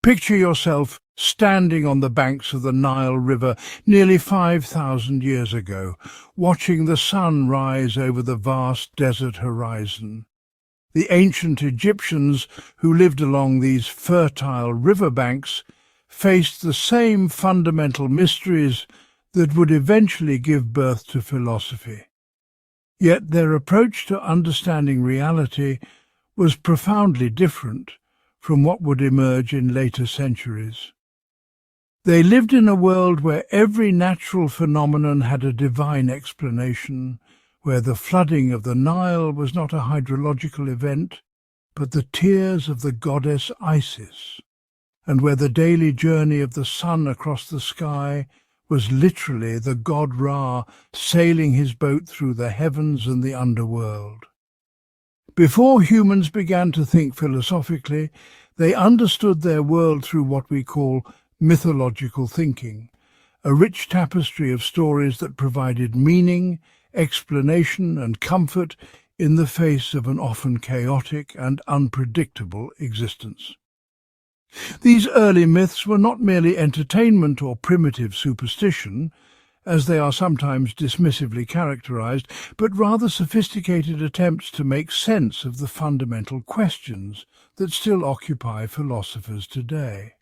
Picture yourself standing on the banks of the Nile River nearly 5,000 years ago, watching the sun rise over the vast desert horizon. The ancient Egyptians who lived along these fertile riverbanks faced the same fundamental mysteries that would eventually give birth to philosophy. Yet their approach to understanding reality was profoundly different from what would emerge in later centuries. They lived in a world where every natural phenomenon had a divine explanation, where the flooding of the Nile was not a hydrological event, but the tears of the goddess Isis, and where the daily journey of the sun across the sky was literally the god Ra sailing his boat through the heavens and the underworld. Before humans began to think philosophically, they understood their world through what we call mythological thinking, a rich tapestry of stories that provided meaning, explanation and comfort in the face of an often chaotic and unpredictable existence. These early myths were not merely entertainment or primitive superstition, as they are sometimes dismissively characterized, but rather sophisticated attempts to make sense of the fundamental questions that still occupy philosophers today.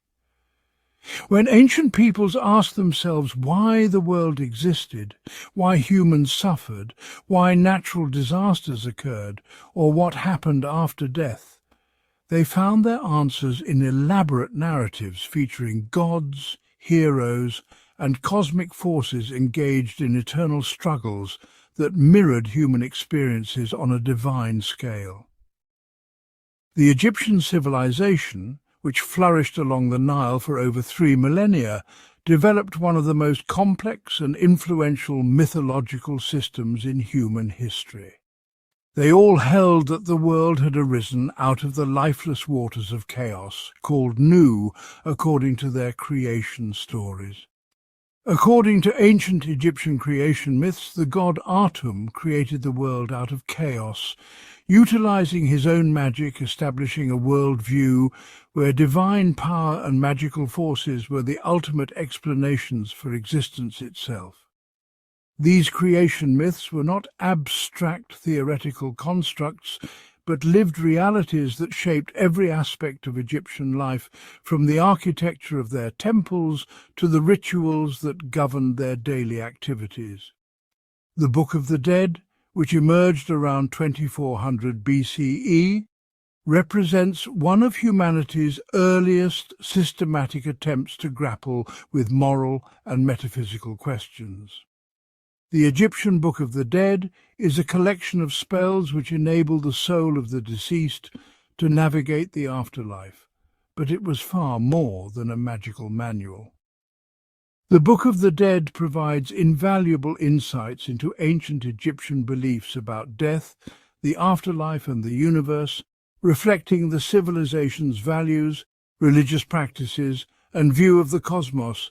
When ancient peoples asked themselves why the world existed, why humans suffered, why natural disasters occurred, or what happened after death, they found their answers in elaborate narratives featuring gods, heroes, and cosmic forces engaged in eternal struggles that mirrored human experiences on a divine scale. The Egyptian civilization, which flourished along the Nile for over 3 millennia, developed one of the most complex and influential mythological systems in human history. They all held that the world had arisen out of the lifeless waters of chaos, called Nu, according to their creation stories. According to ancient Egyptian creation myths, the god Atum created the world out of chaos, utilizing his own magic, establishing a world view where divine power and magical forces were the ultimate explanations for existence itself. These creation myths were not abstract theoretical constructs, but lived realities that shaped every aspect of Egyptian life, from the architecture of their temples to the rituals that governed their daily activities. The Book of the Dead, which emerged around 2400 BCE, represents one of humanity's earliest systematic attempts to grapple with moral and metaphysical questions. The Egyptian Book of the Dead is a collection of spells which enable the soul of the deceased to navigate the afterlife, but it was far more than a magical manual. The Book of the Dead provides invaluable insights into ancient Egyptian beliefs about death, the afterlife and the universe, reflecting the civilization's values, religious practices, and view of the cosmos,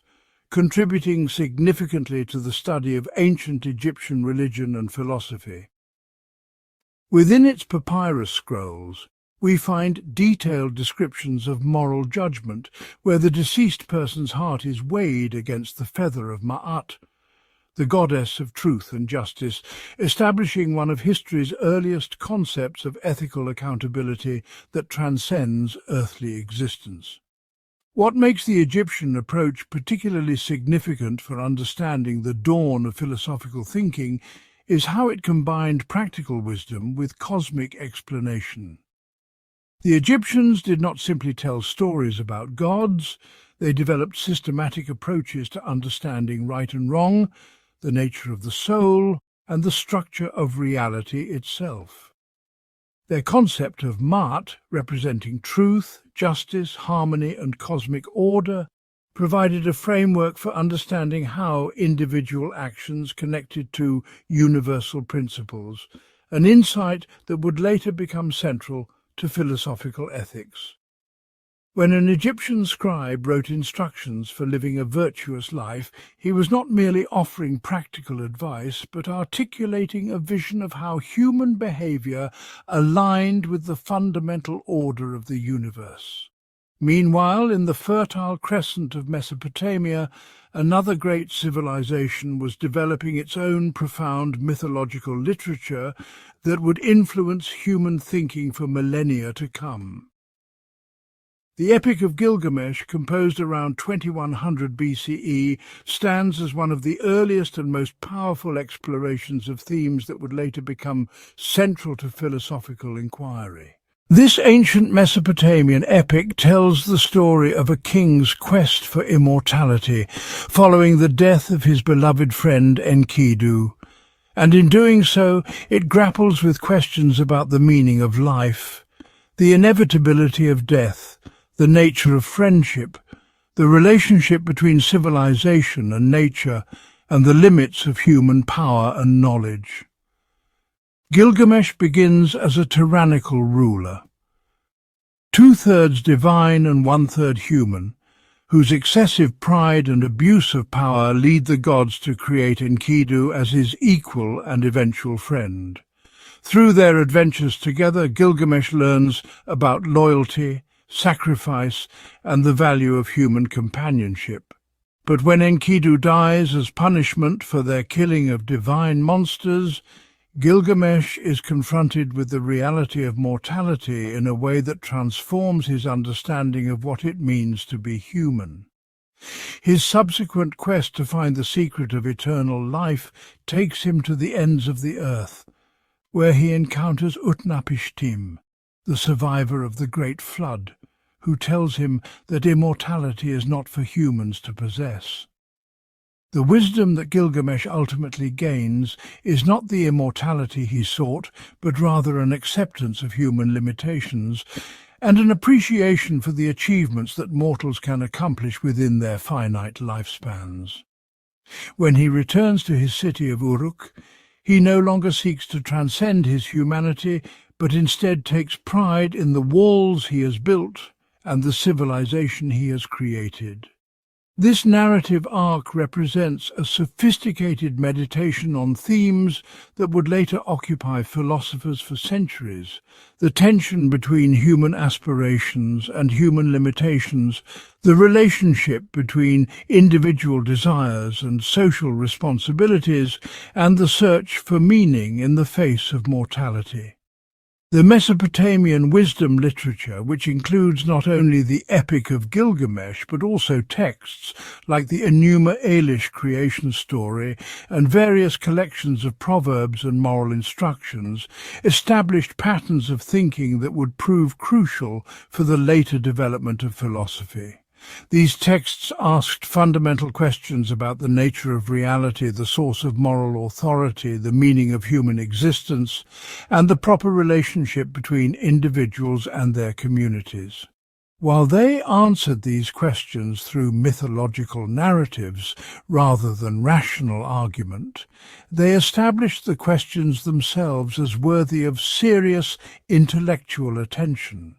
contributing significantly to the study of ancient Egyptian religion and philosophy. Within its papyrus scrolls, we find detailed descriptions of moral judgment, where the deceased person's heart is weighed against the feather of Ma'at, the goddess of truth and justice, establishing one of history's earliest concepts of ethical accountability that transcends earthly existence. What makes the Egyptian approach particularly significant for understanding the dawn of philosophical thinking is how it combined practical wisdom with cosmic explanation. The Egyptians did not simply tell stories about gods, they developed systematic approaches to understanding right and wrong, the nature of the soul, and the structure of reality itself. Their concept of Ma'at, representing truth, justice, harmony, and cosmic order, provided a framework for understanding how individual actions connected to universal principles, an insight that would later become central to philosophical ethics. When an Egyptian scribe wrote instructions for living a virtuous life, he was not merely offering practical advice, but articulating a vision of how human behavior aligned with the fundamental order of the universe. Meanwhile, in the fertile crescent of Mesopotamia, another great civilization was developing its own profound mythological literature that would influence human thinking for millennia to come. The Epic of Gilgamesh, composed around 2100 BCE, stands as one of the earliest and most powerful explorations of themes that would later become central to philosophical inquiry. This ancient Mesopotamian epic tells the story of a king's quest for immortality, following the death of his beloved friend Enkidu. And in doing so, it grapples with questions about the meaning of life, the inevitability of death, the nature of friendship, the relationship between civilization and nature, and the limits of human power and knowledge. Gilgamesh begins as a tyrannical ruler, two-thirds divine and one-third human, whose excessive pride and abuse of power lead the gods to create Enkidu as his equal and eventual friend. Through their adventures together, Gilgamesh learns about loyalty, sacrifice, and the value of human companionship. But when Enkidu dies as punishment for their killing of divine monsters, Gilgamesh is confronted with the reality of mortality in a way that transforms his understanding of what it means to be human. His subsequent quest to find the secret of eternal life takes him to the ends of the earth, where he encounters Utnapishtim, the survivor of the Great Flood, who tells him that immortality is not for humans to possess. The wisdom that Gilgamesh ultimately gains is not the immortality he sought, but rather an acceptance of human limitations and an appreciation for the achievements that mortals can accomplish within their finite lifespans. When he returns to his city of Uruk, he no longer seeks to transcend his humanity, but instead takes pride in the walls he has built and the civilization he has created. This narrative arc represents a sophisticated meditation on themes that would later occupy philosophers for centuries: the tension between human aspirations and human limitations, the relationship between individual desires and social responsibilities, and the search for meaning in the face of mortality. The Mesopotamian wisdom literature, which includes not only the Epic of Gilgamesh but also texts like the Enuma Elish creation story and various collections of proverbs and moral instructions, established patterns of thinking that would prove crucial for the later development of philosophy. These texts asked fundamental questions about the nature of reality, the source of moral authority, the meaning of human existence, and the proper relationship between individuals and their communities. While they answered these questions through mythological narratives rather than rational argument, they established the questions themselves as worthy of serious intellectual attention.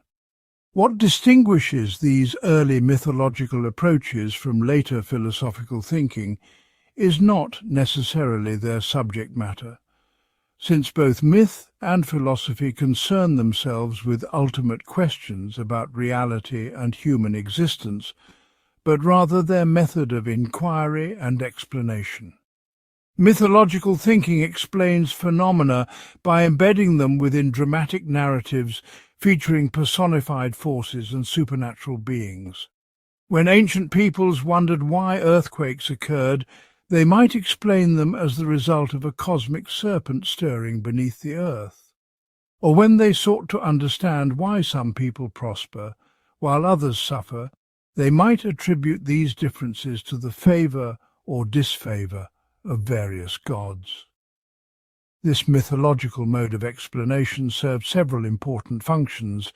What distinguishes these early mythological approaches from later philosophical thinking is not necessarily their subject matter, since both myth and philosophy concern themselves with ultimate questions about reality and human existence, but rather their method of inquiry and explanation. Mythological thinking explains phenomena by embedding them within dramatic narratives featuring personified forces and supernatural beings. When ancient peoples wondered why earthquakes occurred, they might explain them as the result of a cosmic serpent stirring beneath the earth. Or when they sought to understand why some people prosper while others suffer, they might attribute these differences to the favor or disfavor of various gods. This mythological mode of explanation served several important functions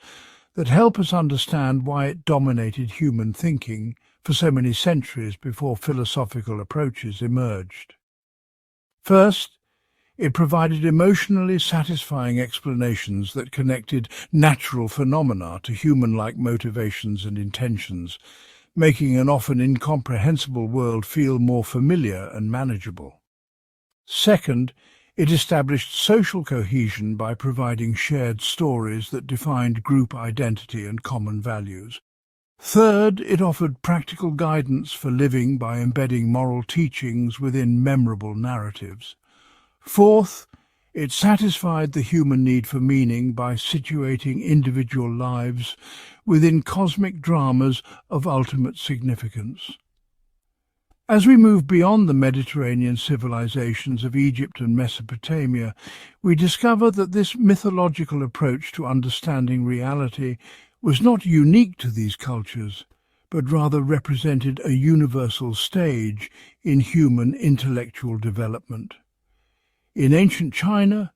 that help us understand why it dominated human thinking for so many centuries before philosophical approaches emerged. First, it provided emotionally satisfying explanations that connected natural phenomena to human-like motivations and intentions, making an often incomprehensible world feel more familiar and manageable. Second, it established social cohesion by providing shared stories that defined group identity and common values. Third, it offered practical guidance for living by embedding moral teachings within memorable narratives. Fourth, it satisfied the human need for meaning by situating individual lives within cosmic dramas of ultimate significance. As we move beyond the Mediterranean civilizations of Egypt and Mesopotamia, we discover that this mythological approach to understanding reality was not unique to these cultures, but rather represented a universal stage in human intellectual development. In ancient China,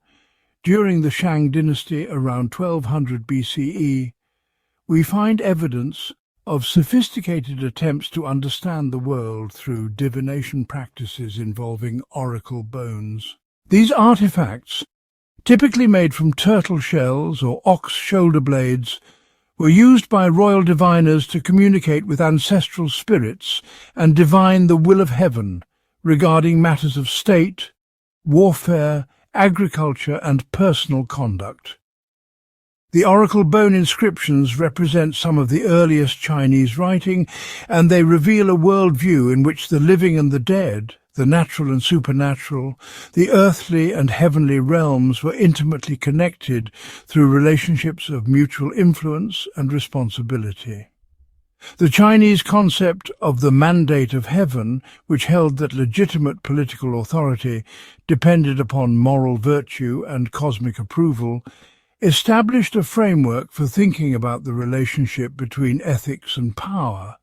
during the Shang dynasty around 1200 BCE, we find evidence of sophisticated attempts to understand the world through divination practices involving oracle bones. These artifacts, typically made from turtle shells or ox shoulder blades, were used by royal diviners to communicate with ancestral spirits and divine the will of heaven regarding matters of state, warfare, agriculture, and personal conduct. The oracle bone inscriptions represent some of the earliest Chinese writing, and they reveal a worldview in which the living and the dead, the natural and supernatural, the earthly and heavenly realms were intimately connected through relationships of mutual influence and responsibility. The Chinese concept of the mandate of heaven, which held that legitimate political authority depended upon moral virtue and cosmic approval, established a framework for thinking about the relationship between ethics and power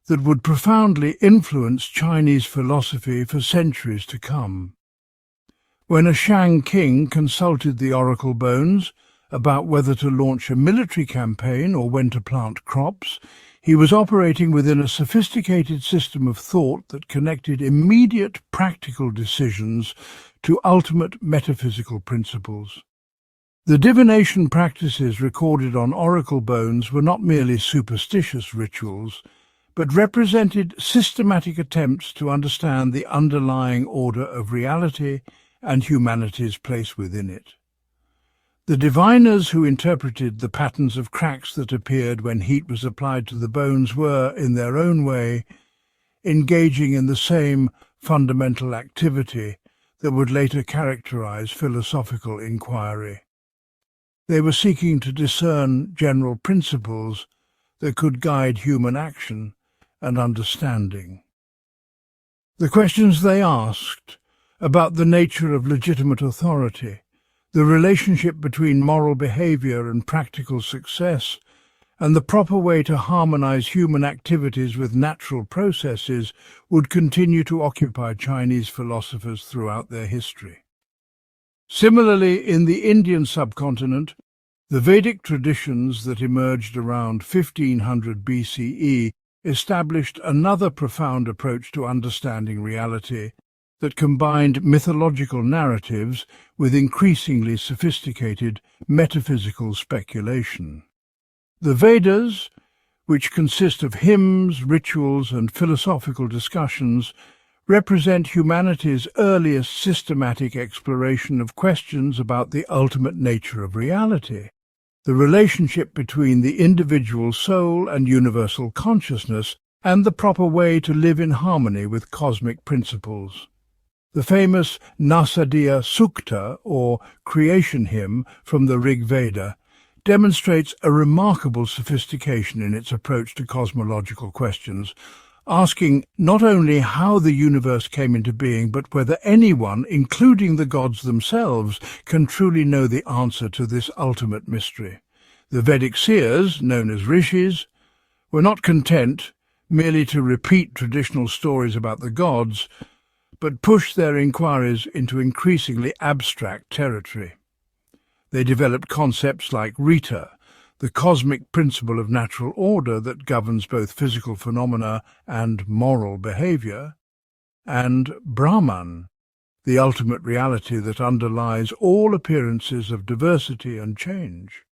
that would profoundly influence Chinese philosophy for centuries to come. When a Shang king consulted the oracle bones about whether to launch a military campaign or when to plant crops, he was operating within a sophisticated system of thought that connected immediate practical decisions to ultimate metaphysical principles. The divination practices recorded on oracle bones were not merely superstitious rituals, but represented systematic attempts to understand the underlying order of reality and humanity's place within it. The diviners who interpreted the patterns of cracks that appeared when heat was applied to the bones were, in their own way, engaging in the same fundamental activity that would later characterize philosophical inquiry. They were seeking to discern general principles that could guide human action and understanding. The questions they asked about the nature of legitimate authority, the relationship between moral behavior and practical success, and the proper way to harmonize human activities with natural processes would continue to occupy Chinese philosophers throughout their history. Similarly, in the Indian subcontinent, the Vedic traditions that emerged around 1500 BCE established another profound approach to understanding reality that combined mythological narratives with increasingly sophisticated metaphysical speculation. The Vedas, which consist of hymns, rituals, and philosophical discussions, represent humanity's earliest systematic exploration of questions about the ultimate nature of reality, the relationship between the individual soul and universal consciousness, and the proper way to live in harmony with cosmic principles. The famous Nasadiya Sukta, or creation hymn from the Rig Veda, demonstrates a remarkable sophistication in its approach to cosmological questions, asking not only how the universe came into being, but whether anyone, including the gods themselves, can truly know the answer to this ultimate mystery. The Vedic seers, known as rishis, were not content merely to repeat traditional stories about the gods, but pushed their inquiries into increasingly abstract territory. They developed concepts like Rita, the cosmic principle of natural order that governs both physical phenomena and moral behavior, and Brahman, the ultimate reality that underlies all appearances of diversity and change.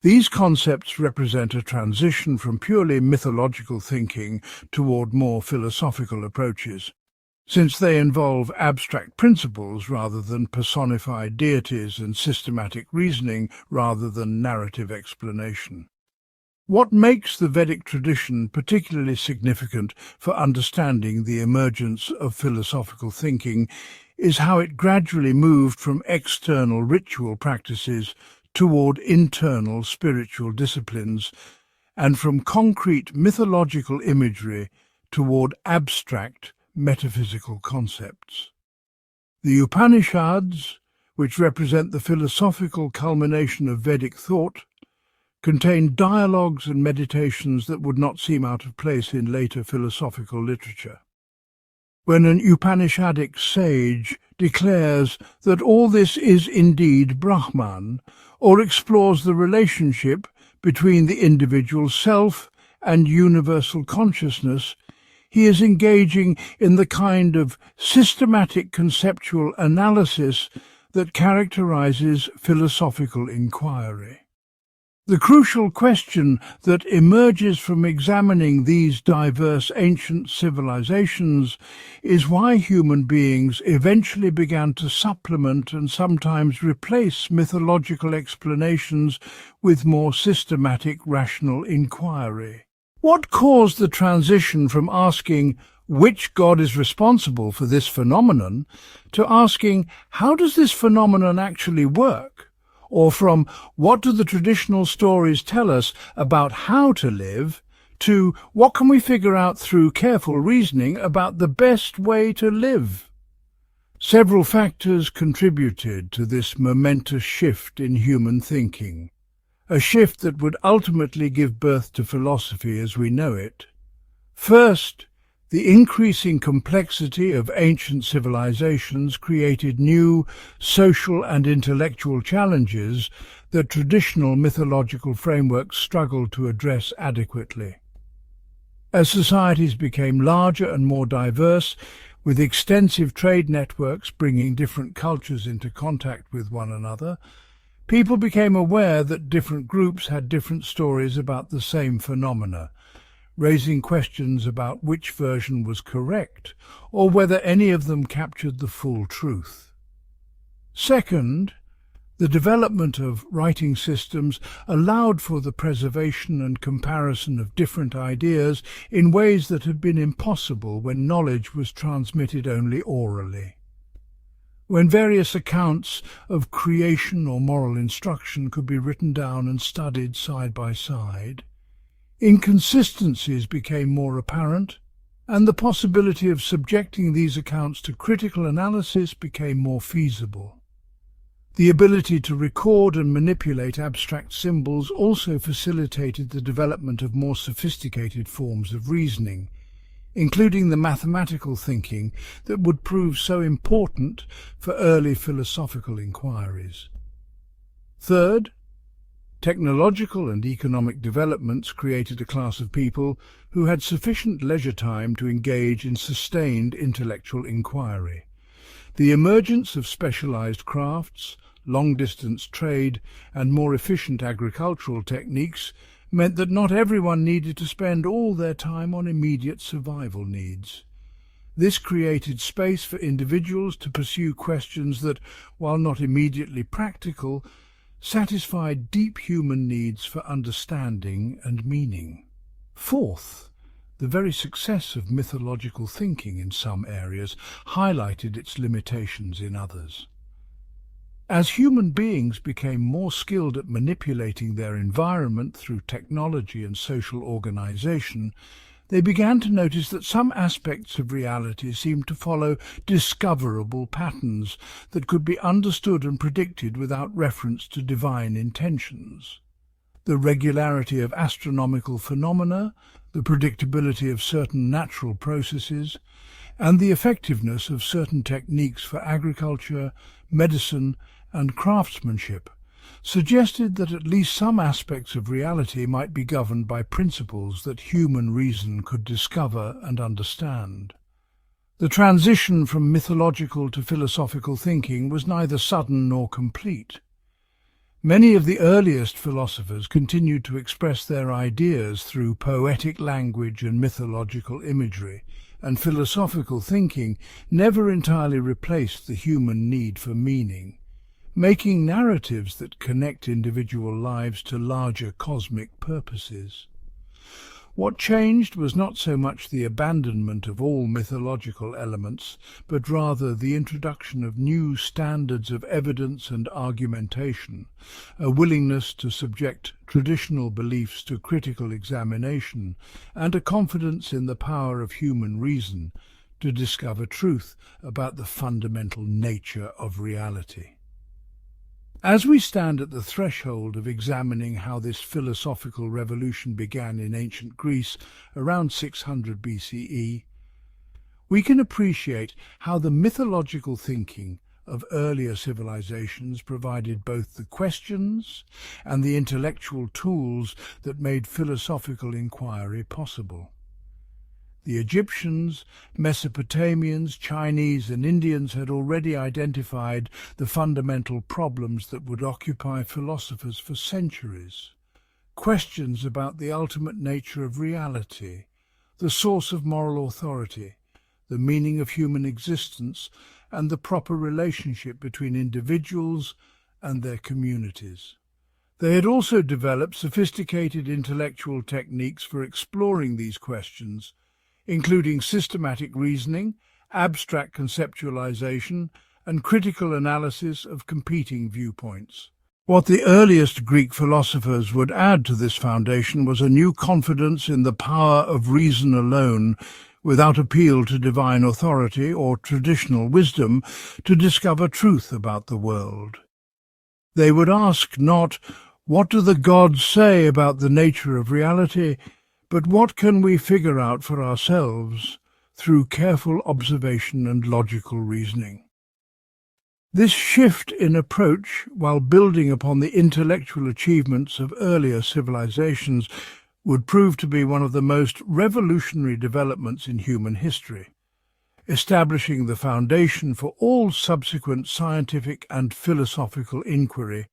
These concepts represent a transition from purely mythological thinking toward more philosophical approaches, since they involve abstract principles rather than personified deities and systematic reasoning rather than narrative explanation. What makes the Vedic tradition particularly significant for understanding the emergence of philosophical thinking is how it gradually moved from external ritual practices toward internal spiritual disciplines, and from concrete mythological imagery toward abstract metaphysical concepts. The Upanishads, which represent the philosophical culmination of Vedic thought, contain dialogues and meditations that would not seem out of place in later philosophical literature. When an Upanishadic sage declares that all this is indeed Brahman, or explores the relationship between the individual self and universal consciousness, he is engaging in the kind of systematic conceptual analysis that characterizes philosophical inquiry. The crucial question that emerges from examining these diverse ancient civilizations is why human beings eventually began to supplement and sometimes replace mythological explanations with more systematic rational inquiry. What caused the transition from asking which god is responsible for this phenomenon to asking how does this phenomenon actually work? Or from what do the traditional stories tell us about how to live, to what can we figure out through careful reasoning about the best way to live? Several factors contributed to this momentous shift in human thinking, a shift that would ultimately give birth to philosophy as we know it. First, the increasing complexity of ancient civilizations created new social and intellectual challenges that traditional mythological frameworks struggled to address adequately. As societies became larger and more diverse, with extensive trade networks bringing different cultures into contact with one another, people became aware that different groups had different stories about the same phenomena, raising questions about which version was correct, or whether any of them captured the full truth. Second, the development of writing systems allowed for the preservation and comparison of different ideas in ways that had been impossible when knowledge was transmitted only orally. When various accounts of creation or moral instruction could be written down and studied side by side, inconsistencies became more apparent, and the possibility of subjecting these accounts to critical analysis became more feasible. The ability to record and manipulate abstract symbols also facilitated the development of more sophisticated forms of reasoning, including the mathematical thinking that would prove so important for early philosophical inquiries. Third, technological and economic developments created a class of people who had sufficient leisure time to engage in sustained intellectual inquiry. The emergence of specialized crafts, long-distance trade, and more efficient agricultural techniques meant that not everyone needed to spend all their time on immediate survival needs. This created space for individuals to pursue questions that, while not immediately practical, satisfied deep human needs for understanding and meaning. Fourth, the very success of mythological thinking in some areas highlighted its limitations in others. As human beings became more skilled at manipulating their environment through technology and social organization, they began to notice that some aspects of reality seemed to follow discoverable patterns that could be understood and predicted without reference to divine intentions. The regularity of astronomical phenomena, the predictability of certain natural processes, and the effectiveness of certain techniques for agriculture, medicine, and craftsmanship suggested that at least some aspects of reality might be governed by principles that human reason could discover and understand. The transition from mythological to philosophical thinking was neither sudden nor complete. Many of the earliest philosophers continued to express their ideas through poetic language and mythological imagery, and philosophical thinking never entirely replaced the human need for meaning. making narratives that connect individual lives to larger cosmic purposes. What changed was not so much the abandonment of all mythological elements, but rather the introduction of new standards of evidence and argumentation, a willingness to subject traditional beliefs to critical examination, and a confidence in the power of human reason to discover truth about the fundamental nature of reality. As we stand at the threshold of examining how this philosophical revolution began in ancient Greece around 600 BCE, we can appreciate how the mythological thinking of earlier civilizations provided both the questions and the intellectual tools that made philosophical inquiry possible. The Egyptians, Mesopotamians, Chinese and Indians had already identified the fundamental problems that would occupy philosophers for centuries. Questions about the ultimate nature of reality, the source of moral authority, the meaning of human existence, and the proper relationship between individuals and their communities. They had also developed sophisticated intellectual techniques for exploring these questions, including systematic reasoning, abstract conceptualization, and critical analysis of competing viewpoints. What the earliest Greek philosophers would add to this foundation was a new confidence in the power of reason alone, without appeal to divine authority or traditional wisdom, to discover truth about the world. They would ask not, "What do the gods say about the nature of reality?" but what can we figure out for ourselves through careful observation and logical reasoning? This shift in approach, while building upon the intellectual achievements of earlier civilizations, would prove to be one of the most revolutionary developments in human history, establishing the foundation for all subsequent scientific and philosophical inquiry,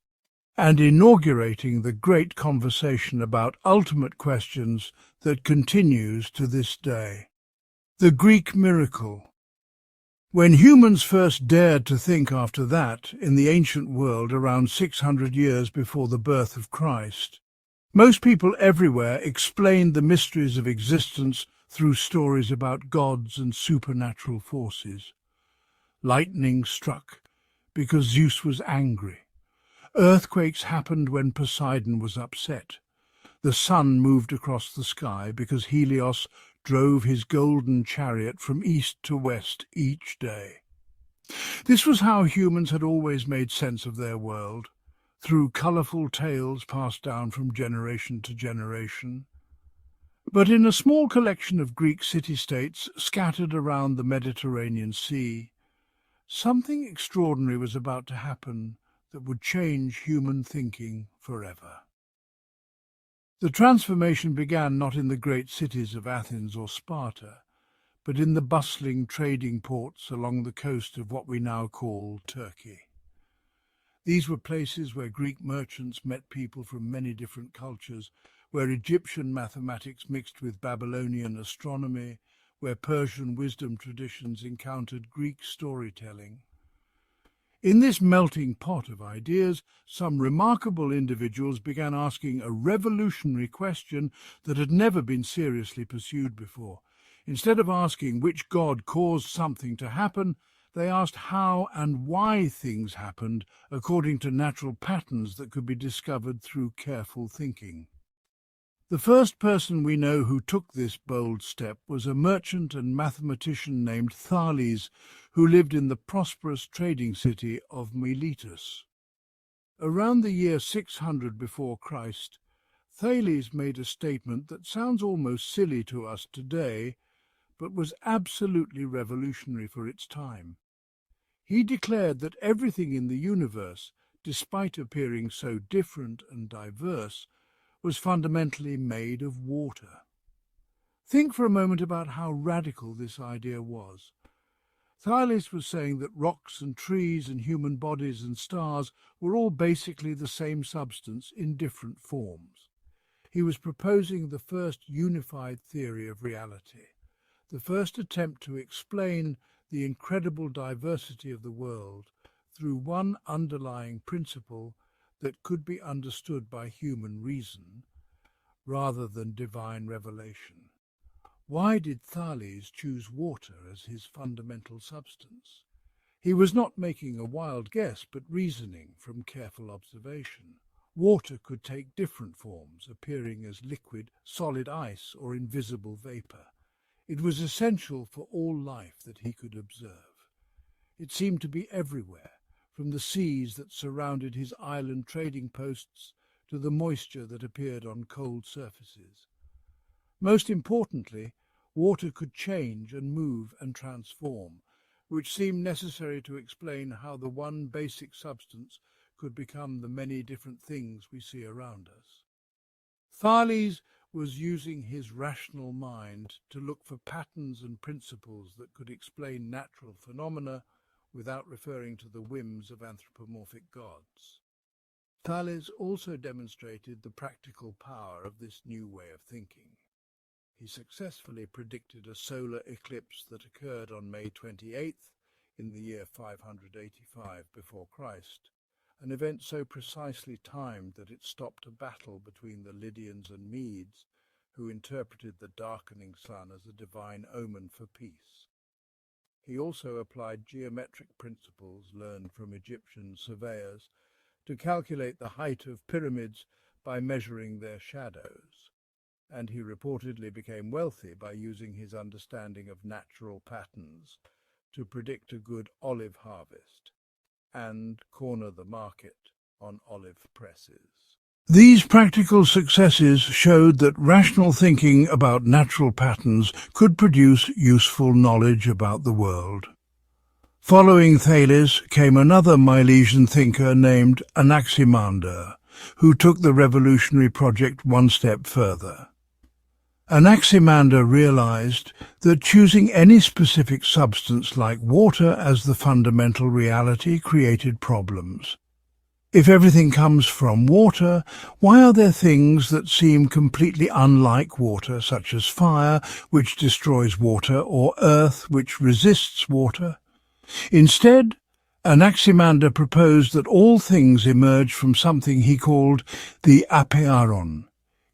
and inaugurating the great conversation about ultimate questions that continues to this day. The Greek miracle. When humans first dared to think after that in the ancient world around 600 years before the birth of Christ, most people everywhere explained the mysteries of existence through stories about gods and supernatural forces. Lightning struck because Zeus was angry. Earthquakes happened when Poseidon was upset. The sun moved across the sky because Helios drove his golden chariot from east to west each day. This was how humans had always made sense of their world, through colourful tales passed down from generation to generation. But in a small collection of Greek city-states scattered around the Mediterranean Sea, something extraordinary was about to happen that would change human thinking forever. The transformation began not in the great cities of Athens or Sparta, but in the bustling trading ports along the coast of what we now call Turkey. These were places where Greek merchants met people from many different cultures, where Egyptian mathematics mixed with Babylonian astronomy, where Persian wisdom traditions encountered Greek storytelling. In this melting pot of ideas, some remarkable individuals began asking a revolutionary question that had never been seriously pursued before. Instead of asking which god caused something to happen, they asked how and why things happened according to natural patterns that could be discovered through careful thinking. The first person we know who took this bold step was a merchant and mathematician named Thales, who lived in the prosperous trading city of Miletus. Around the year 600 before Christ, Thales made a statement that sounds almost silly to us today, but was absolutely revolutionary for its time. He declared that everything in the universe, despite appearing so different and diverse, was fundamentally made of water. Think for a moment about how radical this idea was. Thales was saying that rocks and trees and human bodies and stars were all basically the same substance in different forms. He was proposing the first unified theory of reality, the first attempt to explain the incredible diversity of the world through one underlying principle that could be understood by human reason rather than divine revelation. Why did Thales choose water as his fundamental substance? He was not making a wild guess, but reasoning from careful observation. Water could take different forms, appearing as liquid, solid ice, or invisible vapor. It was essential for all life that he could observe. It seemed to be everywhere, from the seas that surrounded his island trading posts to the moisture that appeared on cold surfaces. Most importantly, water could change and move and transform, which seemed necessary to explain how the one basic substance could become the many different things we see around us. Thales was using his rational mind to look for patterns and principles that could explain natural phenomena without referring to the whims of anthropomorphic gods. Thales also demonstrated the practical power of this new way of thinking. He successfully predicted a solar eclipse that occurred on May 28th in the year 585 before Christ, an event so precisely timed that it stopped a battle between the Lydians and Medes, who interpreted the darkening sun as a divine omen for peace. He also applied geometric principles learned from Egyptian surveyors to calculate the height of pyramids by measuring their shadows, and he reportedly became wealthy by using his understanding of natural patterns to predict a good olive harvest and corner the market on olive presses. These practical successes showed that rational thinking about natural patterns could produce useful knowledge about the world. Following Thales came another Milesian thinker named Anaximander, who took the revolutionary project one step further. Anaximander realized that choosing any specific substance like water as the fundamental reality created problems. If everything comes from water, why are there things that seem completely unlike water, such as fire, which destroys water, or earth, which resists water? Instead, Anaximander proposed that all things emerge from something he called the apeiron,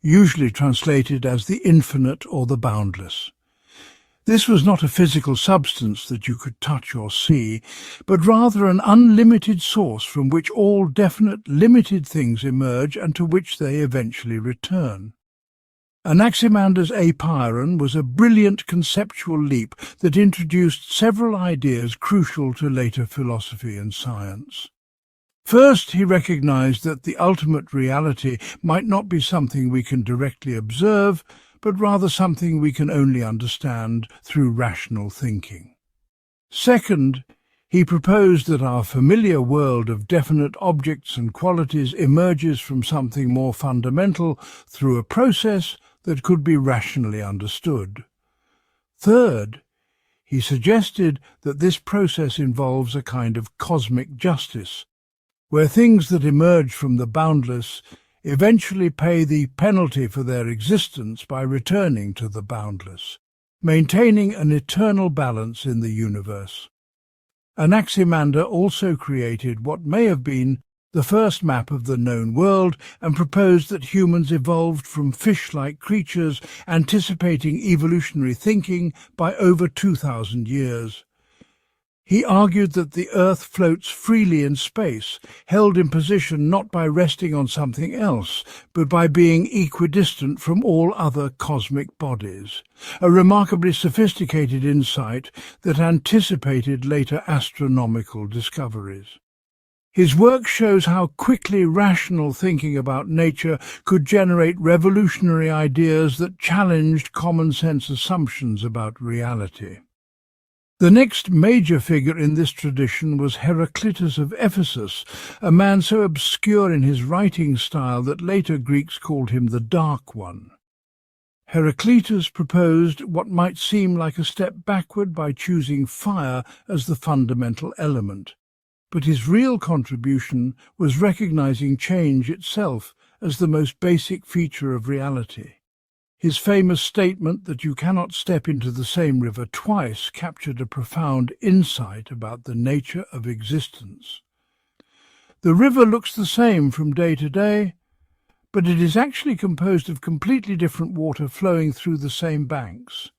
usually translated as the infinite or the boundless. This was not a physical substance that you could touch or see, but rather an unlimited source from which all definite, limited things emerge and to which they eventually return. Anaximander's apeiron was a brilliant conceptual leap that introduced several ideas crucial to later philosophy and science. First, he recognized that the ultimate reality might not be something we can directly observe, but rather something we can only understand through rational thinking. Second, he proposed that our familiar world of definite objects and qualities emerges from something more fundamental through a process that could be rationally understood. Third, he suggested that this process involves a kind of cosmic justice, where things that emerge from the boundless eventually pay the penalty for their existence by returning to the boundless, maintaining an eternal balance in the universe. Anaximander also created what may have been the first map of the known world and proposed that humans evolved from fish-like creatures, anticipating evolutionary thinking by over 2,000 years. He argued that the Earth floats freely in space, held in position not by resting on something else, but by being equidistant from all other cosmic bodies, a remarkably sophisticated insight that anticipated later astronomical discoveries. His work shows how quickly rational thinking about nature could generate revolutionary ideas that challenged common-sense assumptions about reality. The next major figure in this tradition was Heraclitus of Ephesus, a man so obscure in his writing style that later Greeks called him the Dark One. Heraclitus proposed what might seem like a step backward by choosing fire as the fundamental element, but his real contribution was recognizing change itself as the most basic feature of reality. His famous statement that you cannot step into the same river twice captured a profound insight about the nature of existence. The river looks the same from day to day, but it is actually composed of completely different water flowing through the same banks.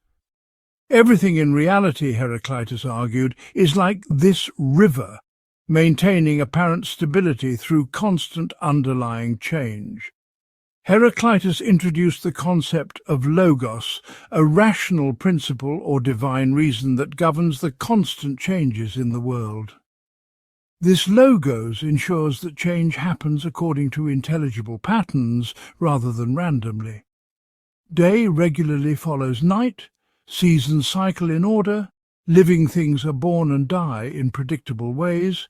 Everything in reality, Heraclitus argued, is like this river, maintaining apparent stability through constant underlying change. Heraclitus introduced the concept of logos, a rational principle or divine reason that governs the constant changes in the world. This logos ensures that change happens according to intelligible patterns rather than randomly. Day regularly follows night, seasons cycle in order, living things are born and die in predictable ways,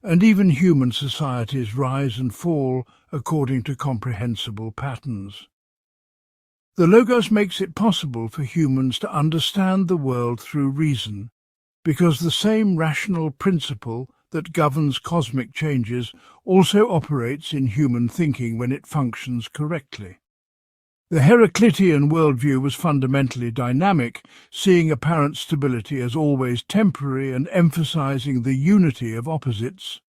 and even human societies rise and fall according to comprehensible patterns. The Logos makes it possible for humans to understand the world through reason, because the same rational principle that governs cosmic changes also operates in human thinking when it functions correctly. The Heraclitean worldview was fundamentally dynamic, seeing apparent stability as always temporary and emphasizing the unity of opposites.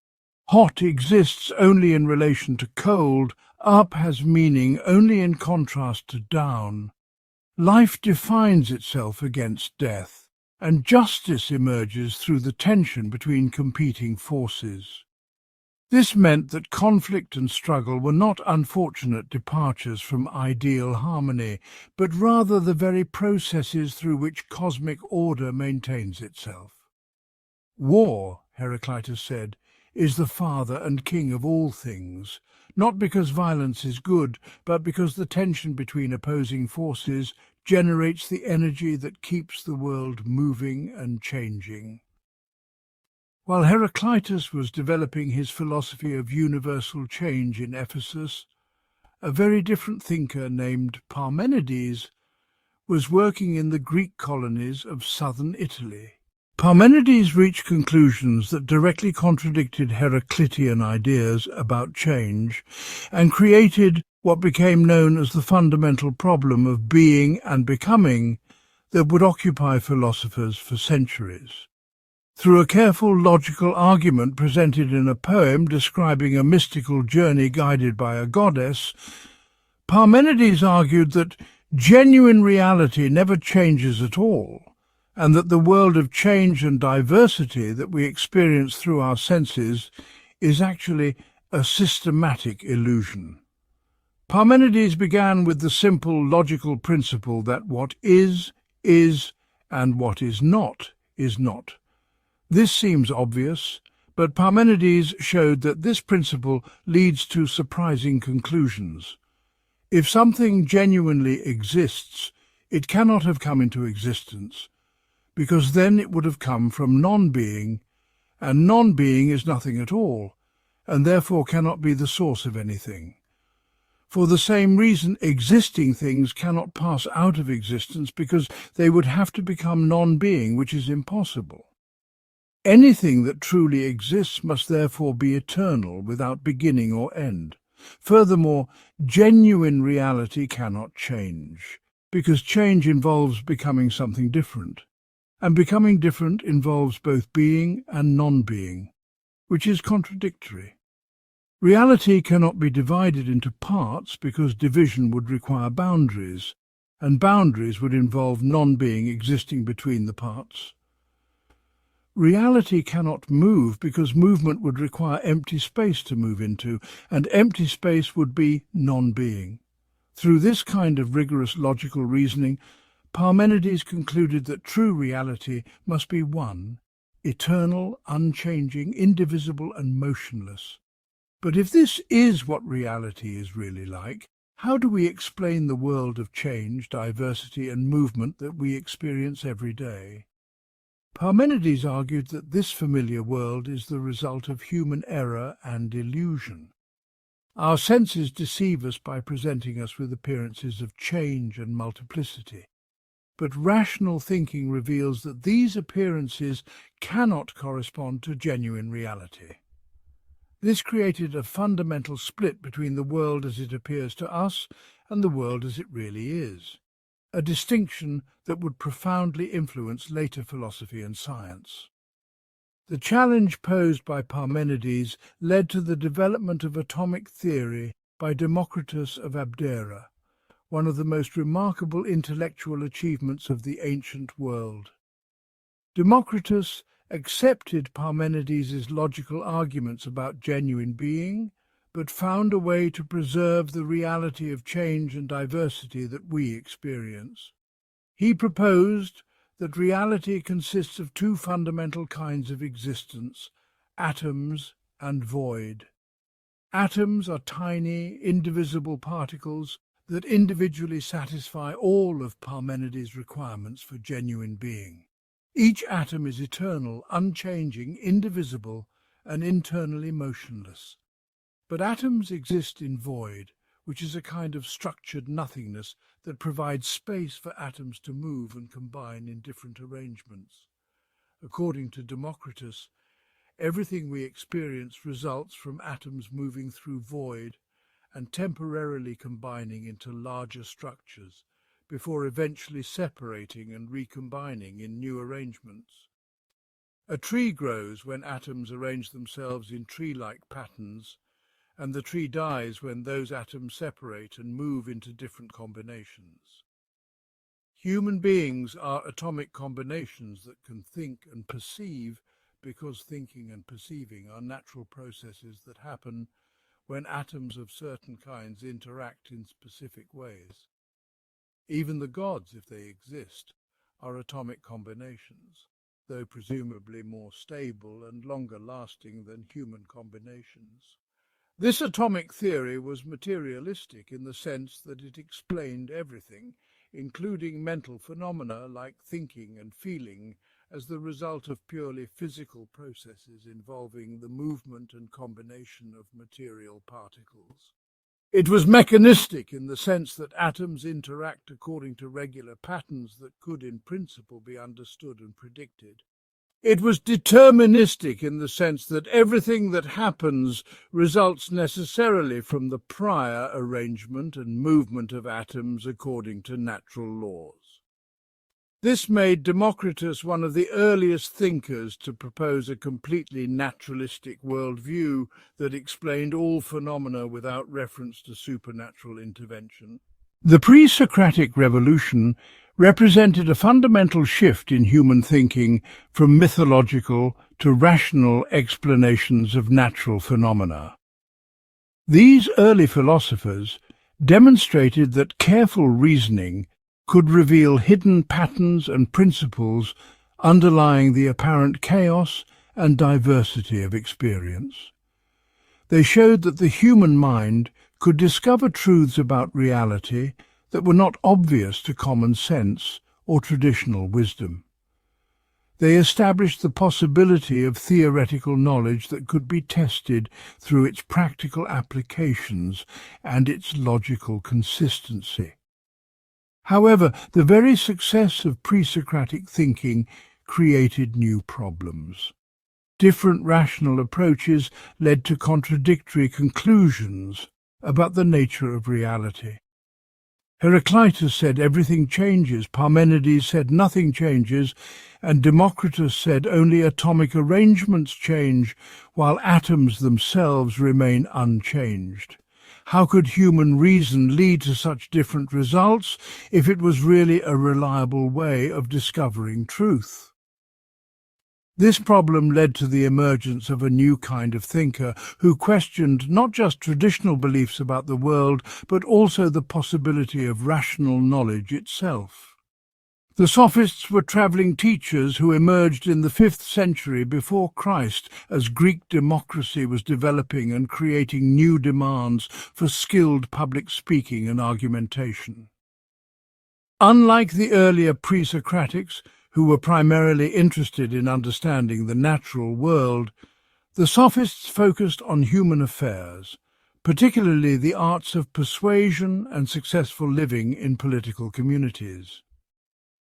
Hot exists only in relation to cold, up has meaning only in contrast to down. Life defines itself against death, and justice emerges through the tension between competing forces. This meant that conflict and struggle were not unfortunate departures from ideal harmony, but rather the very processes through which cosmic order maintains itself. War, Heraclitus said, is the father and king of all things, not because violence is good, but because the tension between opposing forces generates the energy that keeps the world moving and changing. While Heraclitus was developing his philosophy of universal change in Ephesus, a very different thinker named Parmenides was working in the Greek colonies of southern Italy. Parmenides reached conclusions that directly contradicted Heraclitean ideas about change and created what became known as the fundamental problem of being and becoming that would occupy philosophers for centuries. Through a careful logical argument presented in a poem describing a mystical journey guided by a goddess, Parmenides argued that genuine reality never changes at all, and that the world of change and diversity that we experience through our senses is actually a systematic illusion. Parmenides began with the simple logical principle that what is, and what is not, is not. This seems obvious, but Parmenides showed that this principle leads to surprising conclusions. If something genuinely exists, it cannot have come into existence, because then it would have come from non-being, and non-being is nothing at all, and therefore cannot be the source of anything. For the same reason, existing things cannot pass out of existence because they would have to become non-being, which is impossible. Anything that truly exists must therefore be eternal, without beginning or end. Furthermore, genuine reality cannot change, because change involves becoming something different, and becoming different involves both being and non-being, which is contradictory. Reality cannot be divided into parts because division would require boundaries, and boundaries would involve non-being existing between the parts. Reality cannot move because movement would require empty space to move into, and empty space would be non-being. Through this kind of rigorous logical reasoning, Parmenides concluded that true reality must be one, eternal, unchanging, indivisible, and motionless. But if this is what reality is really like, how do we explain the world of change, diversity, and movement that we experience every day? Parmenides argued that this familiar world is the result of human error and illusion. Our senses deceive us by presenting us with appearances of change and multiplicity. But rational thinking reveals that these appearances cannot correspond to genuine reality. This created a fundamental split between the world as it appears to us and the world as it really is, a distinction that would profoundly influence later philosophy and science. The challenge posed by Parmenides led to the development of atomic theory by Democritus of Abdera, one of the most remarkable intellectual achievements of the ancient world. Democritus accepted Parmenides' logical arguments about genuine being, but found a way to preserve the reality of change and diversity that we experience. He proposed that reality consists of two fundamental kinds of existence, atoms and void. Atoms are tiny, indivisible particles that individually satisfy all of Parmenides' requirements for genuine being. Each atom is eternal, unchanging, indivisible, and internally motionless. But atoms exist in void, which is a kind of structured nothingness that provides space for atoms to move and combine in different arrangements. According to Democritus, everything we experience results from atoms moving through void and temporarily combining into larger structures, before eventually separating and recombining in new arrangements. A tree grows when atoms arrange themselves in tree-like patterns, and the tree dies when those atoms separate and move into different combinations. Human beings are atomic combinations that can think and perceive, because thinking and perceiving are natural processes that happen when atoms of certain kinds interact in specific ways. Even the gods, if they exist, are atomic combinations, though presumably more stable and longer lasting than human combinations. This atomic theory was materialistic in the sense that it explained everything, including mental phenomena like thinking and feeling, as the result of purely physical processes involving the movement and combination of material particles. It was mechanistic in the sense that atoms interact according to regular patterns that could in principle be understood and predicted. It was deterministic in the sense that everything that happens results necessarily from the prior arrangement and movement of atoms according to natural laws. This made Democritus one of the earliest thinkers to propose a completely naturalistic worldview that explained all phenomena without reference to supernatural intervention. The pre-Socratic revolution represented a fundamental shift in human thinking from mythological to rational explanations of natural phenomena. These early philosophers demonstrated that careful reasoning could reveal hidden patterns and principles underlying the apparent chaos and diversity of experience. They showed that the human mind could discover truths about reality that were not obvious to common sense or traditional wisdom. They established the possibility of theoretical knowledge that could be tested through its practical applications and its logical consistency. However, the very success of pre-Socratic thinking created new problems. Different rational approaches led to contradictory conclusions about the nature of reality. Heraclitus said everything changes, Parmenides said nothing changes, and Democritus said only atomic arrangements change, while atoms themselves remain unchanged. How could human reason lead to such different results if it was really a reliable way of discovering truth? This problem led to the emergence of a new kind of thinker who questioned not just traditional beliefs about the world, but also the possibility of rational knowledge itself. The Sophists were travelling teachers who emerged in the 5th century before Christ as Greek democracy was developing and creating new demands for skilled public speaking and argumentation. Unlike the earlier pre-Socratics, who were primarily interested in understanding the natural world, the Sophists focused on human affairs, particularly the arts of persuasion and successful living in political communities.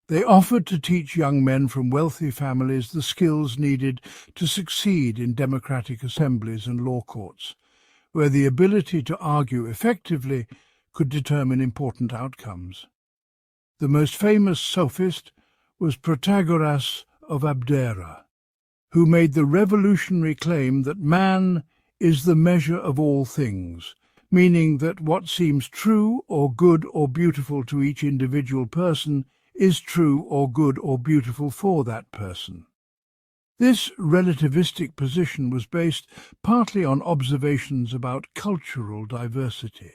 They offered to teach young men from wealthy families the skills needed to succeed in democratic assemblies and law courts, where the ability to argue effectively could determine important outcomes. The most famous sophist was Protagoras of Abdera, who made the revolutionary claim that man is the measure of all things, meaning that what seems true or good or beautiful to each individual person is true or good or beautiful for that person. This relativistic position was based partly on observations about cultural diversity.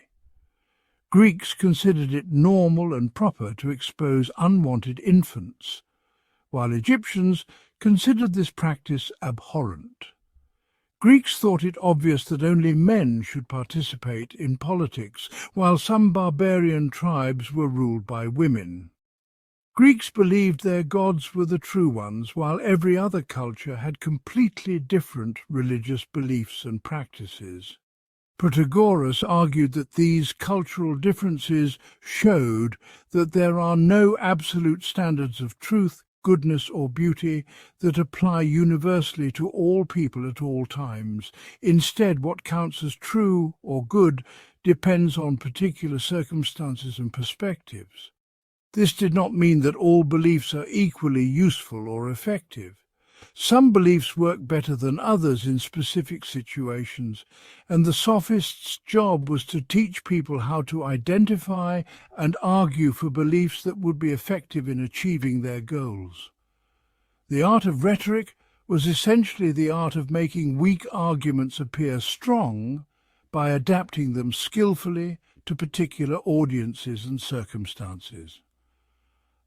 Greeks considered it normal and proper to expose unwanted infants, while Egyptians considered this practice abhorrent. Greeks thought it obvious that only men should participate in politics, while some barbarian tribes were ruled by women. Greeks believed their gods were the true ones, while every other culture had completely different religious beliefs and practices. Protagoras argued that these cultural differences showed that there are no absolute standards of truth, goodness or beauty that apply universally to all people at all times. Instead, what counts as true or good depends on particular circumstances and perspectives. This did not mean that all beliefs are equally useful or effective. Some beliefs work better than others in specific situations, and the sophists' job was to teach people how to identify and argue for beliefs that would be effective in achieving their goals. The art of rhetoric was essentially the art of making weak arguments appear strong by adapting them skillfully to particular audiences and circumstances.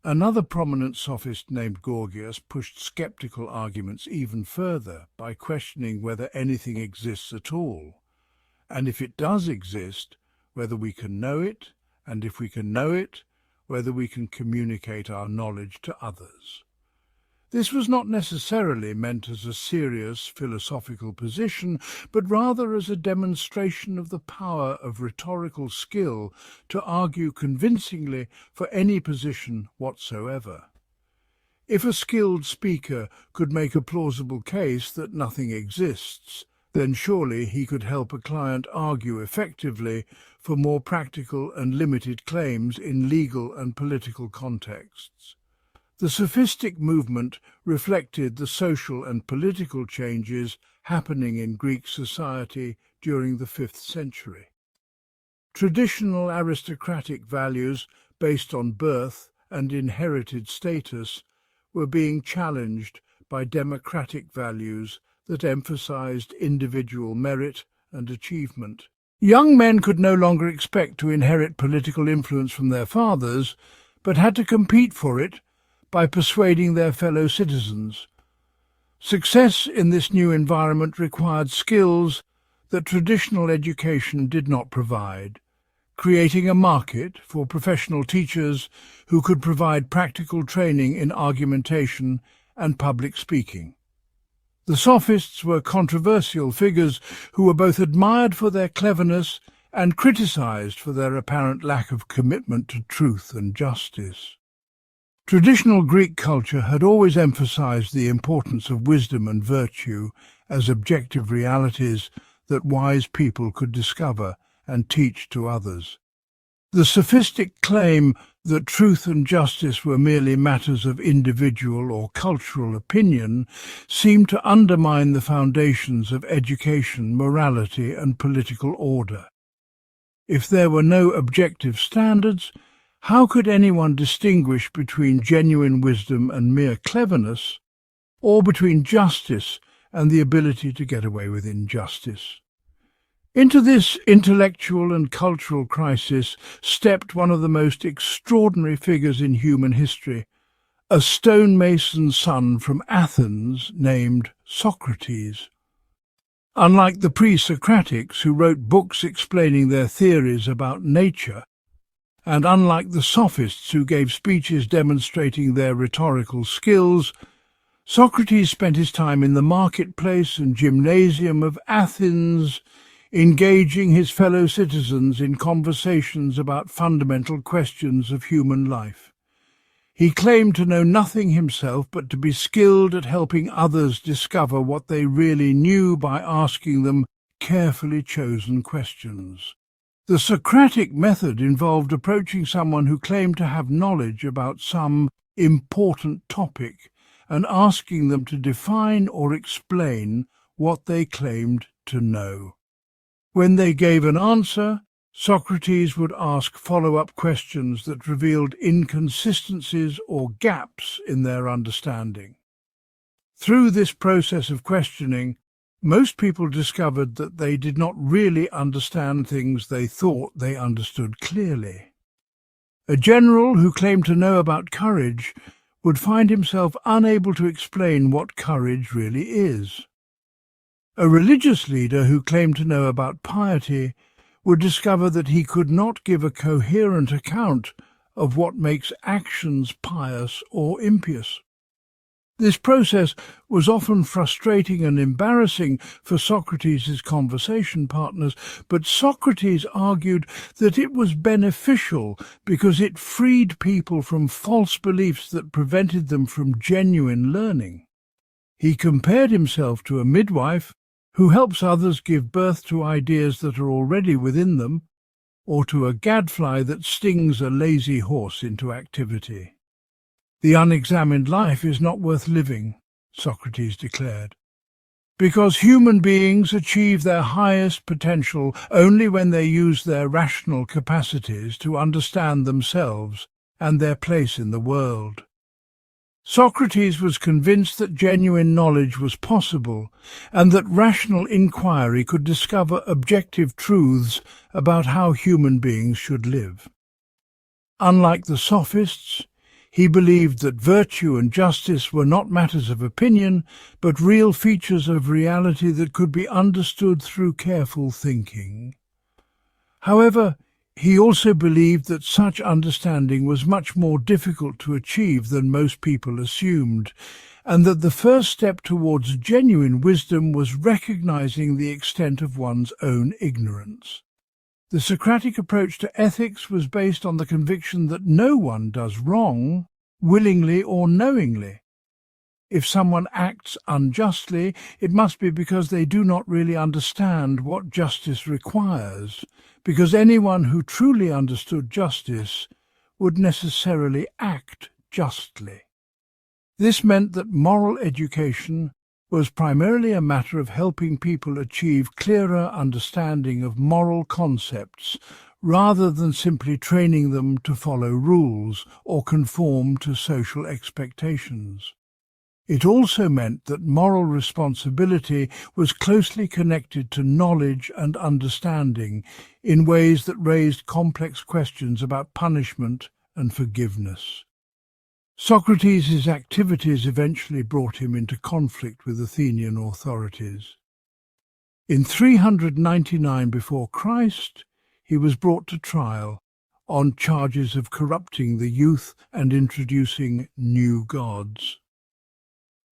Another prominent sophist named Gorgias pushed skeptical arguments even further by questioning whether anything exists at all, and if it does exist, whether we can know it, and if we can know it, whether we can communicate our knowledge to others. This was not necessarily meant as a serious philosophical position, but rather as a demonstration of the power of rhetorical skill to argue convincingly for any position whatsoever. If a skilled speaker could make a plausible case that nothing exists, then surely he could help a client argue effectively for more practical and limited claims in legal and political contexts. The sophistic movement reflected the social and political changes happening in Greek society during the 5th century. Traditional aristocratic values based on birth and inherited status were being challenged by democratic values that emphasized individual merit and achievement. Young men could no longer expect to inherit political influence from their fathers, but had to compete for it by persuading their fellow citizens. Success in this new environment required skills that traditional education did not provide, creating a market for professional teachers who could provide practical training in argumentation and public speaking. The sophists were controversial figures who were both admired for their cleverness and criticized for their apparent lack of commitment to truth and justice. Traditional Greek culture had always emphasized the importance of wisdom and virtue as objective realities that wise people could discover and teach to others. The sophistic claim that truth and justice were merely matters of individual or cultural opinion seemed to undermine the foundations of education, morality, and political order. If there were no objective standards, how could anyone distinguish between genuine wisdom and mere cleverness, or between justice and the ability to get away with injustice? Into this intellectual and cultural crisis stepped one of the most extraordinary figures in human history, a stonemason son from Athens named Socrates. Unlike the pre-Socratics who wrote books explaining their theories about nature, and unlike the sophists who gave speeches demonstrating their rhetorical skills, Socrates spent his time in the marketplace and gymnasium of Athens, engaging his fellow citizens in conversations about fundamental questions of human life. He claimed to know nothing himself, but to be skilled at helping others discover what they really knew by asking them carefully chosen questions. The Socratic method involved approaching someone who claimed to have knowledge about some important topic and asking them to define or explain what they claimed to know. When they gave an answer, Socrates would ask follow-up questions that revealed inconsistencies or gaps in their understanding. Through this process of questioning, most people discovered that they did not really understand things they thought they understood clearly. A general who claimed to know about courage would find himself unable to explain what courage really is. A religious leader who claimed to know about piety would discover that he could not give a coherent account of what makes actions pious or impious. This process was often frustrating and embarrassing for Socrates' conversation partners, but Socrates argued that it was beneficial because it freed people from false beliefs that prevented them from genuine learning. He compared himself to a midwife who helps others give birth to ideas that are already within them, or to a gadfly that stings a lazy horse into activity. The unexamined life is not worth living, Socrates declared, because human beings achieve their highest potential only when they use their rational capacities to understand themselves and their place in the world. Socrates was convinced that genuine knowledge was possible and that rational inquiry could discover objective truths about how human beings should live. Unlike the sophists, he believed that virtue and justice were not matters of opinion, but real features of reality that could be understood through careful thinking. However, he also believed that such understanding was much more difficult to achieve than most people assumed, and that the first step towards genuine wisdom was recognizing the extent of one's own ignorance. The Socratic approach to ethics was based on the conviction that no one does wrong, willingly or knowingly. If someone acts unjustly, it must be because they do not really understand what justice requires, because anyone who truly understood justice would necessarily act justly. This meant that moral education was primarily a matter of helping people achieve clearer understanding of moral concepts rather than simply training them to follow rules or conform to social expectations. It also meant that moral responsibility was closely connected to knowledge and understanding in ways that raised complex questions about punishment and forgiveness. Socrates' activities eventually brought him into conflict with Athenian authorities. In 399 before Christ, he was brought to trial on charges of corrupting the youth and introducing new gods.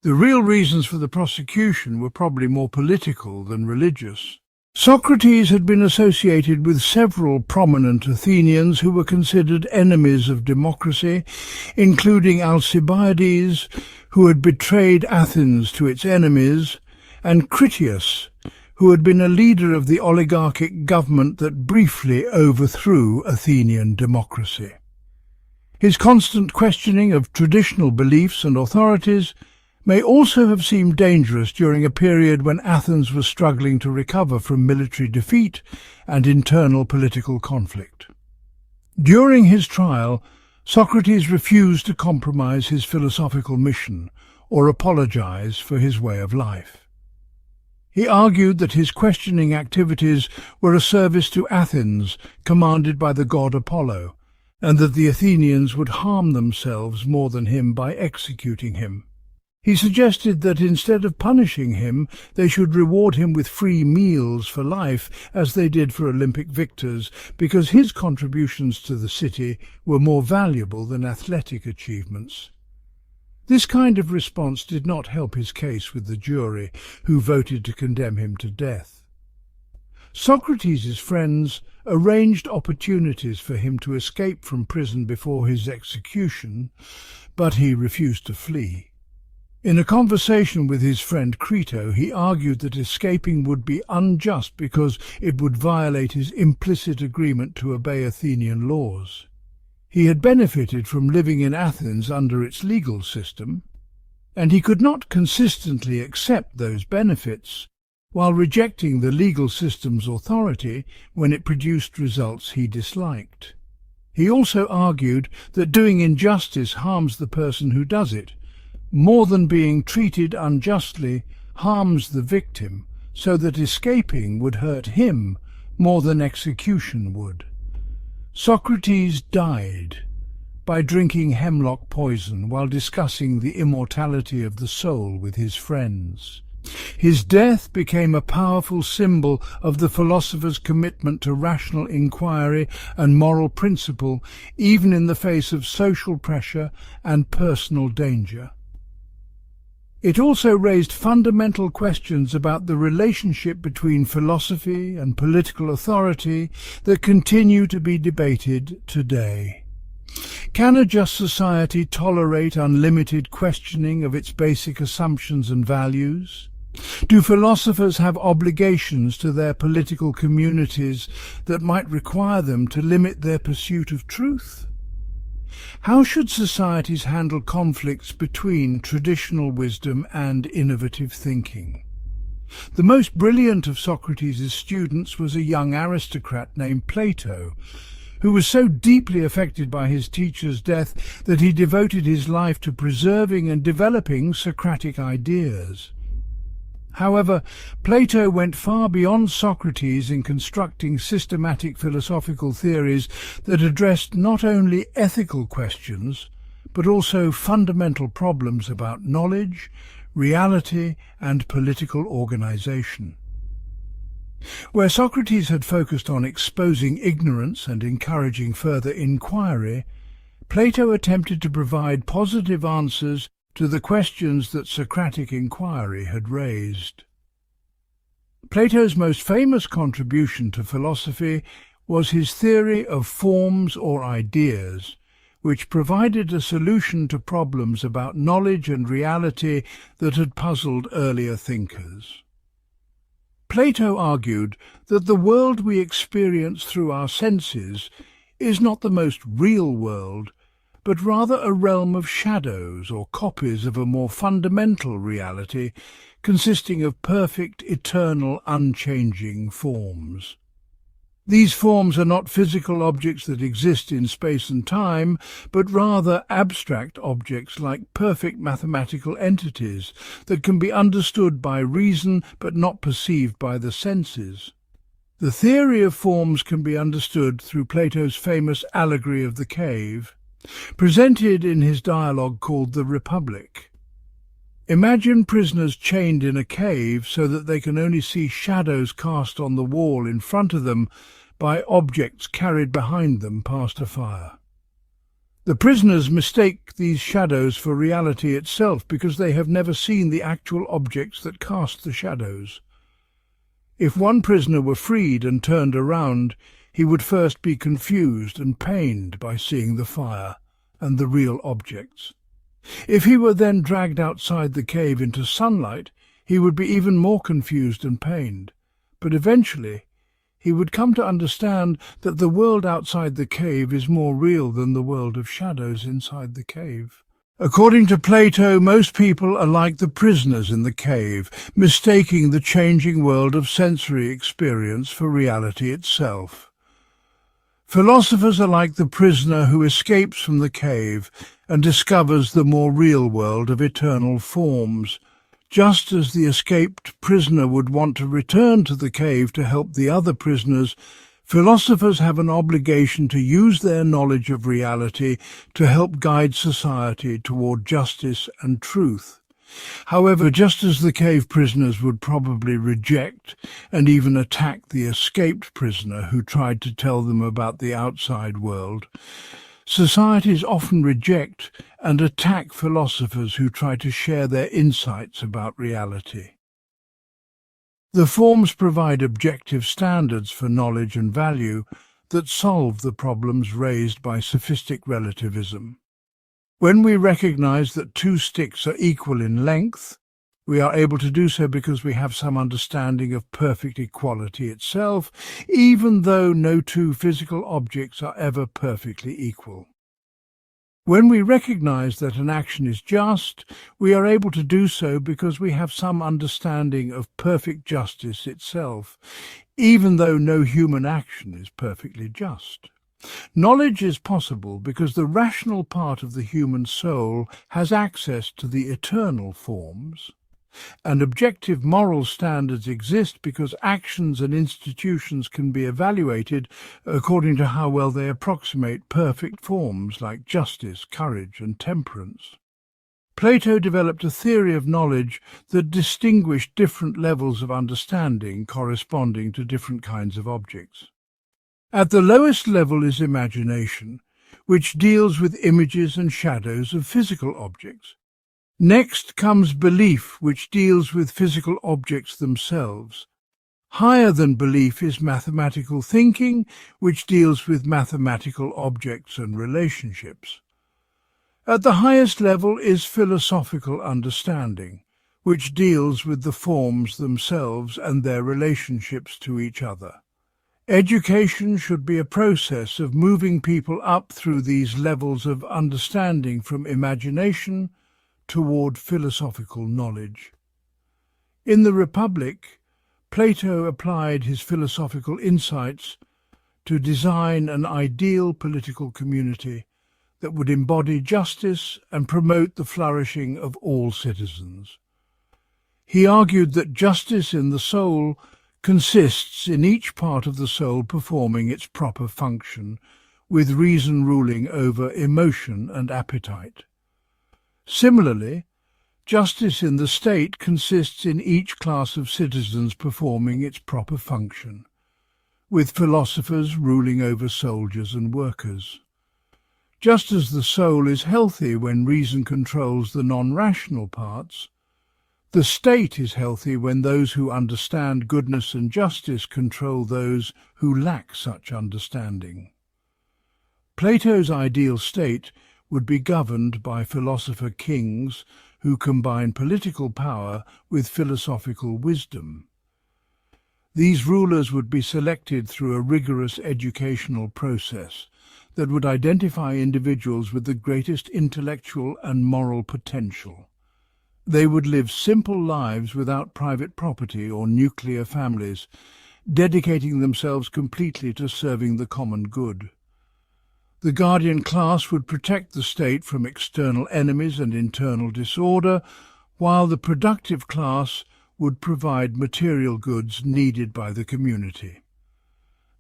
The real reasons for the prosecution were probably more political than religious. Socrates had been associated with several prominent Athenians who were considered enemies of democracy, including Alcibiades, who had betrayed Athens to its enemies, and Critias, who had been a leader of the oligarchic government that briefly overthrew Athenian democracy. His constant questioning of traditional beliefs and authorities may also have seemed dangerous during a period when Athens was struggling to recover from military defeat and internal political conflict. During his trial, Socrates refused to compromise his philosophical mission or apologize for his way of life. He argued that his questioning activities were a service to Athens, commanded by the god Apollo, and that the Athenians would harm themselves more than him by executing him. He suggested that instead of punishing him, they should reward him with free meals for life, as they did for Olympic victors, because his contributions to the city were more valuable than athletic achievements. This kind of response did not help his case with the jury, who voted to condemn him to death. Socrates' friends arranged opportunities for him to escape from prison before his execution, but he refused to flee. In a conversation with his friend Crito, he argued that escaping would be unjust because it would violate his implicit agreement to obey Athenian laws. He had benefited from living in Athens under its legal system, and he could not consistently accept those benefits, while rejecting the legal system's authority when it produced results he disliked. He also argued that doing injustice harms the person who does it, more than being treated unjustly harms the victim, so that escaping would hurt him more than execution would. Socrates died by drinking hemlock poison while discussing the immortality of the soul with his friends. His death became a powerful symbol of the philosopher's commitment to rational inquiry and moral principle, even in the face of social pressure and personal danger. It also raised fundamental questions about the relationship between philosophy and political authority that continue to be debated today. Can a just society tolerate unlimited questioning of its basic assumptions and values? Do philosophers have obligations to their political communities that might require them to limit their pursuit of truth? How should societies handle conflicts between traditional wisdom and innovative thinking? The most brilliant of Socrates' students was a young aristocrat named Plato, who was so deeply affected by his teacher's death that he devoted his life to preserving and developing Socratic ideas. However, Plato went far beyond Socrates in constructing systematic philosophical theories that addressed not only ethical questions, but also fundamental problems about knowledge, reality, and political organization. Where Socrates had focused on exposing ignorance and encouraging further inquiry, Plato attempted to provide positive answers to the questions that Socratic inquiry had raised. Plato's most famous contribution to philosophy was his theory of forms or ideas, which provided a solution to problems about knowledge and reality that had puzzled earlier thinkers. Plato argued that the world we experience through our senses is not the most real world, but rather a realm of shadows or copies of a more fundamental reality consisting of perfect, eternal, unchanging forms. These forms are not physical objects that exist in space and time, but rather abstract objects like perfect mathematical entities that can be understood by reason but not perceived by the senses. The theory of forms can be understood through Plato's famous allegory of the cave, presented in his dialogue called The Republic. Imagine prisoners chained in a cave so that they can only see shadows cast on the wall in front of them by objects carried behind them past a fire. The prisoners mistake these shadows for reality itself because they have never seen the actual objects that cast the shadows. If one prisoner were freed and turned around, he would first be confused and pained by seeing the fire and the real objects. If he were then dragged outside the cave into sunlight, he would be even more confused and pained. But eventually, he would come to understand that the world outside the cave is more real than the world of shadows inside the cave. According to Plato, most people are like the prisoners in the cave, mistaking the changing world of sensory experience for reality itself. Philosophers are like the prisoner who escapes from the cave and discovers the more real world of eternal forms. Just as the escaped prisoner would want to return to the cave to help the other prisoners, philosophers have an obligation to use their knowledge of reality to help guide society toward justice and truth. However, just as the cave prisoners would probably reject and even attack the escaped prisoner who tried to tell them about the outside world, societies often reject and attack philosophers who try to share their insights about reality. The forms provide objective standards for knowledge and value that solve the problems raised by sophistic relativism. When we recognize that two sticks are equal in length, we are able to do so because we have some understanding of perfect equality itself, even though no two physical objects are ever perfectly equal. When we recognize that an action is just, we are able to do so because we have some understanding of perfect justice itself, even though no human action is perfectly just. Knowledge is possible because the rational part of the human soul has access to the eternal forms, and objective moral standards exist because actions and institutions can be evaluated according to how well they approximate perfect forms like justice, courage, and temperance. Plato developed a theory of knowledge that distinguished different levels of understanding corresponding to different kinds of objects. At the lowest level is imagination, which deals with images and shadows of physical objects. Next comes belief, which deals with physical objects themselves. Higher than belief is mathematical thinking, which deals with mathematical objects and relationships. At the highest level is philosophical understanding, which deals with the forms themselves and their relationships to each other. Education should be a process of moving people up through these levels of understanding from imagination toward philosophical knowledge. In the Republic, Plato applied his philosophical insights to design an ideal political community that would embody justice and promote the flourishing of all citizens. He argued that justice in the soul consists in each part of the soul performing its proper function, with reason ruling over emotion and appetite. Similarly, justice in the state consists in each class of citizens performing its proper function, with philosophers ruling over soldiers and workers. Just as the soul is healthy when reason controls the non-rational parts, the state is healthy when those who understand goodness and justice control those who lack such understanding. Plato's ideal state would be governed by philosopher kings who combine political power with philosophical wisdom. These rulers would be selected through a rigorous educational process that would identify individuals with the greatest intellectual and moral potential. They would live simple lives without private property or nuclear families, dedicating themselves completely to serving the common good. The guardian class would protect the state from external enemies and internal disorder, while the productive class would provide material goods needed by the community.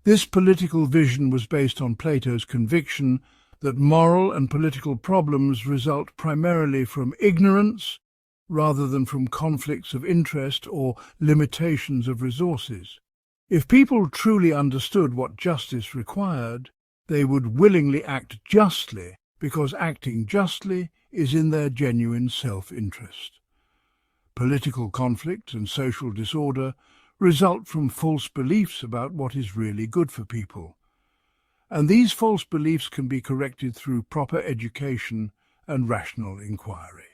This political vision was based on Plato's conviction that moral and political problems result primarily from ignorance rather than from conflicts of interest or limitations of resources. If people truly understood what justice required, they would willingly act justly, because acting justly is in their genuine self-interest. Political conflict and social disorder result from false beliefs about what is really good for people, and these false beliefs can be corrected through proper education and rational inquiry.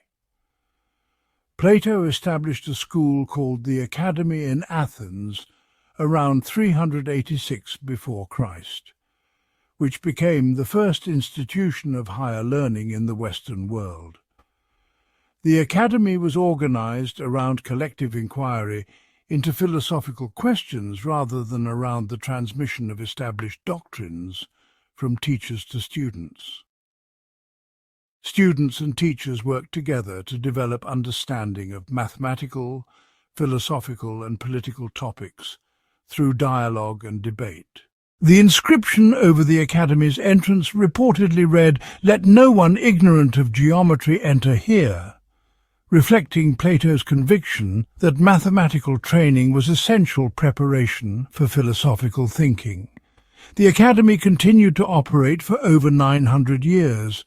Plato established a school called the Academy in Athens around 386 before Christ, which became the first institution of higher learning in the Western world. The Academy was organized around collective inquiry into philosophical questions rather than around the transmission of established doctrines from teachers to students. Students and teachers worked together to develop understanding of mathematical, philosophical, and political topics through dialogue and debate. The inscription over the Academy's entrance reportedly read, "Let no one ignorant of geometry enter here," reflecting Plato's conviction that mathematical training was essential preparation for philosophical thinking. The Academy continued to operate for over 900 years,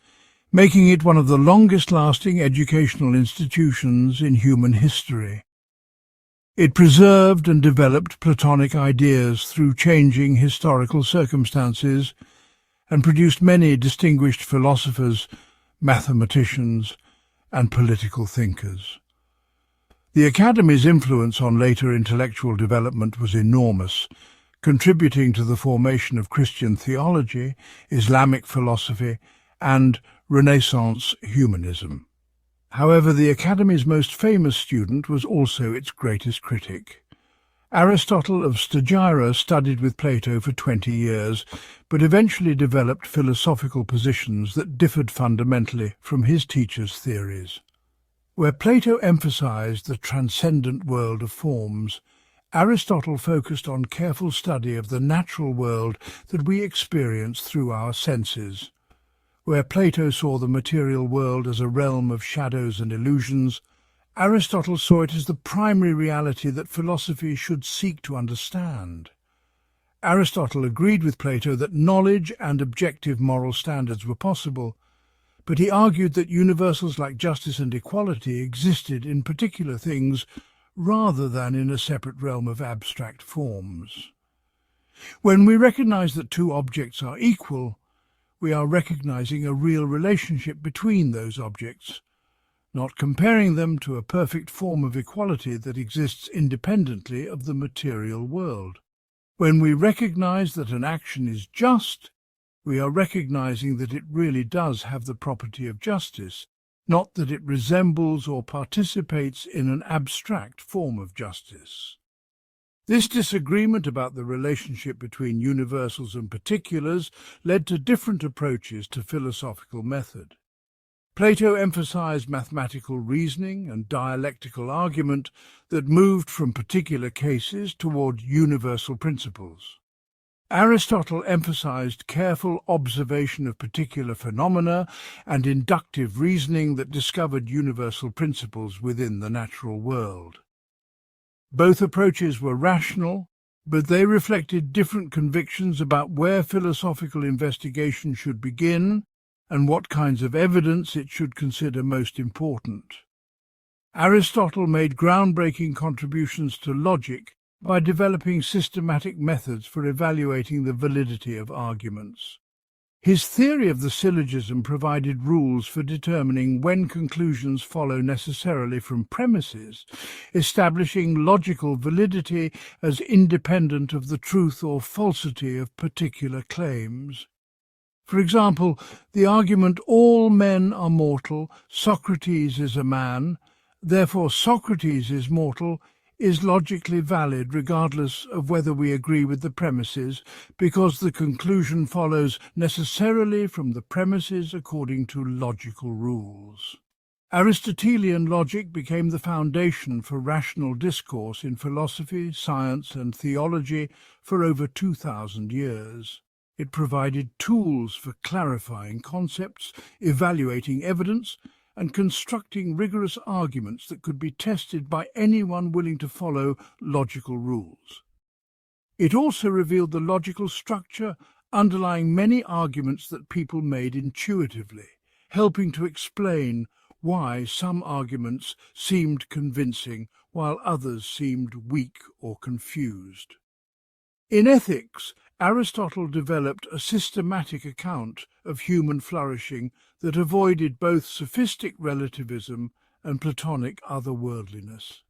making it one of the longest-lasting educational institutions in human history. It preserved and developed Platonic ideas through changing historical circumstances and produced many distinguished philosophers, mathematicians, and political thinkers. The Academy's influence on later intellectual development was enormous, contributing to the formation of Christian theology, Islamic philosophy, and Renaissance humanism. However, the Academy's most famous student was also its greatest critic. Aristotle of Stagira studied with Plato for 20 years, but eventually developed philosophical positions that differed fundamentally from his teacher's theories. Where Plato emphasized the transcendent world of forms, Aristotle focused on careful study of the natural world that we experience through our senses. Where Plato saw the material world as a realm of shadows and illusions, Aristotle saw it as the primary reality that philosophy should seek to understand. Aristotle agreed with Plato that knowledge and objective moral standards were possible, but he argued that universals like justice and equality existed in particular things rather than in a separate realm of abstract forms. When we recognize that two objects are equal, we are recognizing a real relationship between those objects, not comparing them to a perfect form of equality that exists independently of the material world. When we recognize that an action is just, we are recognizing that it really does have the property of justice, not that it resembles or participates in an abstract form of justice. This disagreement about the relationship between universals and particulars led to different approaches to philosophical method. Plato emphasized mathematical reasoning and dialectical argument that moved from particular cases toward universal principles. Aristotle emphasized careful observation of particular phenomena and inductive reasoning that discovered universal principles within the natural world. Both approaches were rational, but they reflected different convictions about where philosophical investigation should begin and what kinds of evidence it should consider most important. Aristotle made groundbreaking contributions to logic by developing systematic methods for evaluating the validity of arguments. His theory of the syllogism provided rules for determining when conclusions follow necessarily from premises, establishing logical validity as independent of the truth or falsity of particular claims. For example, the argument "all men are mortal, Socrates is a man, therefore Socrates is mortal" is logically valid regardless of whether we agree with the premises, because the conclusion follows necessarily from the premises according to logical rules. Aristotelian logic became the foundation for rational discourse in philosophy, science, and theology for over 2,000 years. It provided tools for clarifying concepts, evaluating evidence, and constructing rigorous arguments that could be tested by anyone willing to follow logical rules. It also revealed the logical structure underlying many arguments that people made intuitively, helping to explain why some arguments seemed convincing while others seemed weak or confused. In ethics, Aristotle developed a systematic account of human flourishing that avoided both sophistic relativism and Platonic otherworldliness.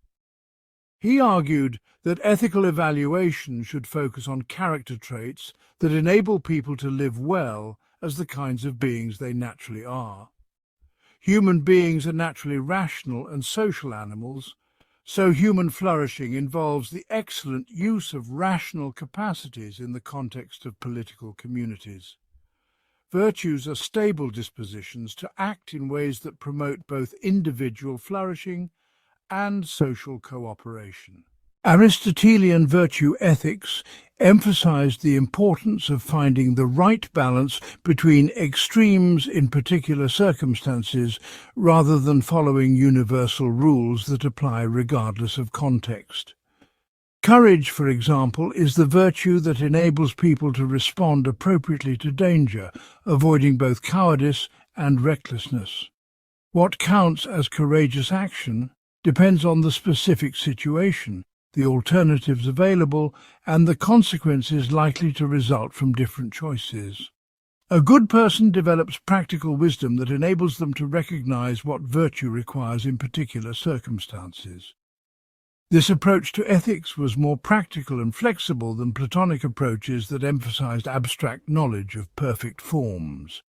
He argued that ethical evaluation should focus on character traits that enable people to live well as the kinds of beings they naturally are. Human beings are naturally rational and social animals, so human flourishing involves the excellent use of rational capacities in the context of political communities. Virtues are stable dispositions to act in ways that promote both individual flourishing and social cooperation. Aristotelian virtue ethics emphasized the importance of finding the right balance between extremes in particular circumstances rather than following universal rules that apply regardless of context. Courage, for example, is the virtue that enables people to respond appropriately to danger, avoiding both cowardice and recklessness. What counts as courageous action depends on the specific situation, the alternatives available, and the consequences likely to result from different choices. A good person develops practical wisdom that enables them to recognize what virtue requires in particular circumstances. This approach to ethics was more practical and flexible than Platonic approaches that emphasized abstract knowledge of perfect forms.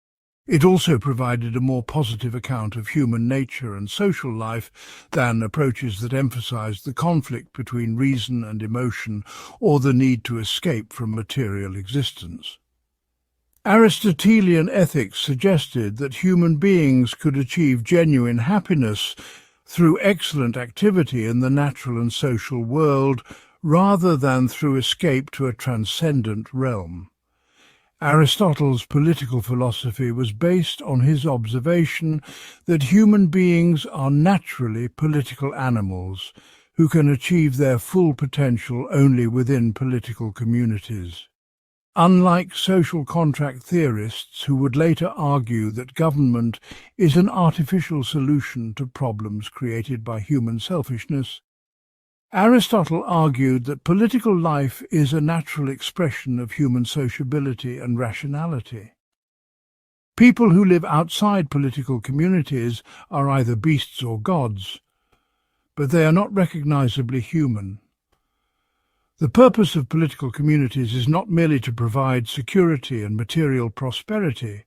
It also provided a more positive account of human nature and social life than approaches that emphasized the conflict between reason and emotion or the need to escape from material existence. Aristotelian ethics suggested that human beings could achieve genuine happiness through excellent activity in the natural and social world rather than through escape to a transcendent realm. Aristotle's political philosophy was based on his observation that human beings are naturally political animals who can achieve their full potential only within political communities. Unlike social contract theorists who would later argue that government is an artificial solution to problems created by human selfishness, Aristotle argued that political life is a natural expression of human sociability and rationality. People who live outside political communities are either beasts or gods, but they are not recognizably human. The purpose of political communities is not merely to provide security and material prosperity,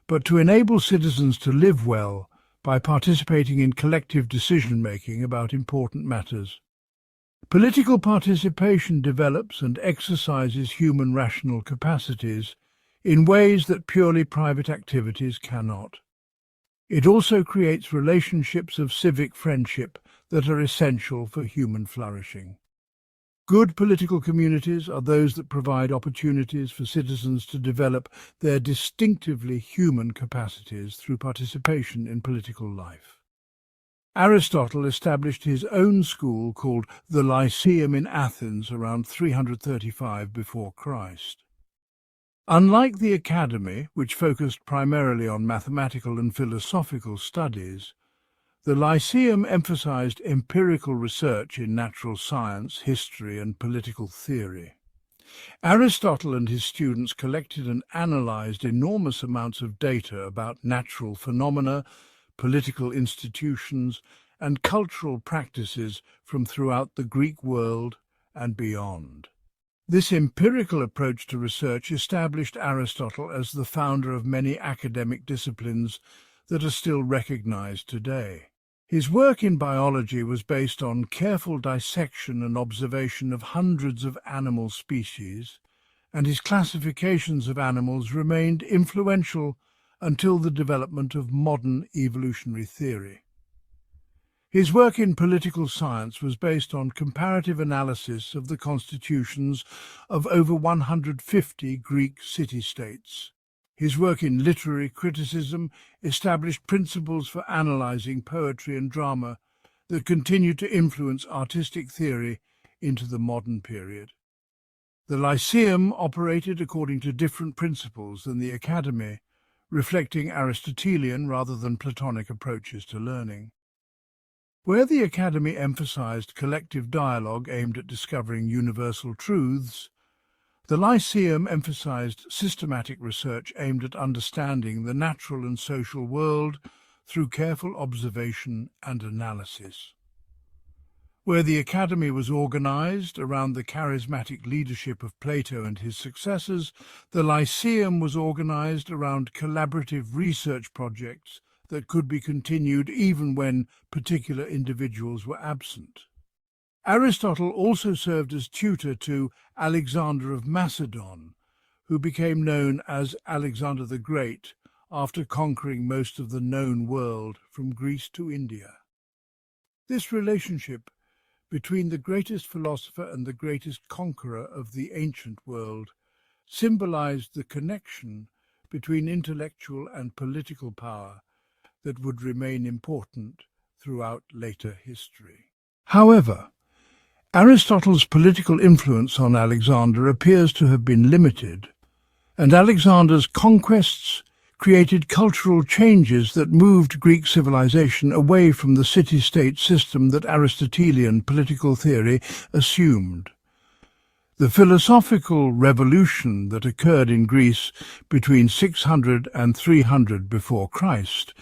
but to enable citizens to live well by participating in collective decision-making about important matters. Political participation develops and exercises human rational capacities in ways that purely private activities cannot. It also creates relationships of civic friendship that are essential for human flourishing. Good political communities are those that provide opportunities for citizens to develop their distinctively human capacities through participation in political life. Aristotle established his own school called the Lyceum in Athens around 335 before Christ. Unlike the Academy, which focused primarily on mathematical and philosophical studies, the Lyceum emphasized empirical research in natural science, history, and political theory. Aristotle and his students collected and analyzed enormous amounts of data about natural phenomena, political institutions, and cultural practices from throughout the Greek world and beyond. This empirical approach to research established Aristotle as the founder of many academic disciplines that are still recognized today. His work in biology was based on careful dissection and observation of hundreds of animal species, and his classifications of animals remained influential until the development of modern evolutionary theory. His work in political science was based on comparative analysis of the constitutions of over 150 Greek city-states. His work in literary criticism established principles for analyzing poetry and drama that continue to influence artistic theory into the modern period. The Lyceum operated according to different principles than the Academy, reflecting Aristotelian rather than Platonic approaches to learning. Where the Academy emphasized collective dialogue aimed at discovering universal truths, the Lyceum emphasized systematic research aimed at understanding the natural and social world through careful observation and analysis. Where the Academy was organized around the charismatic leadership of Plato and his successors, the Lyceum was organized around collaborative research projects that could be continued even when particular individuals were absent. Aristotle also served as tutor to Alexander of Macedon, who became known as Alexander the Great after conquering most of the known world from Greece to India. This relationship between the greatest philosopher and the greatest conqueror of the ancient world symbolized the connection between intellectual and political power that would remain important throughout later history. However, Aristotle's political influence on Alexander appears to have been limited, and Alexander's conquests created cultural changes that moved Greek civilization away from the city-state system that Aristotelian political theory assumed. The philosophical revolution that occurred in Greece between 600 and 300 before Christ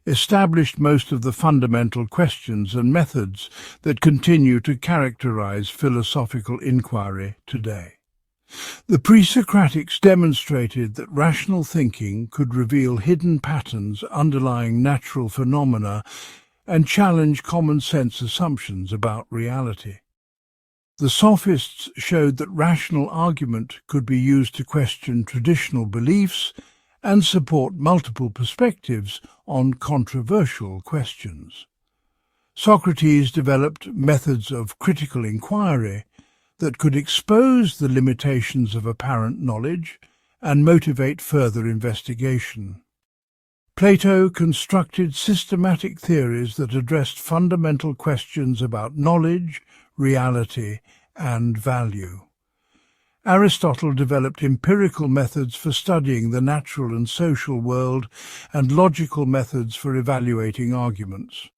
established most of the fundamental questions and methods that continue to characterize philosophical inquiry today. The pre-Socratics demonstrated that rational thinking could reveal hidden patterns underlying natural phenomena and challenge common sense assumptions about reality. The Sophists showed that rational argument could be used to question traditional beliefs and support multiple perspectives on controversial questions. Socrates developed methods of critical inquiry that could expose the limitations of apparent knowledge and motivate further investigation. Plato constructed systematic theories that addressed fundamental questions about knowledge, reality, and value. Aristotle developed empirical methods for studying the natural and social world and logical methods for evaluating arguments.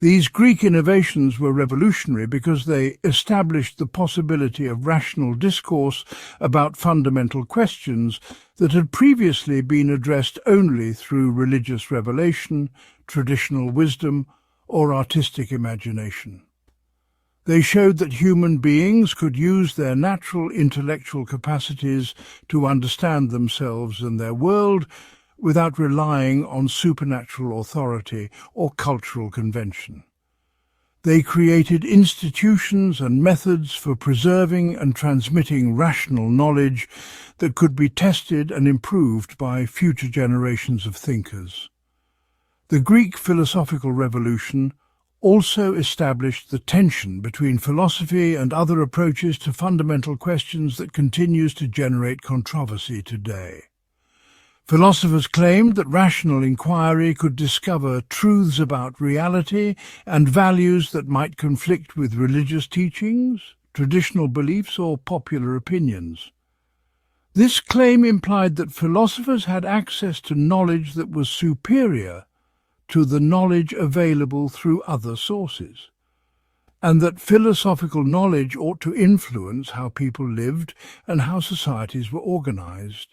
These Greek innovations were revolutionary because they established the possibility of rational discourse about fundamental questions that had previously been addressed only through religious revelation, traditional wisdom, or artistic imagination. They showed that human beings could use their natural intellectual capacities to understand themselves and their world without relying on supernatural authority or cultural convention. They created institutions and methods for preserving and transmitting rational knowledge that could be tested and improved by future generations of thinkers. The Greek philosophical revolution also established the tension between philosophy and other approaches to fundamental questions that continues to generate controversy today. Philosophers claimed that rational inquiry could discover truths about reality and values that might conflict with religious teachings, traditional beliefs, or popular opinions. This claim implied that philosophers had access to knowledge that was superior to the knowledge available through other sources, and that philosophical knowledge ought to influence how people lived and how societies were organized.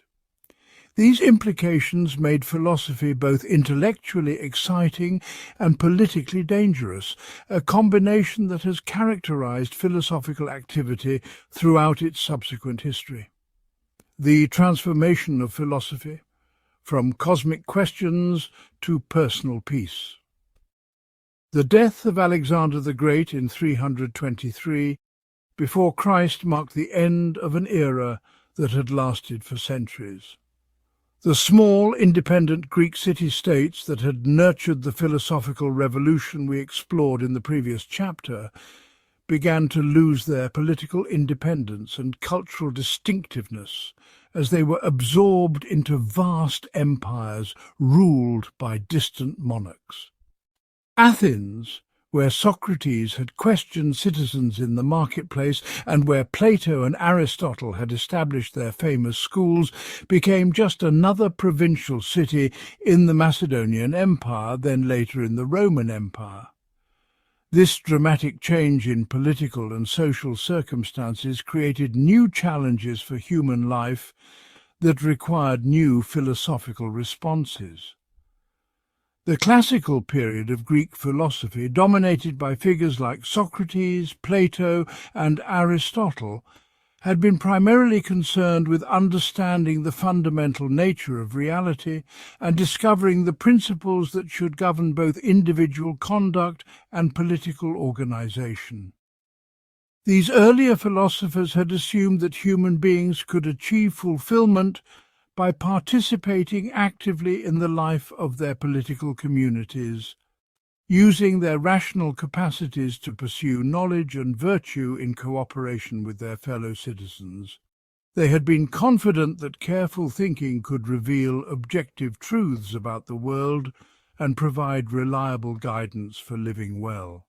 These implications made philosophy both intellectually exciting and politically dangerous, a combination that has characterized philosophical activity throughout its subsequent history. The transformation of philosophy, from cosmic questions to personal peace. The death of Alexander the Great in 323 before Christ marked the end of an era that had lasted for centuries. The small, independent Greek city-states that had nurtured the philosophical revolution we explored in the previous chapter began to lose their political independence and cultural distinctiveness as they were absorbed into vast empires ruled by distant monarchs. Athens, where Socrates had questioned citizens in the marketplace and where Plato and Aristotle had established their famous schools, became just another provincial city in the Macedonian Empire, then later in the Roman Empire. This dramatic change in political and social circumstances created new challenges for human life that required new philosophical responses. The classical period of Greek philosophy, dominated by figures like Socrates, Plato, and Aristotle, had been primarily concerned with understanding the fundamental nature of reality and discovering the principles that should govern both individual conduct and political organization. These earlier philosophers had assumed that human beings could achieve fulfillment by participating actively in the life of their political communities, using their rational capacities to pursue knowledge and virtue in cooperation with their fellow citizens. They had been confident that careful thinking could reveal objective truths about the world and provide reliable guidance for living well.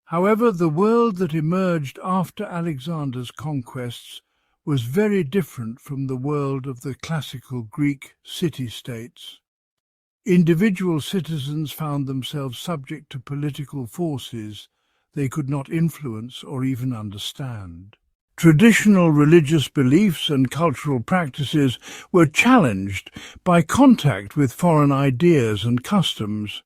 However, the world that emerged after Alexander's conquests was very different from the world of the classical Greek city-states. Individual citizens found themselves subject to political forces they could not influence or even understand. Traditional religious beliefs and cultural practices were challenged by contact with foreign ideas and customs.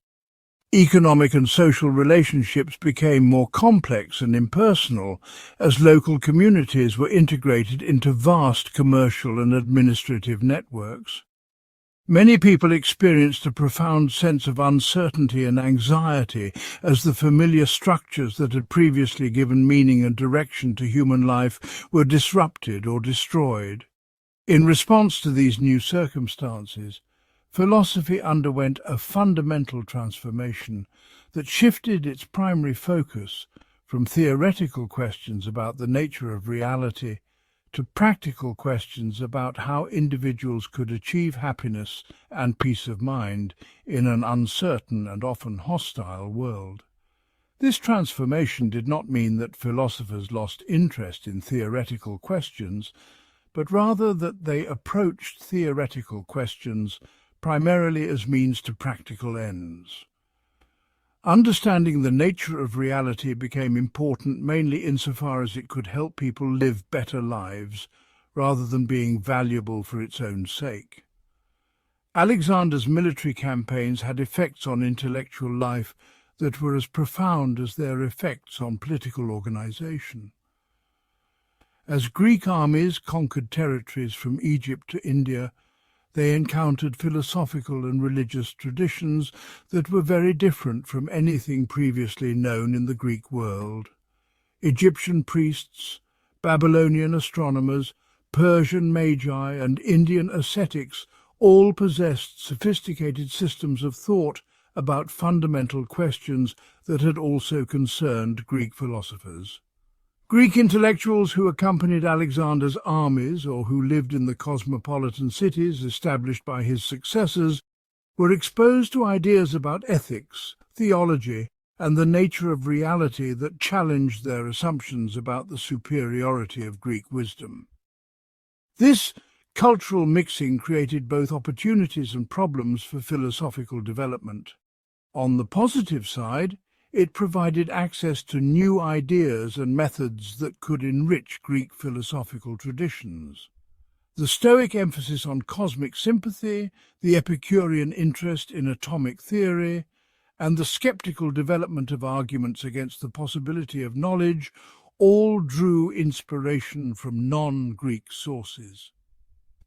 Economic and social relationships became more complex and impersonal as local communities were integrated into vast commercial and administrative networks. Many people experienced a profound sense of uncertainty and anxiety as the familiar structures that had previously given meaning and direction to human life were disrupted or destroyed. In response to these new circumstances, philosophy underwent a fundamental transformation that shifted its primary focus from theoretical questions about the nature of reality to practical questions about how individuals could achieve happiness and peace of mind in an uncertain and often hostile world. This transformation did not mean that philosophers lost interest in theoretical questions, but rather that they approached theoretical questions primarily as means to practical ends. Understanding the nature of reality became important mainly insofar as it could help people live better lives rather than being valuable for its own sake. Alexander's military campaigns had effects on intellectual life that were as profound as their effects on political organization. As Greek armies conquered territories from Egypt to India, they encountered philosophical and religious traditions that were very different from anything previously known in the Greek world. Egyptian priests, Babylonian astronomers, Persian magi, and Indian ascetics all possessed sophisticated systems of thought about fundamental questions that had also concerned Greek philosophers. Greek intellectuals who accompanied Alexander's armies or who lived in the cosmopolitan cities established by his successors were exposed to ideas about ethics, theology, and the nature of reality that challenged their assumptions about the superiority of Greek wisdom. This cultural mixing created both opportunities and problems for philosophical development. On the positive side, it provided access to new ideas and methods that could enrich Greek philosophical traditions. The Stoic emphasis on cosmic sympathy, the Epicurean interest in atomic theory, and the skeptical development of arguments against the possibility of knowledge all drew inspiration from non-Greek sources.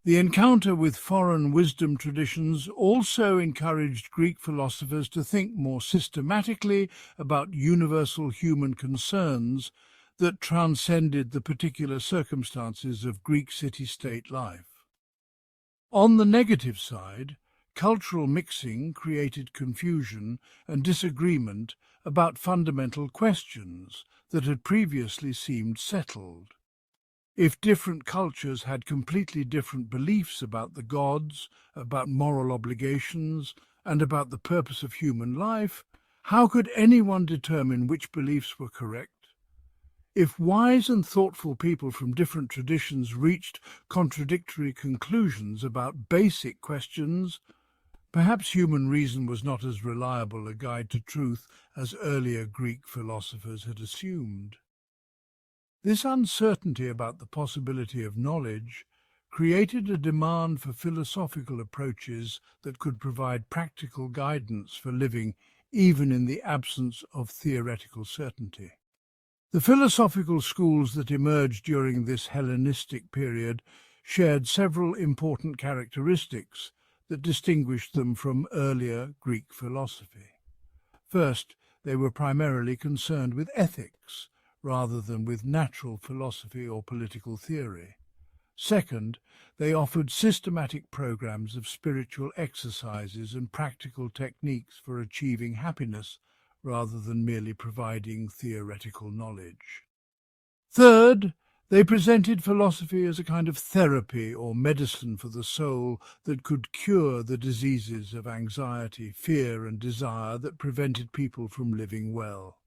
The encounter with foreign wisdom traditions also encouraged Greek philosophers to think more systematically about universal human concerns that transcended the particular circumstances of Greek city-state life. On the negative side, cultural mixing created confusion and disagreement about fundamental questions that had previously seemed settled. If different cultures had completely different beliefs about the gods, about moral obligations, and about the purpose of human life, how could anyone determine which beliefs were correct? If wise and thoughtful people from different traditions reached contradictory conclusions about basic questions, perhaps human reason was not as reliable a guide to truth as earlier Greek philosophers had assumed. This uncertainty about the possibility of knowledge created a demand for philosophical approaches that could provide practical guidance for living even in the absence of theoretical certainty. The philosophical schools that emerged during this Hellenistic period shared several important characteristics that distinguished them from earlier Greek philosophy. First, they were primarily concerned with ethics, rather than with natural philosophy or political theory. Second, they offered systematic programs of spiritual exercises and practical techniques for achieving happiness, rather than merely providing theoretical knowledge. Third, they presented philosophy as a kind of therapy or medicine for the soul that could cure the diseases of anxiety, fear, and desire that prevented people from living well.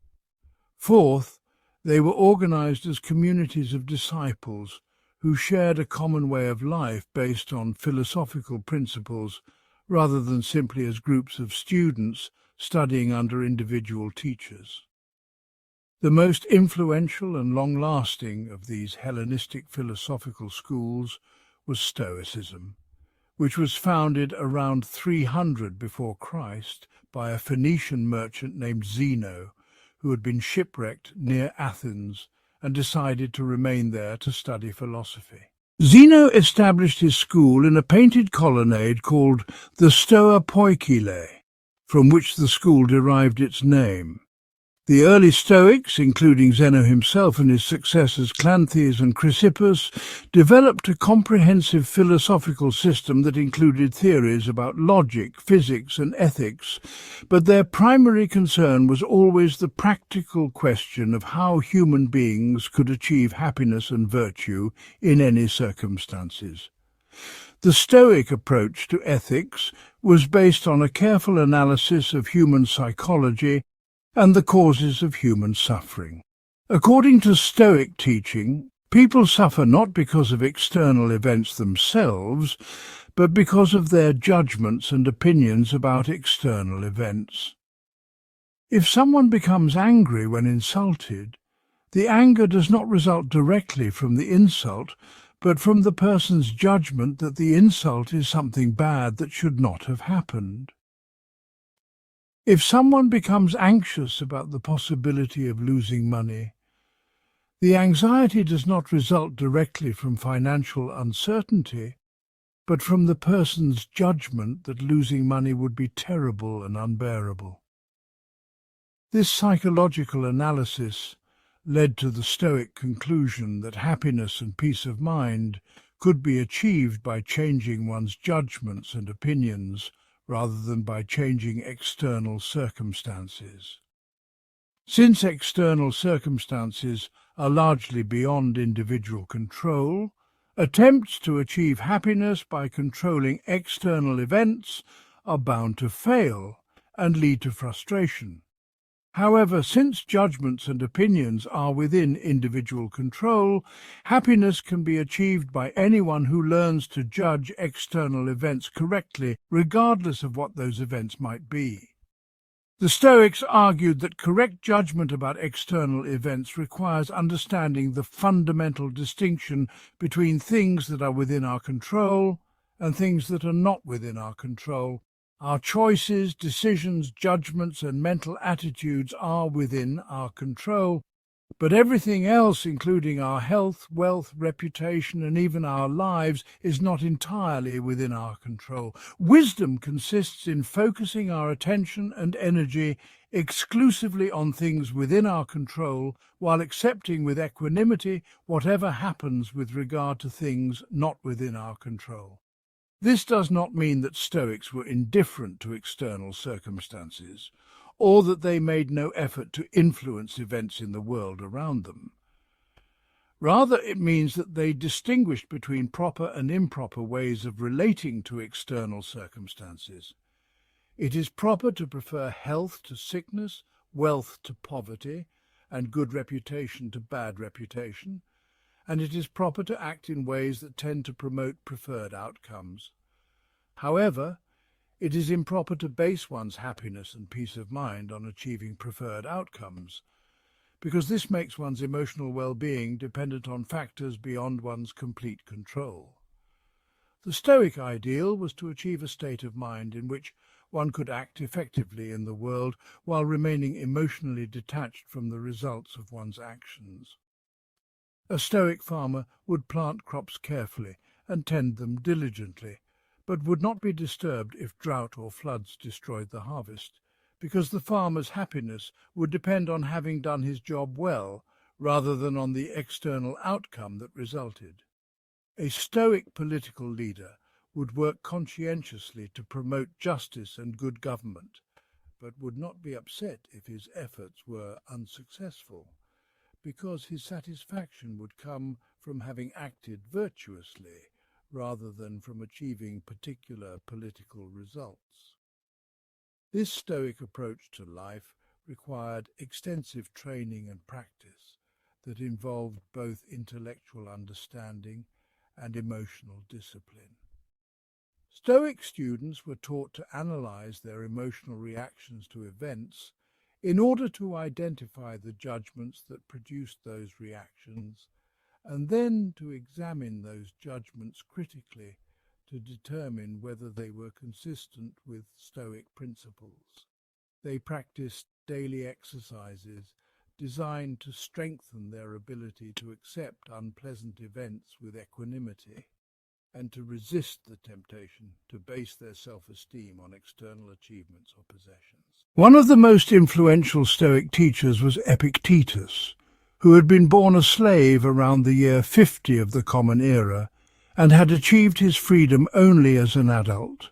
Fourth, they were organized as communities of disciples who shared a common way of life based on philosophical principles rather than simply as groups of students studying under individual teachers. The most influential and long-lasting of these Hellenistic philosophical schools was Stoicism, which was founded around 300 before Christ by a Phoenician merchant named Zeno, who had been shipwrecked near Athens and decided to remain there to study philosophy. Zeno established his school in a painted colonnade called the Stoa Poikile, from which the school derived its name. The early Stoics, including Zeno himself and his successors Cleanthes and Chrysippus, developed a comprehensive philosophical system that included theories about logic, physics and ethics, but their primary concern was always the practical question of how human beings could achieve happiness and virtue in any circumstances. The Stoic approach to ethics was based on a careful analysis of human psychology and the causes of human suffering. According to Stoic teaching, people suffer not because of external events themselves, but because of their judgments and opinions about external events. If someone becomes angry when insulted, the anger does not result directly from the insult, but from the person's judgment that the insult is something bad that should not have happened. If someone becomes anxious about the possibility of losing money, the anxiety does not result directly from financial uncertainty, but from the person's judgment that losing money would be terrible and unbearable. This psychological analysis led to the Stoic conclusion that happiness and peace of mind could be achieved by changing one's judgments and opinions rather than by changing external circumstances. Since external circumstances are largely beyond individual control, attempts to achieve happiness by controlling external events are bound to fail and lead to frustration. However, since judgments and opinions are within individual control, happiness can be achieved by anyone who learns to judge external events correctly, regardless of what those events might be. The Stoics argued that correct judgment about external events requires understanding the fundamental distinction between things that are within our control and things that are not within our control. Our choices, decisions, judgments, and mental attitudes are within our control, but everything else, including our health, wealth, reputation, and even our lives, is not entirely within our control. Wisdom consists in focusing our attention and energy exclusively on things within our control, while accepting with equanimity whatever happens with regard to things not within our control. This does not mean that Stoics were indifferent to external circumstances, or that they made no effort to influence events in the world around them. Rather, it means that they distinguished between proper and improper ways of relating to external circumstances. It is proper to prefer health to sickness, wealth to poverty, and good reputation to bad reputation, and it is proper to act in ways that tend to promote preferred outcomes. However, it is improper to base one's happiness and peace of mind on achieving preferred outcomes, because this makes one's emotional well-being dependent on factors beyond one's complete control. The Stoic ideal was to achieve a state of mind in which one could act effectively in the world while remaining emotionally detached from the results of one's actions. A Stoic farmer would plant crops carefully and tend them diligently, but would not be disturbed if drought or floods destroyed the harvest, because the farmer's happiness would depend on having done his job well, rather than on the external outcome that resulted. A Stoic political leader would work conscientiously to promote justice and good government, but would not be upset if his efforts were unsuccessful, because his satisfaction would come from having acted virtuously rather than from achieving particular political results. This Stoic approach to life required extensive training and practice that involved both intellectual understanding and emotional discipline. Stoic students were taught to analyze their emotional reactions to events in order to identify the judgments that produced those reactions, and then to examine those judgments critically to determine whether they were consistent with Stoic principles. They practiced daily exercises designed to strengthen their ability to accept unpleasant events with equanimity and to resist the temptation to base their self-esteem on external achievements or possessions. One of the most influential Stoic teachers was Epictetus, who had been born a slave around the year 50 of the Common Era and had achieved his freedom only as an adult.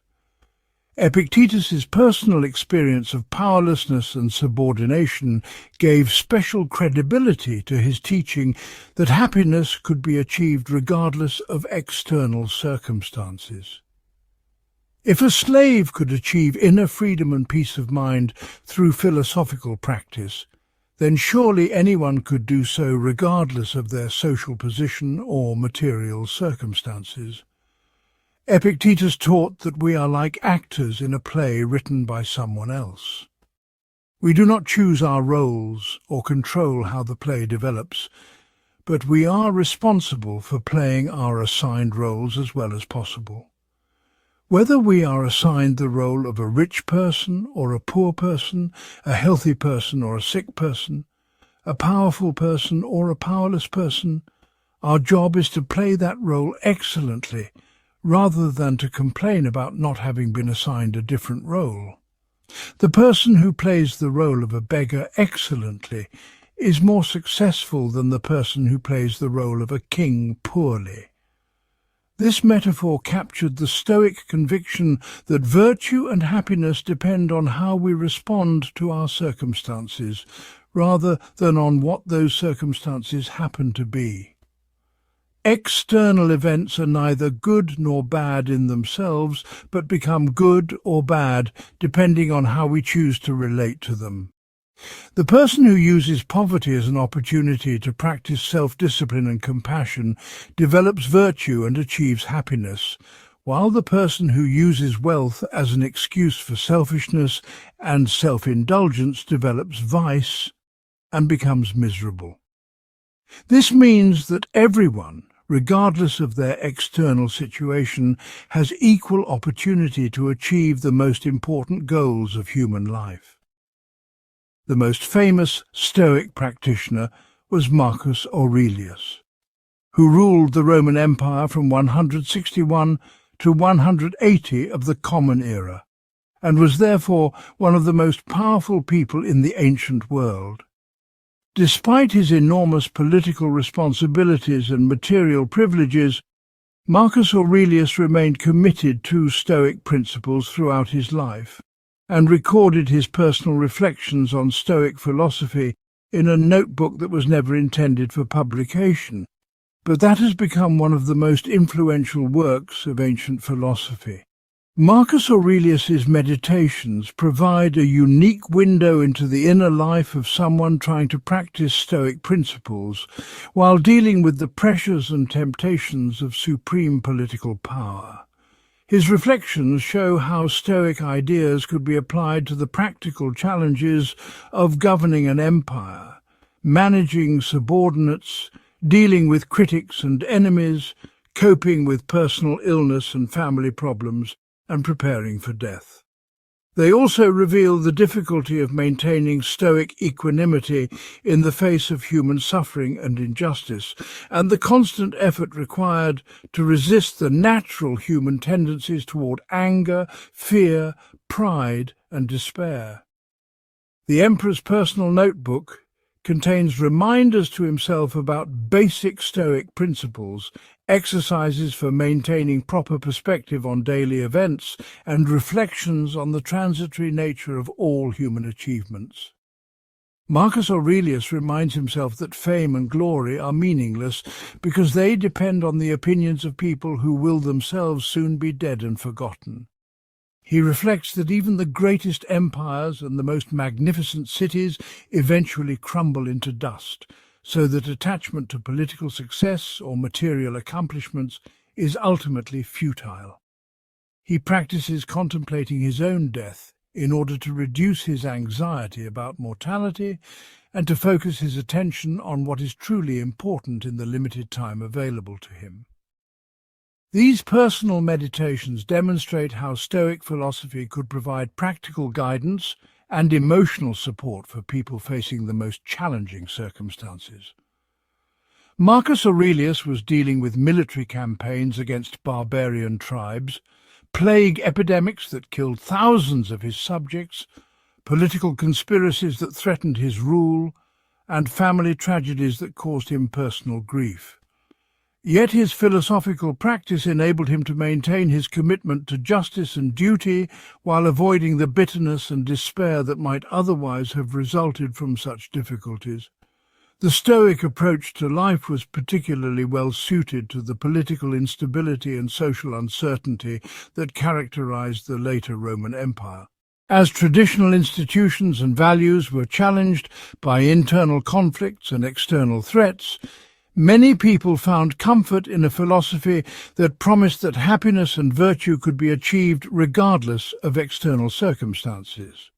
Epictetus's personal experience of powerlessness and subordination gave special credibility to his teaching that happiness could be achieved regardless of external circumstances. If a slave could achieve inner freedom and peace of mind through philosophical practice, then surely anyone could do so regardless of their social position or material circumstances. Epictetus taught that we are like actors in a play written by someone else. We do not choose our roles or control how the play develops, but we are responsible for playing our assigned roles as well as possible. Whether we are assigned the role of a rich person or a poor person, a healthy person or a sick person, a powerful person or a powerless person, our job is to play that role excellently, rather than to complain about not having been assigned a different role. The person who plays the role of a beggar excellently is more successful than the person who plays the role of a king poorly. This metaphor captured the Stoic conviction that virtue and happiness depend on how we respond to our circumstances, rather than on what those circumstances happen to be. External events are neither good nor bad in themselves, but become good or bad depending on how we choose to relate to them. The person who uses poverty as an opportunity to practice self-discipline and compassion develops virtue and achieves happiness, while the person who uses wealth as an excuse for selfishness and self-indulgence develops vice and becomes miserable. This means that everyone, regardless of their external situation, has equal opportunity to achieve the most important goals of human life. The most famous Stoic practitioner was Marcus Aurelius, who ruled the Roman Empire from 161 to 180 of the Common Era, and was therefore one of the most powerful people in the ancient world. Despite his enormous political responsibilities and material privileges, Marcus Aurelius remained committed to Stoic principles throughout his life, and recorded his personal reflections on Stoic philosophy in a notebook that was never intended for publication, but that has become one of the most influential works of ancient philosophy. Marcus Aurelius's meditations provide a unique window into the inner life of someone trying to practice Stoic principles while dealing with the pressures and temptations of supreme political power. His reflections show how Stoic ideas could be applied to the practical challenges of governing an empire, managing subordinates, dealing with critics and enemies, coping with personal illness and family problems, and preparing for death. They also reveal the difficulty of maintaining Stoic equanimity in the face of human suffering and injustice, and the constant effort required to resist the natural human tendencies toward anger, fear, pride, and despair. The Emperor's personal notebook contains reminders to himself about basic Stoic principles, exercises for maintaining proper perspective on daily events, and reflections on the transitory nature of all human achievements. Marcus Aurelius reminds himself that fame and glory are meaningless because they depend on the opinions of people who will themselves soon be dead and forgotten. He reflects that even the greatest empires and the most magnificent cities eventually crumble into dust, so that attachment to political success or material accomplishments is ultimately futile. He practices contemplating his own death in order to reduce his anxiety about mortality and to focus his attention on what is truly important in the limited time available to him. These personal meditations demonstrate how Stoic philosophy could provide practical guidance and emotional support for people facing the most challenging circumstances. Marcus Aurelius was dealing with military campaigns against barbarian tribes, plague epidemics that killed thousands of his subjects, political conspiracies that threatened his rule, and family tragedies that caused him personal grief. Yet his philosophical practice enabled him to maintain his commitment to justice and duty while avoiding the bitterness and despair that might otherwise have resulted from such difficulties. The Stoic approach to life was particularly well suited to the political instability and social uncertainty that characterized the later Roman Empire. As traditional institutions and values were challenged by internal conflicts and external threats, many people found comfort in a philosophy that promised that happiness and virtue could be achieved regardless of external circumstances.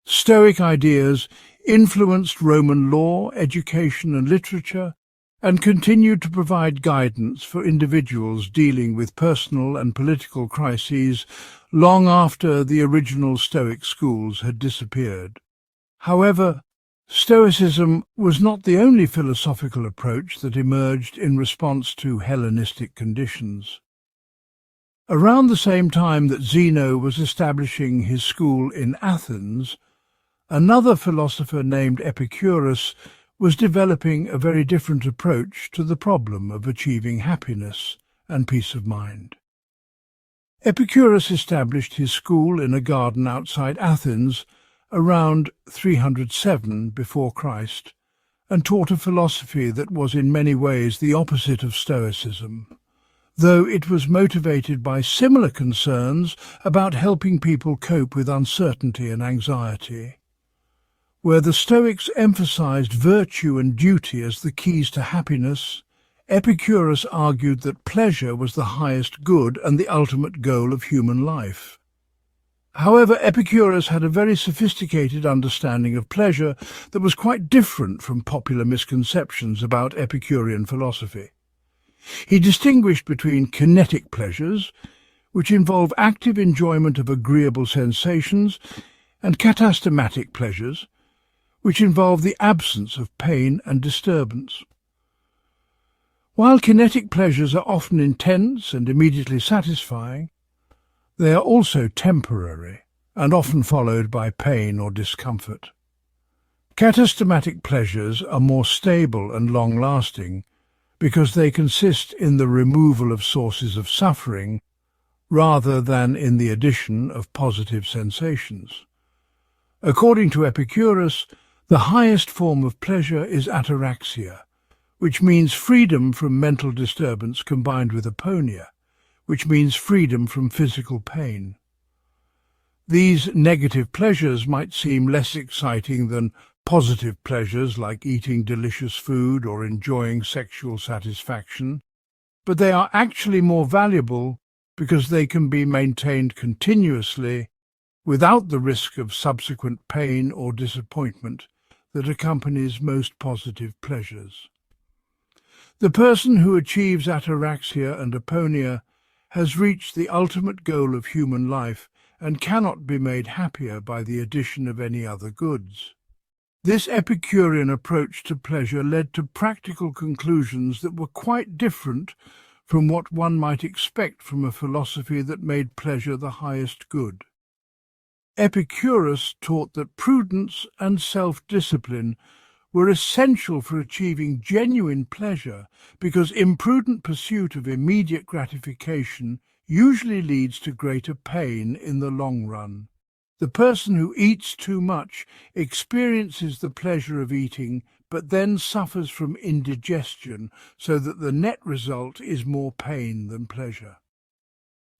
Stoic ideas influenced Roman law, education and literature, and continued to provide guidance for individuals dealing with personal and political crises long after the original Stoic schools had disappeared. However, Stoicism was not the only philosophical approach that emerged in response to Hellenistic conditions. Around the same time that Zeno was establishing his school in Athens, another philosopher named Epicurus was developing a very different approach to the problem of achieving happiness and peace of mind. Epicurus established his school in a garden outside Athens around 307 before Christ, and taught a philosophy that was in many ways the opposite of Stoicism, though it was motivated by similar concerns about helping people cope with uncertainty and anxiety. Where the Stoics emphasized virtue and duty as the keys to happiness, Epicurus argued that pleasure was the highest good and the ultimate goal of human life. However, Epicurus had a very sophisticated understanding of pleasure that was quite different from popular misconceptions about Epicurean philosophy. He distinguished between kinetic pleasures, which involve active enjoyment of agreeable sensations, and katastematic pleasures, which involve the absence of pain and disturbance. While kinetic pleasures are often intense and immediately satisfying, they are also temporary and often followed by pain or discomfort. Katastematic pleasures are more stable and long-lasting because they consist in the removal of sources of suffering rather than in the addition of positive sensations. According to Epicurus, the highest form of pleasure is ataraxia, which means freedom from mental disturbance combined with aponia, which means freedom from physical pain. These negative pleasures might seem less exciting than positive pleasures like eating delicious food or enjoying sexual satisfaction, but they are actually more valuable because they can be maintained continuously without the risk of subsequent pain or disappointment that accompanies most positive pleasures. The person who achieves ataraxia and aponia has reached the ultimate goal of human life and cannot be made happier by the addition of any other goods. This Epicurean approach to pleasure led to practical conclusions that were quite different from what one might expect from a philosophy that made pleasure the highest good. Epicurus taught that prudence and self-discipline were essential for achieving genuine pleasure because imprudent pursuit of immediate gratification usually leads to greater pain in the long run. The person who eats too much experiences the pleasure of eating but then suffers from indigestion so that the net result is more pain than pleasure.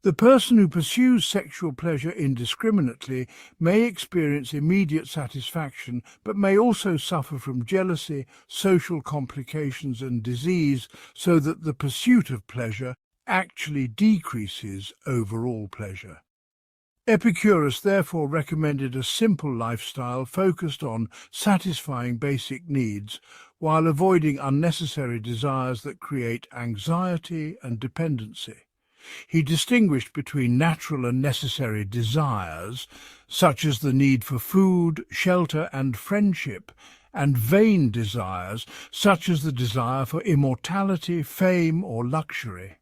The person who pursues sexual pleasure indiscriminately may experience immediate satisfaction, but may also suffer from jealousy, social complications and disease, so that the pursuit of pleasure actually decreases overall pleasure. Epicurus therefore recommended a simple lifestyle focused on satisfying basic needs while avoiding unnecessary desires that create anxiety and dependency. He distinguished between natural and necessary desires, such as the need for food, shelter and friendship, and vain desires, such as the desire for immortality, fame or luxury.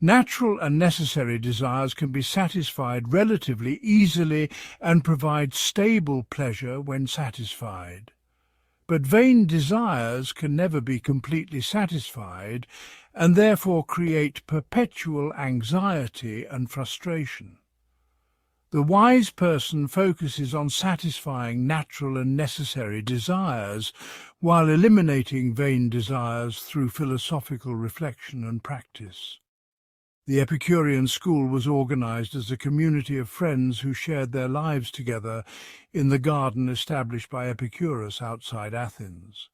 Natural and necessary desires can be satisfied relatively easily and provide stable pleasure when satisfied. But vain desires can never be completely satisfied and therefore create perpetual anxiety and frustration. The wise person focuses on satisfying natural and necessary desires while eliminating vain desires through philosophical reflection and practice. The Epicurean school was organized as a community of friends who shared their lives together in the garden established by Epicurus outside Athens.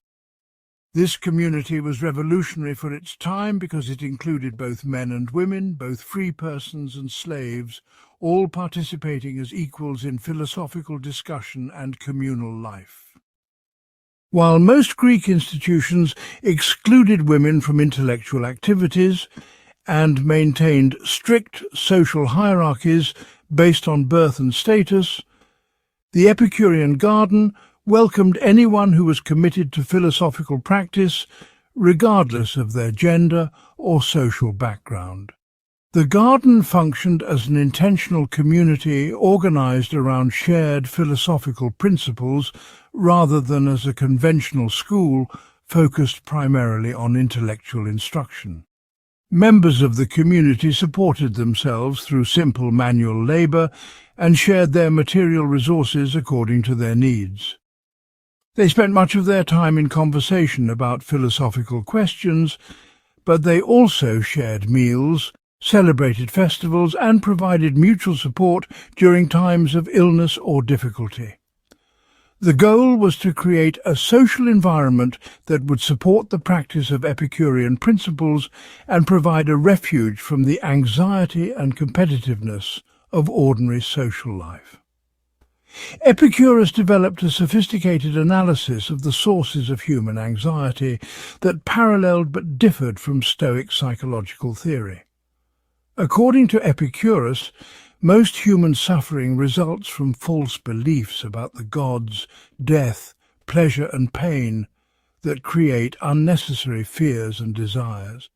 This community was revolutionary for its time because it included both men and women, both free persons and slaves, all participating as equals in philosophical discussion and communal life. While most Greek institutions excluded women from intellectual activities and maintained strict social hierarchies based on birth and status, the Epicurean garden welcomed anyone who was committed to philosophical practice, regardless of their gender or social background. The garden functioned as an intentional community organized around shared philosophical principles rather than as a conventional school focused primarily on intellectual instruction. Members of the community supported themselves through simple manual labor and shared their material resources according to their needs. They spent much of their time in conversation about philosophical questions, but they also shared meals, celebrated festivals, and provided mutual support during times of illness or difficulty. The goal was to create a social environment that would support the practice of Epicurean principles and provide a refuge from the anxiety and competitiveness of ordinary social life. Epicurus developed a sophisticated analysis of the sources of human anxiety that paralleled but differed from Stoic psychological theory. According to Epicurus, most human suffering results from false beliefs about the gods, death, pleasure and pain that create unnecessary fears and desires.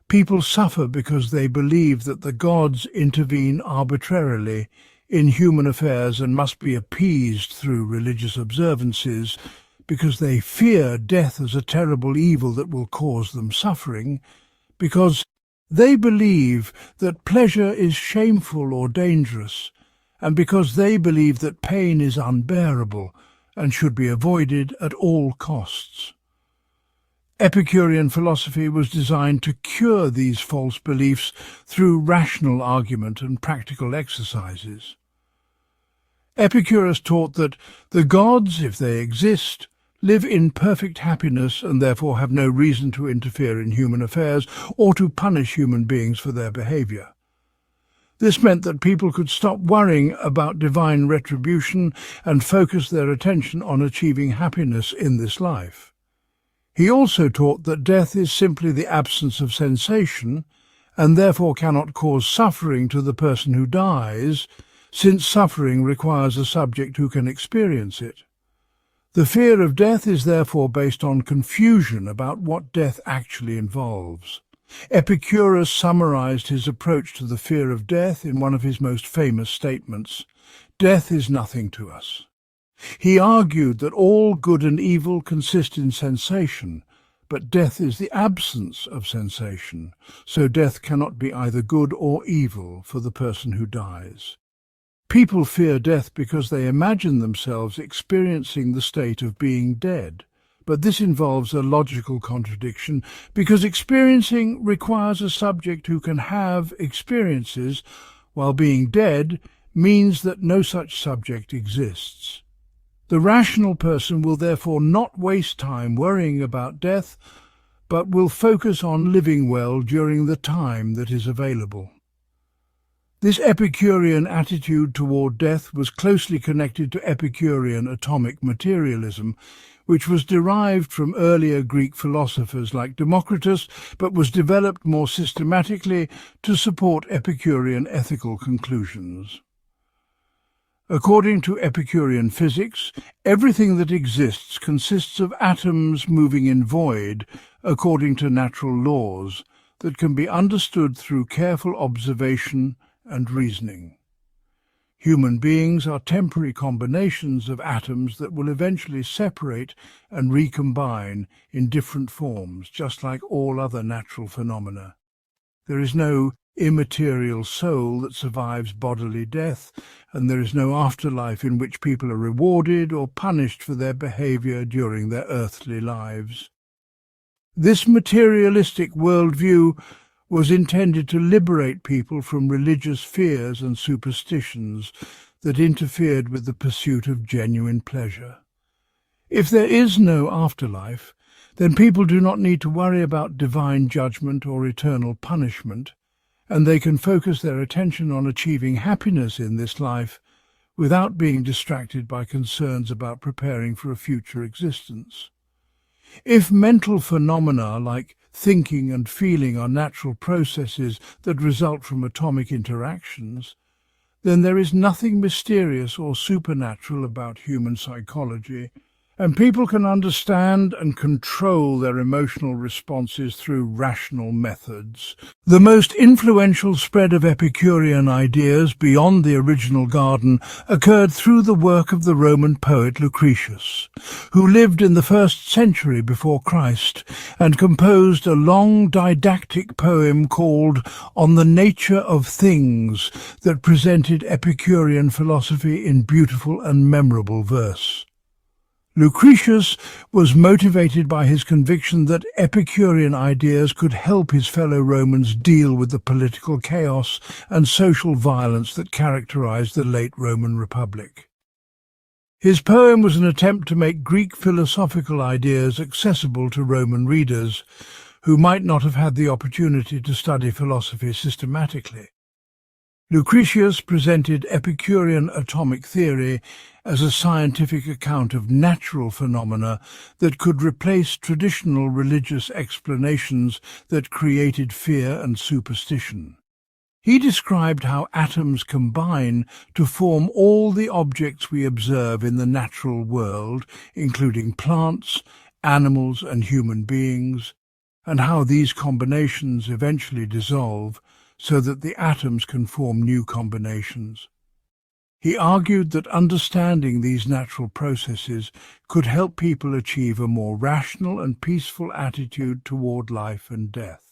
People suffer because they believe that the gods intervene arbitrarily in human affairs and must be appeased through religious observances, because they fear death as a terrible evil that will cause them suffering, because they believe that pleasure is shameful or dangerous, and because they believe that pain is unbearable and should be avoided at all costs. Epicurean philosophy was designed to cure these false beliefs through rational argument and practical exercises. Epicurus taught that the gods, if they exist, live in perfect happiness and therefore have no reason to interfere in human affairs or to punish human beings for their behavior. This meant that people could stop worrying about divine retribution and focus their attention on achieving happiness in this life. He also taught that death is simply the absence of sensation and therefore cannot cause suffering to the person who dies, since suffering requires a subject who can experience it. The fear of death is therefore based on confusion about what death actually involves. Epicurus summarized his approach to the fear of death in one of his most famous statements: "Death is nothing to us." He argued that all good and evil consist in sensation, but death is the absence of sensation, so death cannot be either good or evil for the person who dies. People fear death because they imagine themselves experiencing the state of being dead, but this involves a logical contradiction because experiencing requires a subject who can have experiences, while being dead means that no such subject exists. The rational person will therefore not waste time worrying about death, but will focus on living well during the time that is available. This Epicurean attitude toward death was closely connected to Epicurean atomic materialism, which was derived from earlier Greek philosophers like Democritus, but was developed more systematically to support Epicurean ethical conclusions. According to Epicurean physics, everything that exists consists of atoms moving in void according to natural laws that can be understood through careful observation and reasoning. Human beings are temporary combinations of atoms that will eventually separate and recombine in different forms, just like all other natural phenomena. There is no immaterial soul that survives bodily death, and there is no afterlife in which people are rewarded or punished for their behavior during their earthly lives. This materialistic worldview was intended to liberate people from religious fears and superstitions that interfered with the pursuit of genuine pleasure. If there is no afterlife, then people do not need to worry about divine judgment or eternal punishment, and they can focus their attention on achieving happiness in this life without being distracted by concerns about preparing for a future existence. If mental phenomena like thinking and feeling are natural processes that result from atomic interactions, then there is nothing mysterious or supernatural about human psychology, and people can understand and control their emotional responses through rational methods. The most influential spread of Epicurean ideas beyond the original garden occurred through the work of the Roman poet Lucretius, who lived in the 1st century before Christ and composed a long didactic poem called On the Nature of Things that presented Epicurean philosophy in beautiful and memorable verse. Lucretius was motivated by his conviction that Epicurean ideas could help his fellow Romans deal with the political chaos and social violence that characterized the late Roman Republic. His poem was an attempt to make Greek philosophical ideas accessible to Roman readers who might not have had the opportunity to study philosophy systematically. Lucretius presented Epicurean atomic theory as a scientific account of natural phenomena that could replace traditional religious explanations that created fear and superstition. He described how atoms combine to form all the objects we observe in the natural world, including plants, animals, and human beings, and how these combinations eventually dissolve so that the atoms can form new combinations. He argued that understanding these natural processes could help people achieve a more rational and peaceful attitude toward life and death.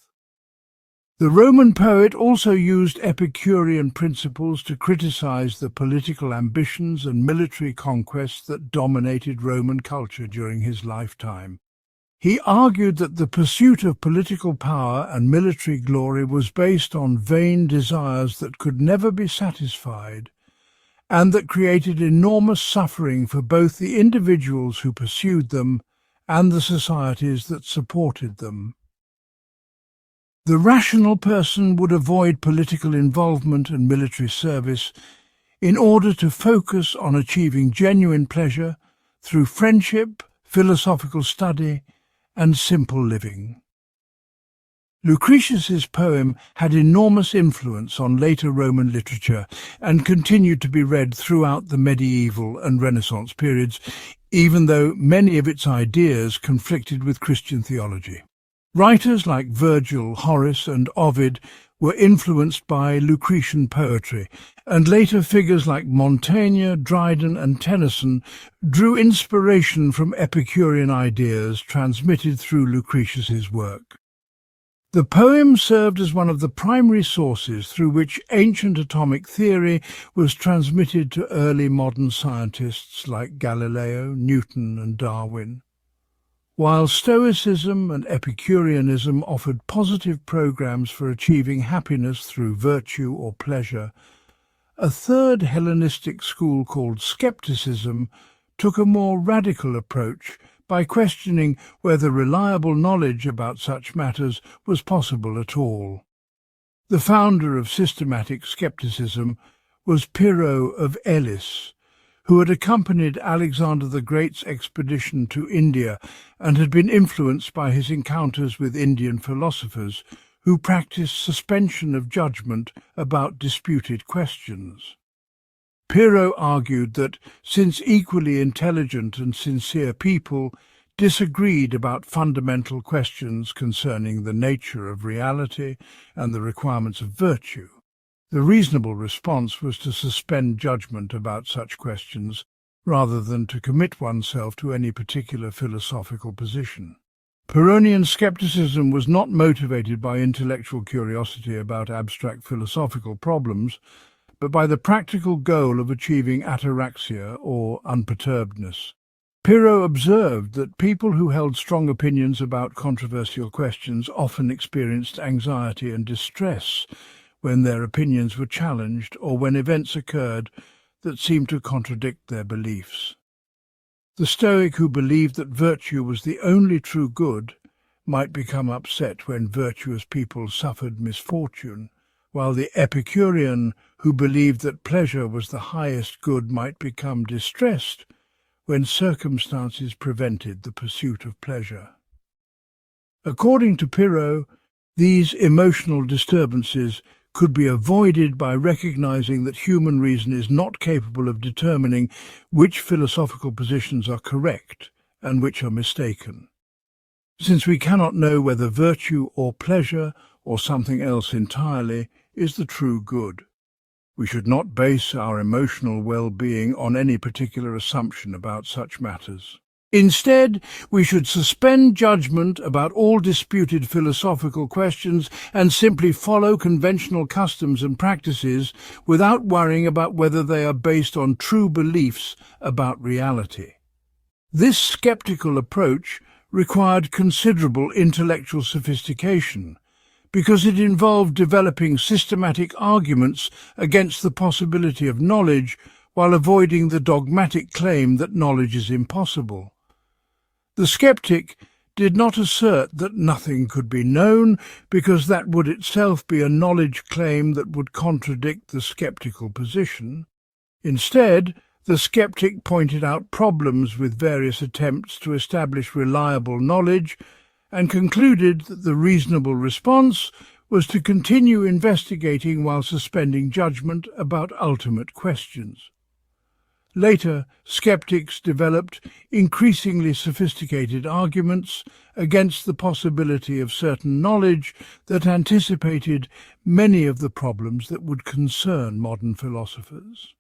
The Roman poet also used Epicurean principles to criticize the political ambitions and military conquests that dominated Roman culture during his lifetime. He argued that the pursuit of political power and military glory was based on vain desires that could never be satisfied, and that created enormous suffering for both the individuals who pursued them and the societies that supported them. The rational person would avoid political involvement and military service in order to focus on achieving genuine pleasure through friendship, philosophical study, and simple living. Lucretius's poem had enormous influence on later Roman literature and continued to be read throughout the medieval and Renaissance periods, even though many of its ideas conflicted with Christian theology. Writers like Virgil, Horace, and Ovid were influenced by Lucretian poetry, and later figures like Montaigne, Dryden, and Tennyson drew inspiration from Epicurean ideas transmitted through Lucretius's work. The poem served as one of the primary sources through which ancient atomic theory was transmitted to early modern scientists like Galileo, Newton, and Darwin. While Stoicism and Epicureanism offered positive programs for achieving happiness through virtue or pleasure, a third Hellenistic school called Skepticism took a more radical approach by questioning whether reliable knowledge about such matters was possible at all. The founder of systematic skepticism was Pyrrho of Elis, who had accompanied Alexander the Great's expedition to India and had been influenced by his encounters with Indian philosophers who practiced suspension of judgment about disputed questions. Pyrrho argued that since equally intelligent and sincere people disagreed about fundamental questions concerning the nature of reality and the requirements of virtue, the reasonable response was to suspend judgment about such questions rather than to commit oneself to any particular philosophical position. Pyrrhonian skepticism was not motivated by intellectual curiosity about abstract philosophical problems, but by the practical goal of achieving ataraxia, or unperturbedness. Pyrrho observed that people who held strong opinions about controversial questions often experienced anxiety and distress when their opinions were challenged or when events occurred that seemed to contradict their beliefs. The Stoic who believed that virtue was the only true good might become upset when virtuous people suffered misfortune, while the Epicurean who believed that pleasure was the highest good might become distressed when circumstances prevented the pursuit of pleasure. According to Pyrrho, these emotional disturbances could be avoided by recognizing that human reason is not capable of determining which philosophical positions are correct and which are mistaken. Since we cannot know whether virtue or pleasure or something else entirely is the true good, we should not base our emotional well-being on any particular assumption about such matters. Instead, we should suspend judgment about all disputed philosophical questions and simply follow conventional customs and practices without worrying about whether they are based on true beliefs about reality. This skeptical approach required considerable intellectual sophistication, because it involved developing systematic arguments against the possibility of knowledge while avoiding the dogmatic claim that knowledge is impossible. The skeptic did not assert that nothing could be known, because that would itself be a knowledge claim that would contradict the skeptical position. Instead, the skeptic pointed out problems with various attempts to establish reliable knowledge and concluded that the reasonable response was to continue investigating while suspending judgment about ultimate questions. Later, skeptics developed increasingly sophisticated arguments against the possibility of certain knowledge that anticipated many of the problems that would concern modern philosophers.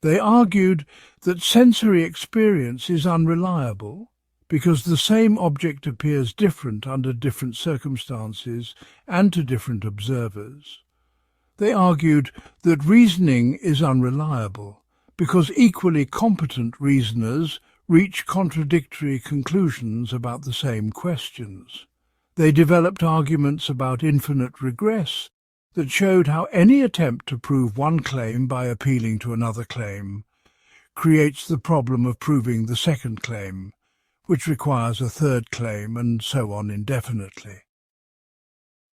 They argued that sensory experience is unreliable because the same object appears different under different circumstances and to different observers. They argued that reasoning is unreliable because equally competent reasoners reach contradictory conclusions about the same questions. They developed arguments about infinite regress that showed how any attempt to prove one claim by appealing to another claim creates the problem of proving the second claim, which requires a third claim, and so on indefinitely.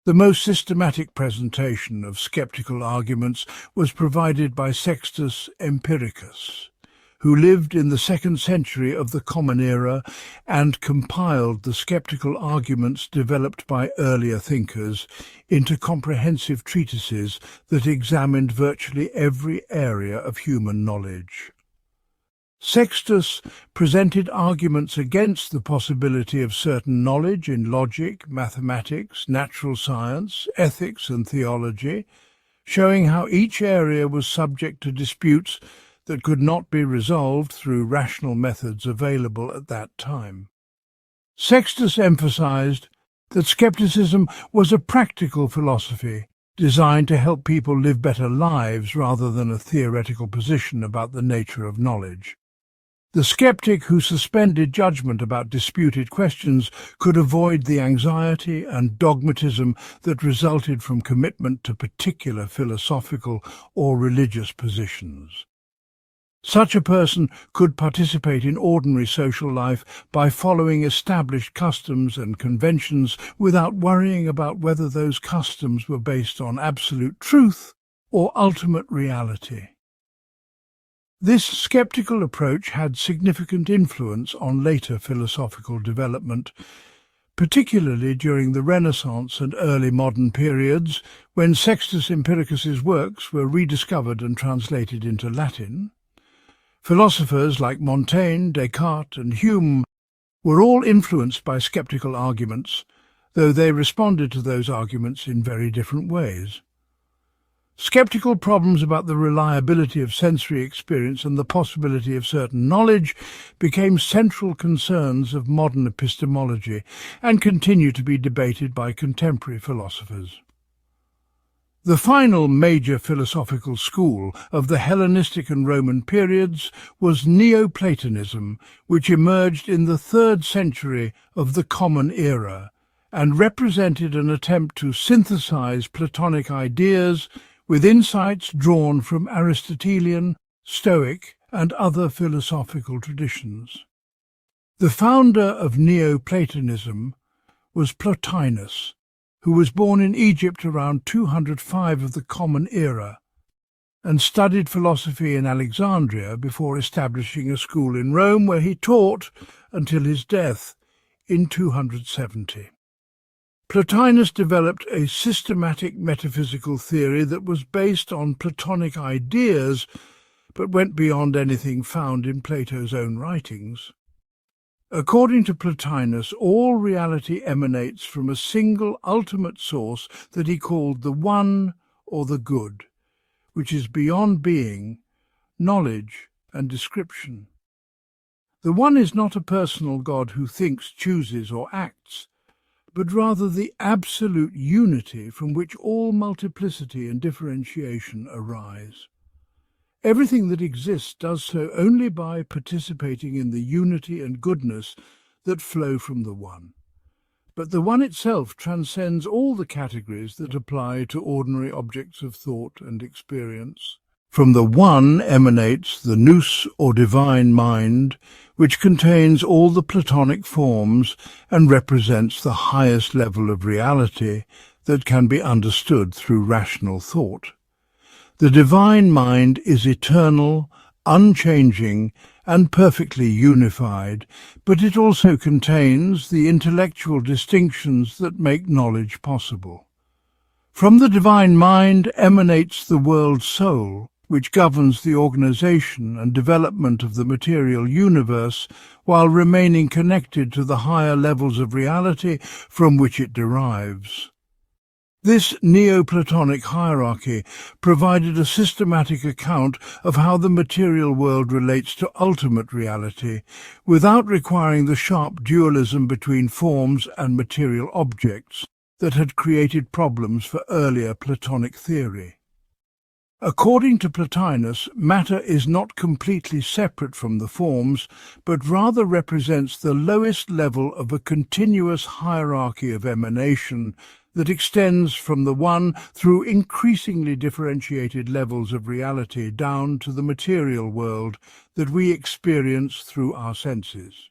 The most systematic presentation of skeptical arguments was provided by Sextus Empiricus, who lived in the 2nd century of the Common Era and compiled the skeptical arguments developed by earlier thinkers into comprehensive treatises that examined virtually every area of human knowledge. Sextus presented arguments against the possibility of certain knowledge in logic, mathematics, natural science, ethics and theology, showing how each area was subject to disputes that could not be resolved through rational methods available at that time. Sextus emphasized that skepticism was a practical philosophy designed to help people live better lives rather than a theoretical position about the nature of knowledge. The skeptic who suspended judgment about disputed questions could avoid the anxiety and dogmatism that resulted from commitment to particular philosophical or religious positions. Such a person could participate in ordinary social life by following established customs and conventions without worrying about whether those customs were based on absolute truth or ultimate reality. This skeptical approach had significant influence on later philosophical development, particularly during the Renaissance and early modern periods, when Sextus Empiricus's works were rediscovered and translated into Latin. Philosophers like Montaigne, Descartes, and Hume were all influenced by skeptical arguments, though they responded to those arguments in very different ways. Skeptical problems about the reliability of sensory experience and the possibility of certain knowledge became central concerns of modern epistemology and continue to be debated by contemporary philosophers. The final major philosophical school of the Hellenistic and Roman periods was Neoplatonism, which emerged in the 3rd century of the Common Era and represented an attempt to synthesize Platonic ideas with insights drawn from Aristotelian, Stoic, and other philosophical traditions. The founder of Neoplatonism was Plotinus, who was born in Egypt around 205 of the Common Era, and studied philosophy in Alexandria before establishing a school in Rome where he taught until his death in 270. Plotinus developed a systematic metaphysical theory that was based on Platonic ideas but went beyond anything found in Plato's own writings. According to Plotinus, all reality emanates from a single ultimate source that he called the One or the Good, which is beyond being, knowledge, and description. The One is not a personal God who thinks, chooses, or acts, but rather the absolute unity from which all multiplicity and differentiation arise. Everything that exists does so only by participating in the unity and goodness that flow from the One. But the One itself transcends all the categories that apply to ordinary objects of thought and experience. From the One emanates the nous or divine mind, which contains all the Platonic forms and represents the highest level of reality that can be understood through rational thought. The divine mind is eternal, unchanging, and perfectly unified, but it also contains the intellectual distinctions that make knowledge possible. From the divine mind emanates the world soul, which governs the organization and development of the material universe while remaining connected to the higher levels of reality from which it derives. This Neoplatonic hierarchy provided a systematic account of how the material world relates to ultimate reality, without requiring the sharp dualism between forms and material objects that had created problems for earlier Platonic theory. According to Plotinus, matter is not completely separate from the forms, but rather represents the lowest level of a continuous hierarchy of emanation that extends from the One through increasingly differentiated levels of reality down to the material world that we experience through our senses.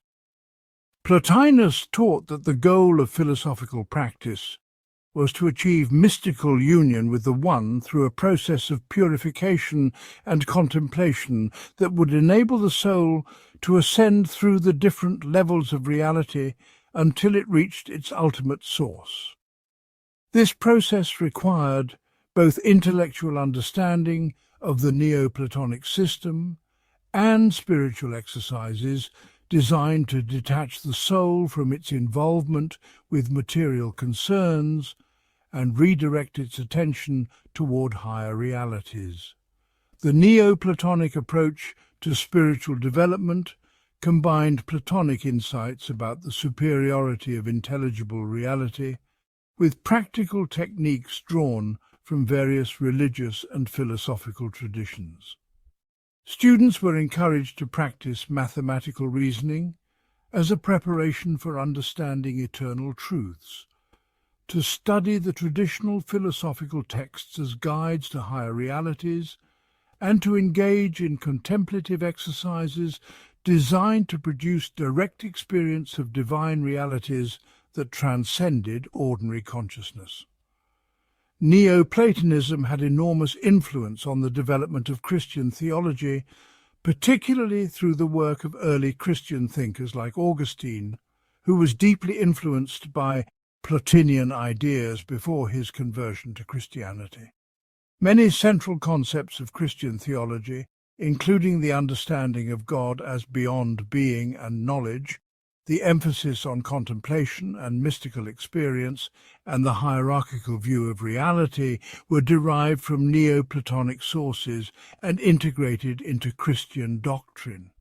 Plotinus taught that the goal of philosophical practice was to achieve mystical union with the One through a process of purification and contemplation that would enable the soul to ascend through the different levels of reality until it reached its ultimate source. This process required both intellectual understanding of the Neoplatonic system and spiritual exercises designed to detach the soul from its involvement with material concerns and redirect its attention toward higher realities. The Neoplatonic approach to spiritual development combined Platonic insights about the superiority of intelligible reality with practical techniques drawn from various religious and philosophical traditions. Students were encouraged to practice mathematical reasoning as a preparation for understanding eternal truths, to study the traditional philosophical texts as guides to higher realities, and to engage in contemplative exercises designed to produce direct experience of divine realities that transcended ordinary consciousness. Neoplatonism had enormous influence on the development of Christian theology, particularly through the work of early Christian thinkers like Augustine, who was deeply influenced by Plotinian ideas before his conversion to Christianity. Many central concepts of Christian theology, including the understanding of God as beyond being and knowledge, the emphasis on contemplation and mystical experience, and the hierarchical view of reality, were derived from Neoplatonic sources and integrated into Christian doctrine.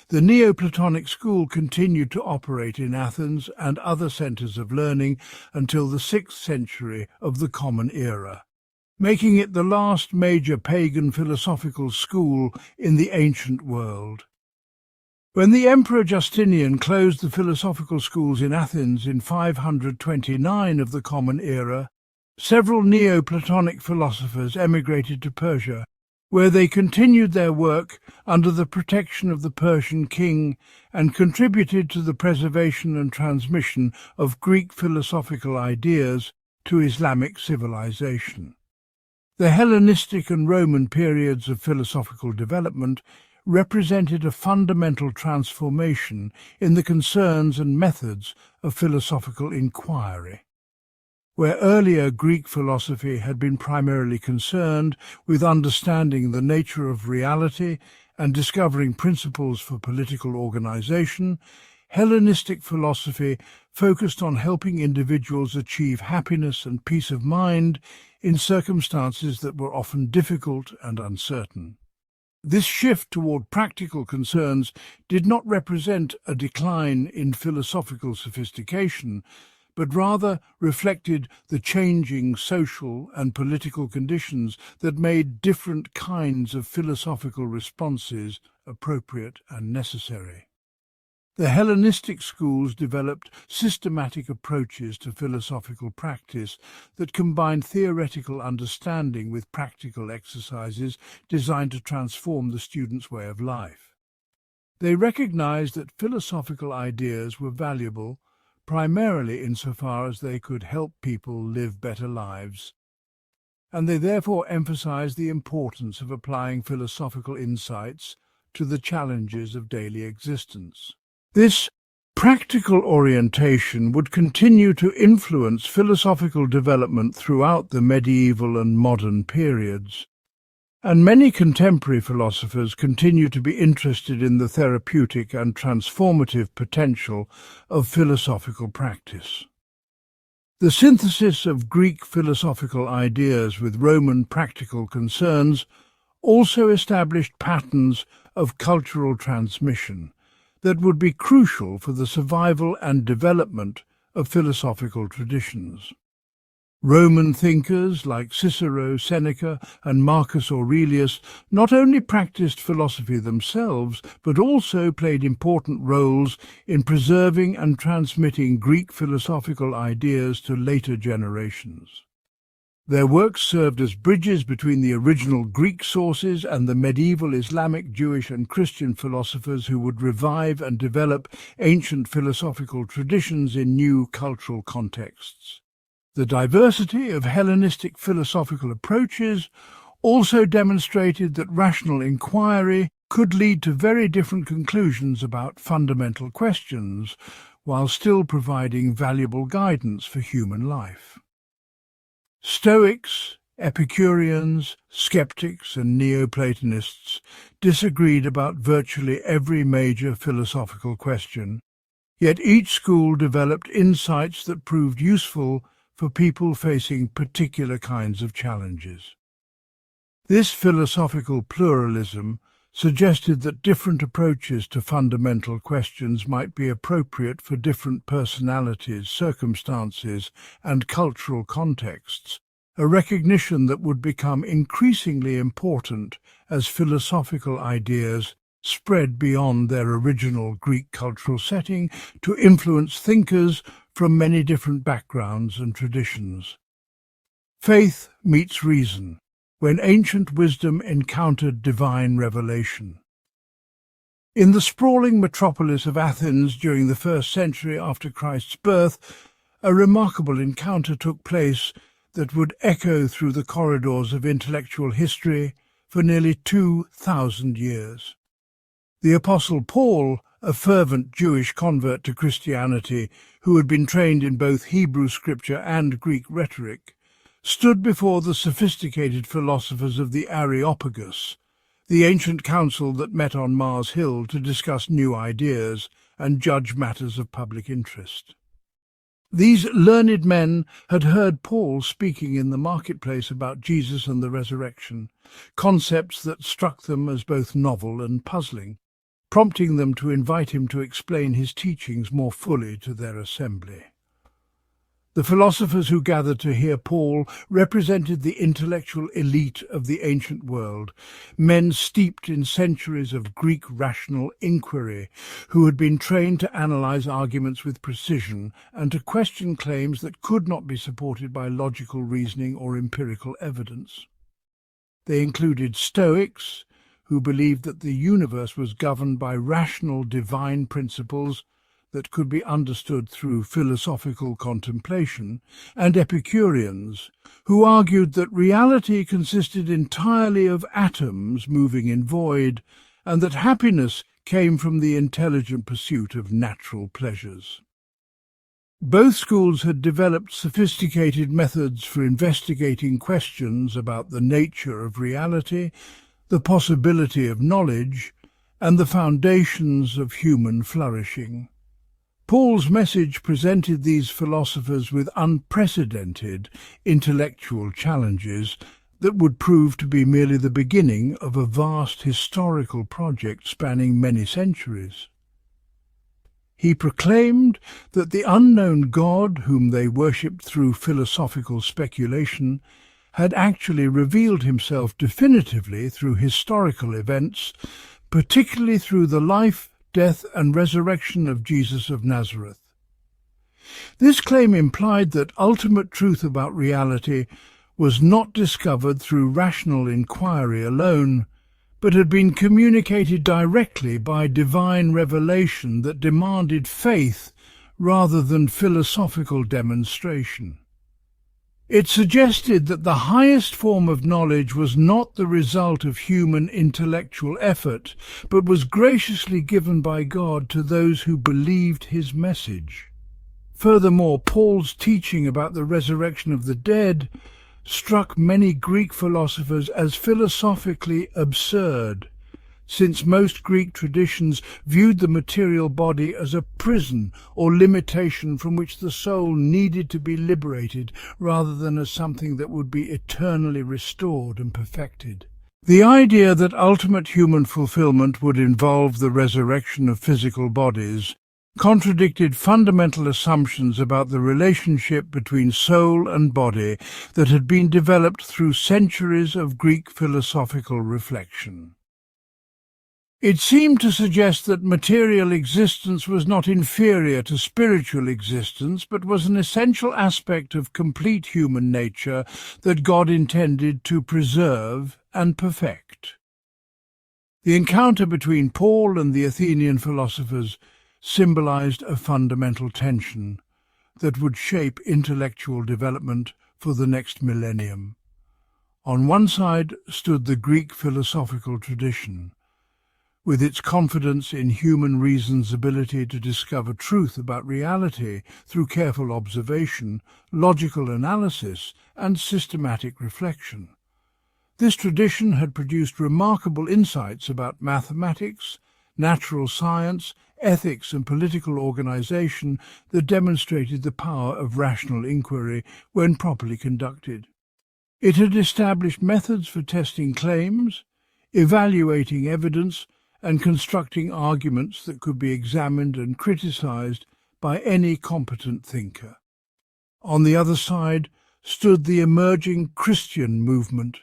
The Neoplatonic school continued to operate in Athens and other centers of learning until the 6th century of the Common Era, making it the last major pagan philosophical school in the ancient world. When the Emperor Justinian closed the philosophical schools in Athens in 529 of the Common Era, several Neoplatonic philosophers emigrated to Persia, where they continued their work under the protection of the Persian king and contributed to the preservation and transmission of Greek philosophical ideas to Islamic civilization. The Hellenistic and Roman periods of philosophical development represented a fundamental transformation in the concerns and methods of philosophical inquiry. Where earlier Greek philosophy had been primarily concerned with understanding the nature of reality and discovering principles for political organization, Hellenistic philosophy focused on helping individuals achieve happiness and peace of mind in circumstances that were often difficult and uncertain. This shift toward practical concerns did not represent a decline in philosophical sophistication, but rather reflected the changing social and political conditions that made different kinds of philosophical responses appropriate and necessary. The Hellenistic schools developed systematic approaches to philosophical practice that combined theoretical understanding with practical exercises designed to transform the student's way of life. They recognized that philosophical ideas were valuable primarily insofar as they could help people live better lives, and they therefore emphasized the importance of applying philosophical insights to the challenges of daily existence. This practical orientation would continue to influence philosophical development throughout the medieval and modern periods, and many contemporary philosophers continue to be interested in the therapeutic and transformative potential of philosophical practice. The synthesis of Greek philosophical ideas with Roman practical concerns also established patterns of cultural transmission that would be crucial for the survival and development of philosophical traditions. Roman thinkers like Cicero, Seneca, and Marcus Aurelius not only practiced philosophy themselves, but also played important roles in preserving and transmitting Greek philosophical ideas to later generations. Their works served as bridges between the original Greek sources and the medieval Islamic, Jewish, and Christian philosophers who would revive and develop ancient philosophical traditions in new cultural contexts. The diversity of Hellenistic philosophical approaches also demonstrated that rational inquiry could lead to very different conclusions about fundamental questions, while still providing valuable guidance for human life. Stoics, Epicureans, skeptics, and Neoplatonists disagreed about virtually every major philosophical question, yet each school developed insights that proved useful for people facing particular kinds of challenges. This philosophical pluralism suggested that different approaches to fundamental questions might be appropriate for different personalities, circumstances, and cultural contexts, a recognition that would become increasingly important as philosophical ideas spread beyond their original Greek cultural setting to influence thinkers from many different backgrounds and traditions. Faith meets reason, when ancient wisdom encountered divine revelation. In the sprawling metropolis of Athens during the 1st century after Christ's birth, a remarkable encounter took place that would echo through the corridors of intellectual history for nearly 2,000 years. The Apostle Paul, a fervent Jewish convert to Christianity who had been trained in both Hebrew scripture and Greek rhetoric, stood before the sophisticated philosophers of the Areopagus, the ancient council that met on Mars Hill to discuss new ideas and judge matters of public interest. These learned men had heard Paul speaking in the marketplace about Jesus and the resurrection, concepts that struck them as both novel and puzzling, prompting them to invite him to explain his teachings more fully to their assembly. The philosophers who gathered to hear Paul represented the intellectual elite of the ancient world, men steeped in centuries of Greek rational inquiry, who had been trained to analyze arguments with precision and to question claims that could not be supported by logical reasoning or empirical evidence. They included Stoics, who believed that the universe was governed by rational divine principles that could be understood through philosophical contemplation, and Epicureans, who argued that reality consisted entirely of atoms moving in void, and that happiness came from the intelligent pursuit of natural pleasures. Both schools had developed sophisticated methods for investigating questions about the nature of reality, the possibility of knowledge, and the foundations of human flourishing. Paul's message presented these philosophers with unprecedented intellectual challenges that would prove to be merely the beginning of a vast historical project spanning many centuries. He proclaimed that the unknown God, whom they worshipped through philosophical speculation, had actually revealed himself definitively through historical events, particularly through the life, death and resurrection of Jesus of Nazareth. This claim implied that ultimate truth about reality was not discovered through rational inquiry alone, but had been communicated directly by divine revelation that demanded faith rather than philosophical demonstration. It suggested that the highest form of knowledge was not the result of human intellectual effort, but was graciously given by God to those who believed his message. Furthermore, Paul's teaching about the resurrection of the dead struck many Greek philosophers as philosophically absurd, since most Greek traditions viewed the material body as a prison or limitation from which the soul needed to be liberated, rather than as something that would be eternally restored and perfected. The idea that ultimate human fulfillment would involve the resurrection of physical bodies contradicted fundamental assumptions about the relationship between soul and body that had been developed through centuries of Greek philosophical reflection. It seemed to suggest that material existence was not inferior to spiritual existence, but was an essential aspect of complete human nature that God intended to preserve and perfect. The encounter between Paul and the Athenian philosophers symbolized a fundamental tension that would shape intellectual development for the next millennium. On one side stood the Greek philosophical tradition, with its confidence in human reason's ability to discover truth about reality through careful observation, logical analysis, and systematic reflection. This tradition had produced remarkable insights about mathematics, natural science, ethics, and political organization that demonstrated the power of rational inquiry when properly conducted. It had established methods for testing claims, evaluating evidence, and constructing arguments that could be examined and criticized by any competent thinker. On the other side stood the emerging Christian movement,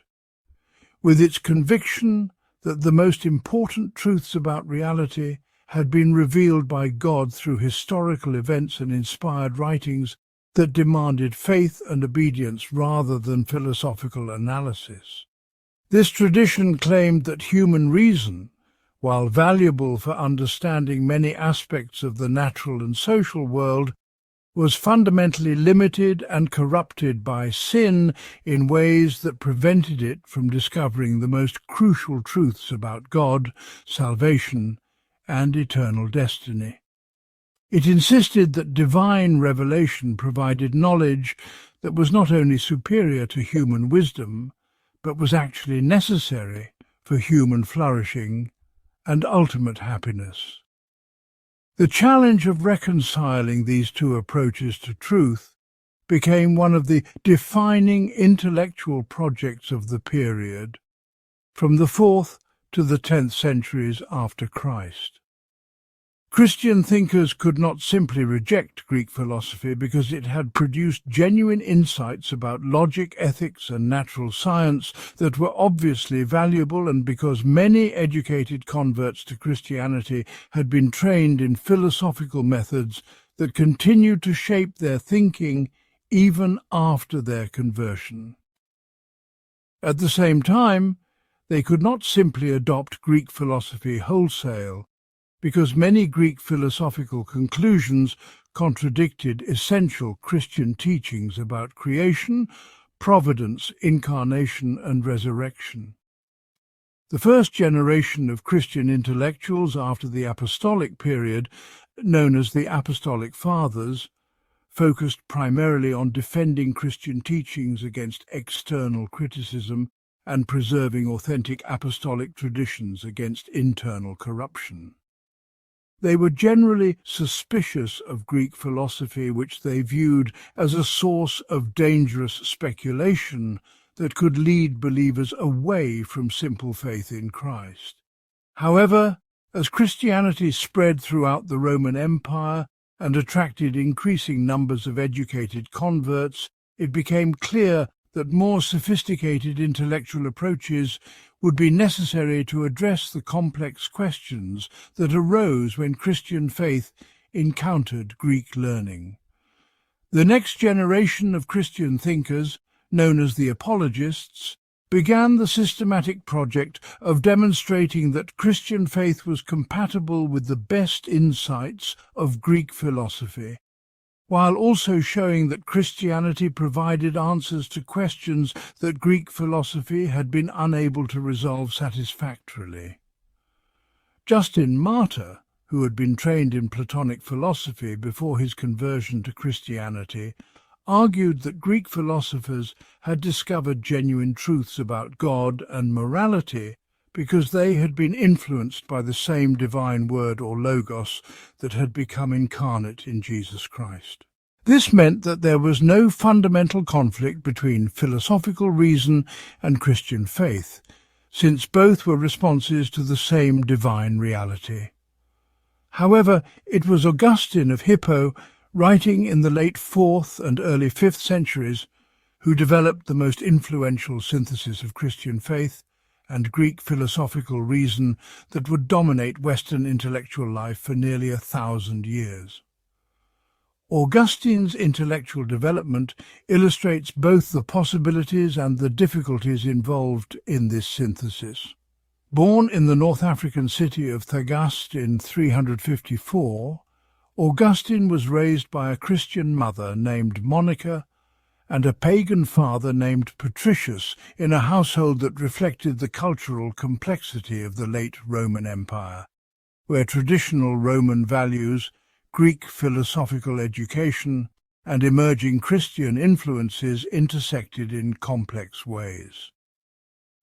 with its conviction that the most important truths about reality had been revealed by God through historical events and inspired writings that demanded faith and obedience rather than philosophical analysis. This tradition claimed that human reason, while valuable for understanding many aspects of the natural and social world, was fundamentally limited and corrupted by sin in ways that prevented it from discovering the most crucial truths about God, salvation, and eternal destiny. It insisted that divine revelation provided knowledge that was not only superior to human wisdom, but was actually necessary for human flourishing and ultimate happiness. The challenge of reconciling these two approaches to truth became one of the defining intellectual projects of the period, from the 4th to the 10th centuries after Christ. Christian thinkers could not simply reject Greek philosophy because it had produced genuine insights about logic, ethics, and natural science that were obviously valuable, and because many educated converts to Christianity had been trained in philosophical methods that continued to shape their thinking even after their conversion. At the same time, they could not simply adopt Greek philosophy wholesale, because many Greek philosophical conclusions contradicted essential Christian teachings about creation, providence, incarnation, and resurrection. The first generation of Christian intellectuals after the apostolic period, known as the Apostolic Fathers, focused primarily on defending Christian teachings against external criticism and preserving authentic apostolic traditions against internal corruption. They were generally suspicious of Greek philosophy, which they viewed as a source of dangerous speculation that could lead believers away from simple faith in Christ. However, as Christianity spread throughout the Roman Empire and attracted increasing numbers of educated converts, it became clear that more sophisticated intellectual approaches would be necessary to address the complex questions that arose when Christian faith encountered Greek learning. The next generation of Christian thinkers, known as the apologists, began the systematic project of demonstrating that Christian faith was compatible with the best insights of Greek philosophy, while also showing that Christianity provided answers to questions that Greek philosophy had been unable to resolve satisfactorily. Justin Martyr, who had been trained in Platonic philosophy before his conversion to Christianity, argued that Greek philosophers had discovered genuine truths about God and morality because they had been influenced by the same divine word or logos that had become incarnate in Jesus Christ. This meant that there was no fundamental conflict between philosophical reason and Christian faith, since both were responses to the same divine reality. However, it was Augustine of Hippo, writing in the late 4th and early 5th centuries, who developed the most influential synthesis of Christian faith and Greek philosophical reason that would dominate Western intellectual life for nearly 1,000 years. Augustine's intellectual development illustrates both the possibilities and the difficulties involved in this synthesis. Born in the North African city of Thagaste in 354, Augustine was raised by a Christian mother named Monica and a pagan father named Patricius in a household that reflected the cultural complexity of the late Roman Empire, where traditional Roman values, Greek philosophical education, and emerging Christian influences intersected in complex ways.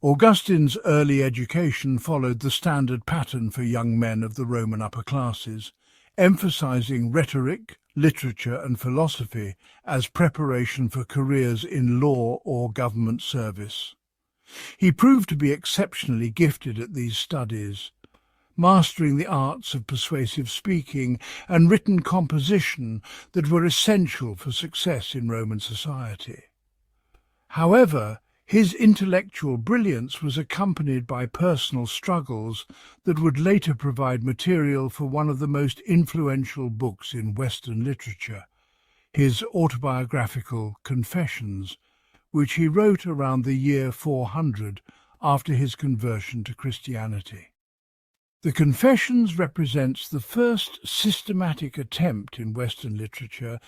Augustine's early education followed the standard pattern for young men of the Roman upper classes, emphasizing rhetoric, literature, and philosophy as preparation for careers in law or government service. He proved to be exceptionally gifted at these studies, mastering the arts of persuasive speaking and written composition that were essential for success in Roman society. However, his intellectual brilliance was accompanied by personal struggles that would later provide material for one of the most influential books in Western literature, his autobiographical Confessions, which he wrote around the year 400 after his conversion to Christianity. The Confessions represents the first systematic attempt in Western literature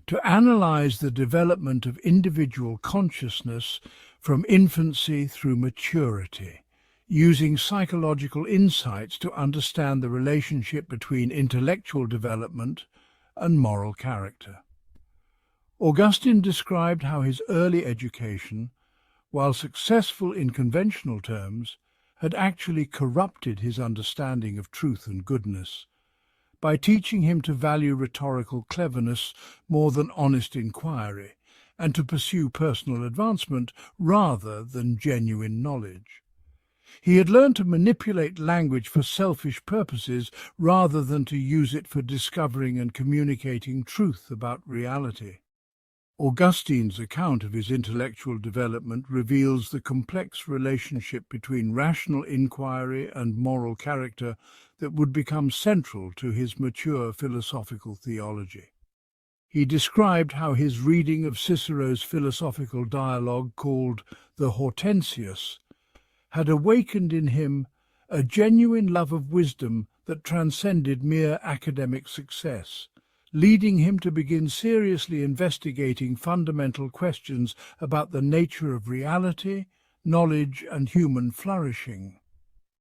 to analyze the development of individual consciousness from infancy through maturity, using psychological insights to understand the relationship between intellectual development and moral character. Augustine described how his early education, while successful in conventional terms, had actually corrupted his understanding of truth and goodness by teaching him to value rhetorical cleverness more than honest inquiry, and to pursue personal advancement rather than genuine knowledge. He had learned to manipulate language for selfish purposes rather than to use it for discovering and communicating truth about reality. Augustine's account of his intellectual development reveals the complex relationship between rational inquiry and moral character that would become central to his mature philosophical theology. He described how his reading of Cicero's philosophical dialogue called the Hortensius had awakened in him a genuine love of wisdom that transcended mere academic success, leading him to begin seriously investigating fundamental questions about the nature of reality, knowledge, and human flourishing.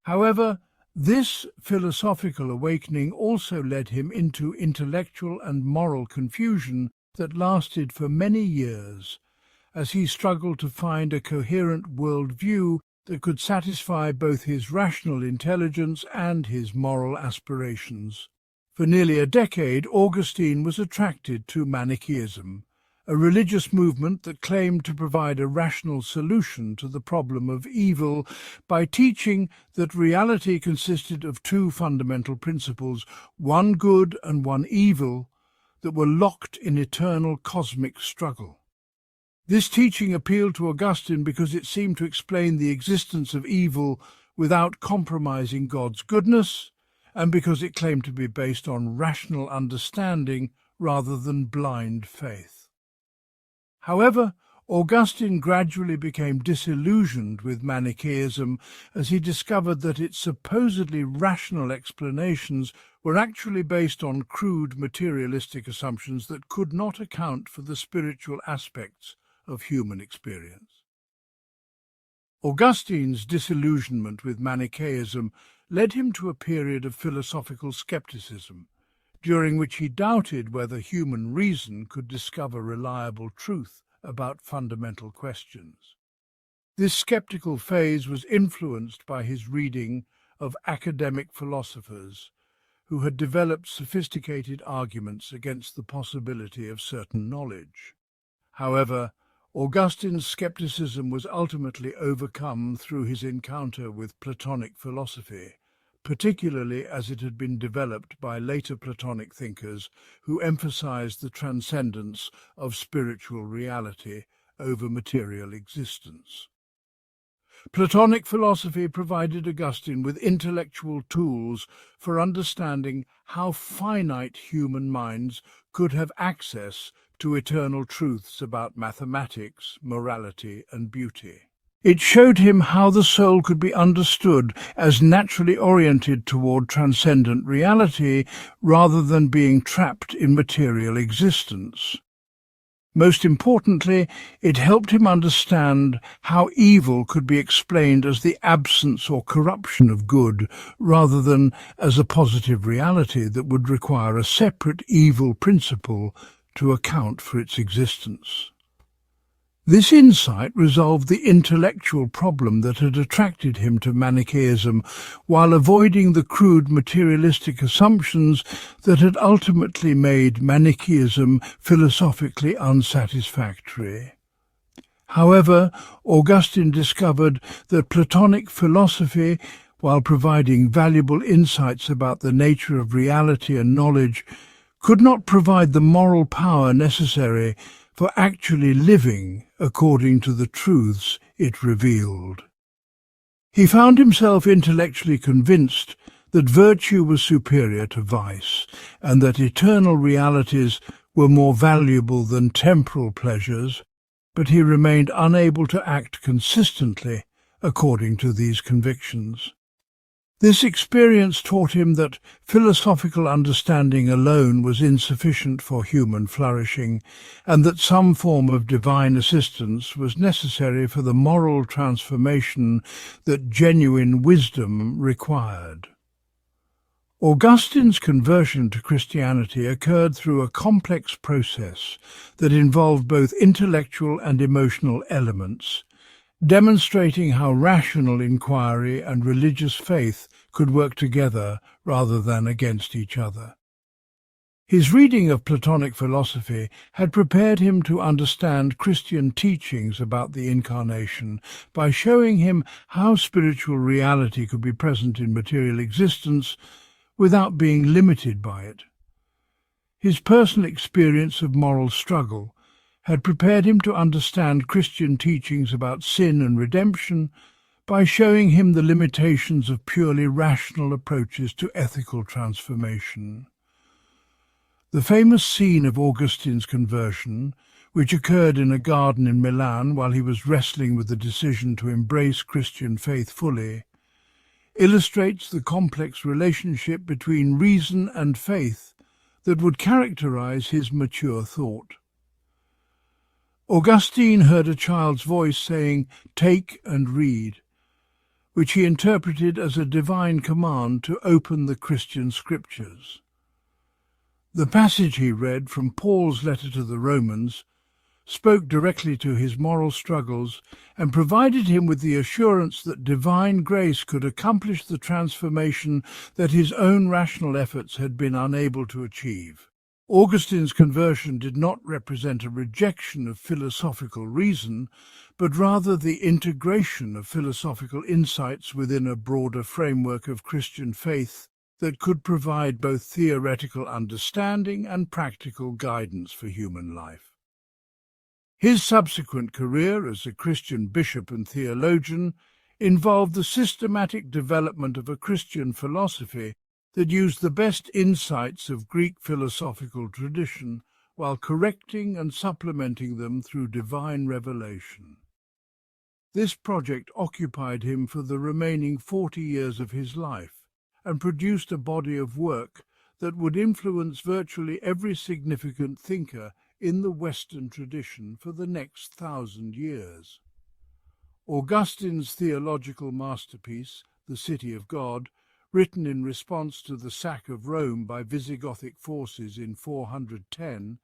However, this philosophical awakening also led him into intellectual and moral confusion that lasted for many years, as he struggled to find a coherent worldview that could satisfy both his rational intelligence and his moral aspirations. For nearly a decade, Augustine was attracted to Manichaeism, a religious movement that claimed to provide a rational solution to the problem of evil by teaching that reality consisted of two fundamental principles, one good and one evil, that were locked in eternal cosmic struggle. This teaching appealed to Augustine because it seemed to explain the existence of evil without compromising God's goodness, and because it claimed to be based on rational understanding rather than blind faith. However, Augustine gradually became disillusioned with Manichaeism as he discovered that its supposedly rational explanations were actually based on crude materialistic assumptions that could not account for the spiritual aspects of human experience. Augustine's disillusionment with Manichaeism led him to a period of philosophical skepticism, during which he doubted whether human reason could discover reliable truth about fundamental questions. This skeptical phase was influenced by his reading of academic philosophers who had developed sophisticated arguments against the possibility of certain knowledge. However, Augustine's skepticism was ultimately overcome through his encounter with Platonic philosophy, particularly as it had been developed by later Platonic thinkers who emphasized the transcendence of spiritual reality over material existence. Platonic philosophy provided Augustine with intellectual tools for understanding how finite human minds could have access to eternal truths about mathematics, morality, and beauty. It showed him how the soul could be understood as naturally oriented toward transcendent reality rather than being trapped in material existence. Most importantly, it helped him understand how evil could be explained as the absence or corruption of good, rather than as a positive reality that would require a separate evil principle to account for its existence. This insight resolved the intellectual problem that had attracted him to Manichaeism, while avoiding the crude materialistic assumptions that had ultimately made Manichaeism philosophically unsatisfactory. However, Augustine discovered that Platonic philosophy, while providing valuable insights about the nature of reality and knowledge, could not provide the moral power necessary for actually living according to the truths it revealed. He found himself intellectually convinced that virtue was superior to vice, and that eternal realities were more valuable than temporal pleasures, but he remained unable to act consistently according to these convictions. This experience taught him that philosophical understanding alone was insufficient for human flourishing, and that some form of divine assistance was necessary for the moral transformation that genuine wisdom required. Augustine's conversion to Christianity occurred through a complex process that involved both intellectual and emotional elements, demonstrating how rational inquiry and religious faith could work together rather than against each other. His reading of Platonic philosophy had prepared him to understand Christian teachings about the Incarnation by showing him how spiritual reality could be present in material existence without being limited by it. His personal experience of moral struggle had prepared him to understand Christian teachings about sin and redemption by showing him the limitations of purely rational approaches to ethical transformation. The famous scene of Augustine's conversion, which occurred in a garden in Milan while he was wrestling with the decision to embrace Christian faith fully, illustrates the complex relationship between reason and faith that would characterize his mature thought. Augustine heard a child's voice saying, "Take and read," which he interpreted as a divine command to open the Christian scriptures. The passage he read from Paul's letter to the Romans spoke directly to his moral struggles and provided him with the assurance that divine grace could accomplish the transformation that his own rational efforts had been unable to achieve. Augustine's conversion did not represent a rejection of philosophical reason, but rather the integration of philosophical insights within a broader framework of Christian faith that could provide both theoretical understanding and practical guidance for human life. His subsequent career as a Christian bishop and theologian involved the systematic development of a Christian philosophy that used the best insights of Greek philosophical tradition while correcting and supplementing them through divine revelation. This project occupied him for the remaining 40 years of his life and produced a body of work that would influence virtually every significant thinker in the Western tradition for the next 1,000 years. Augustine's theological masterpiece, The City of God, written in response to the sack of Rome by Visigothic forces in 410,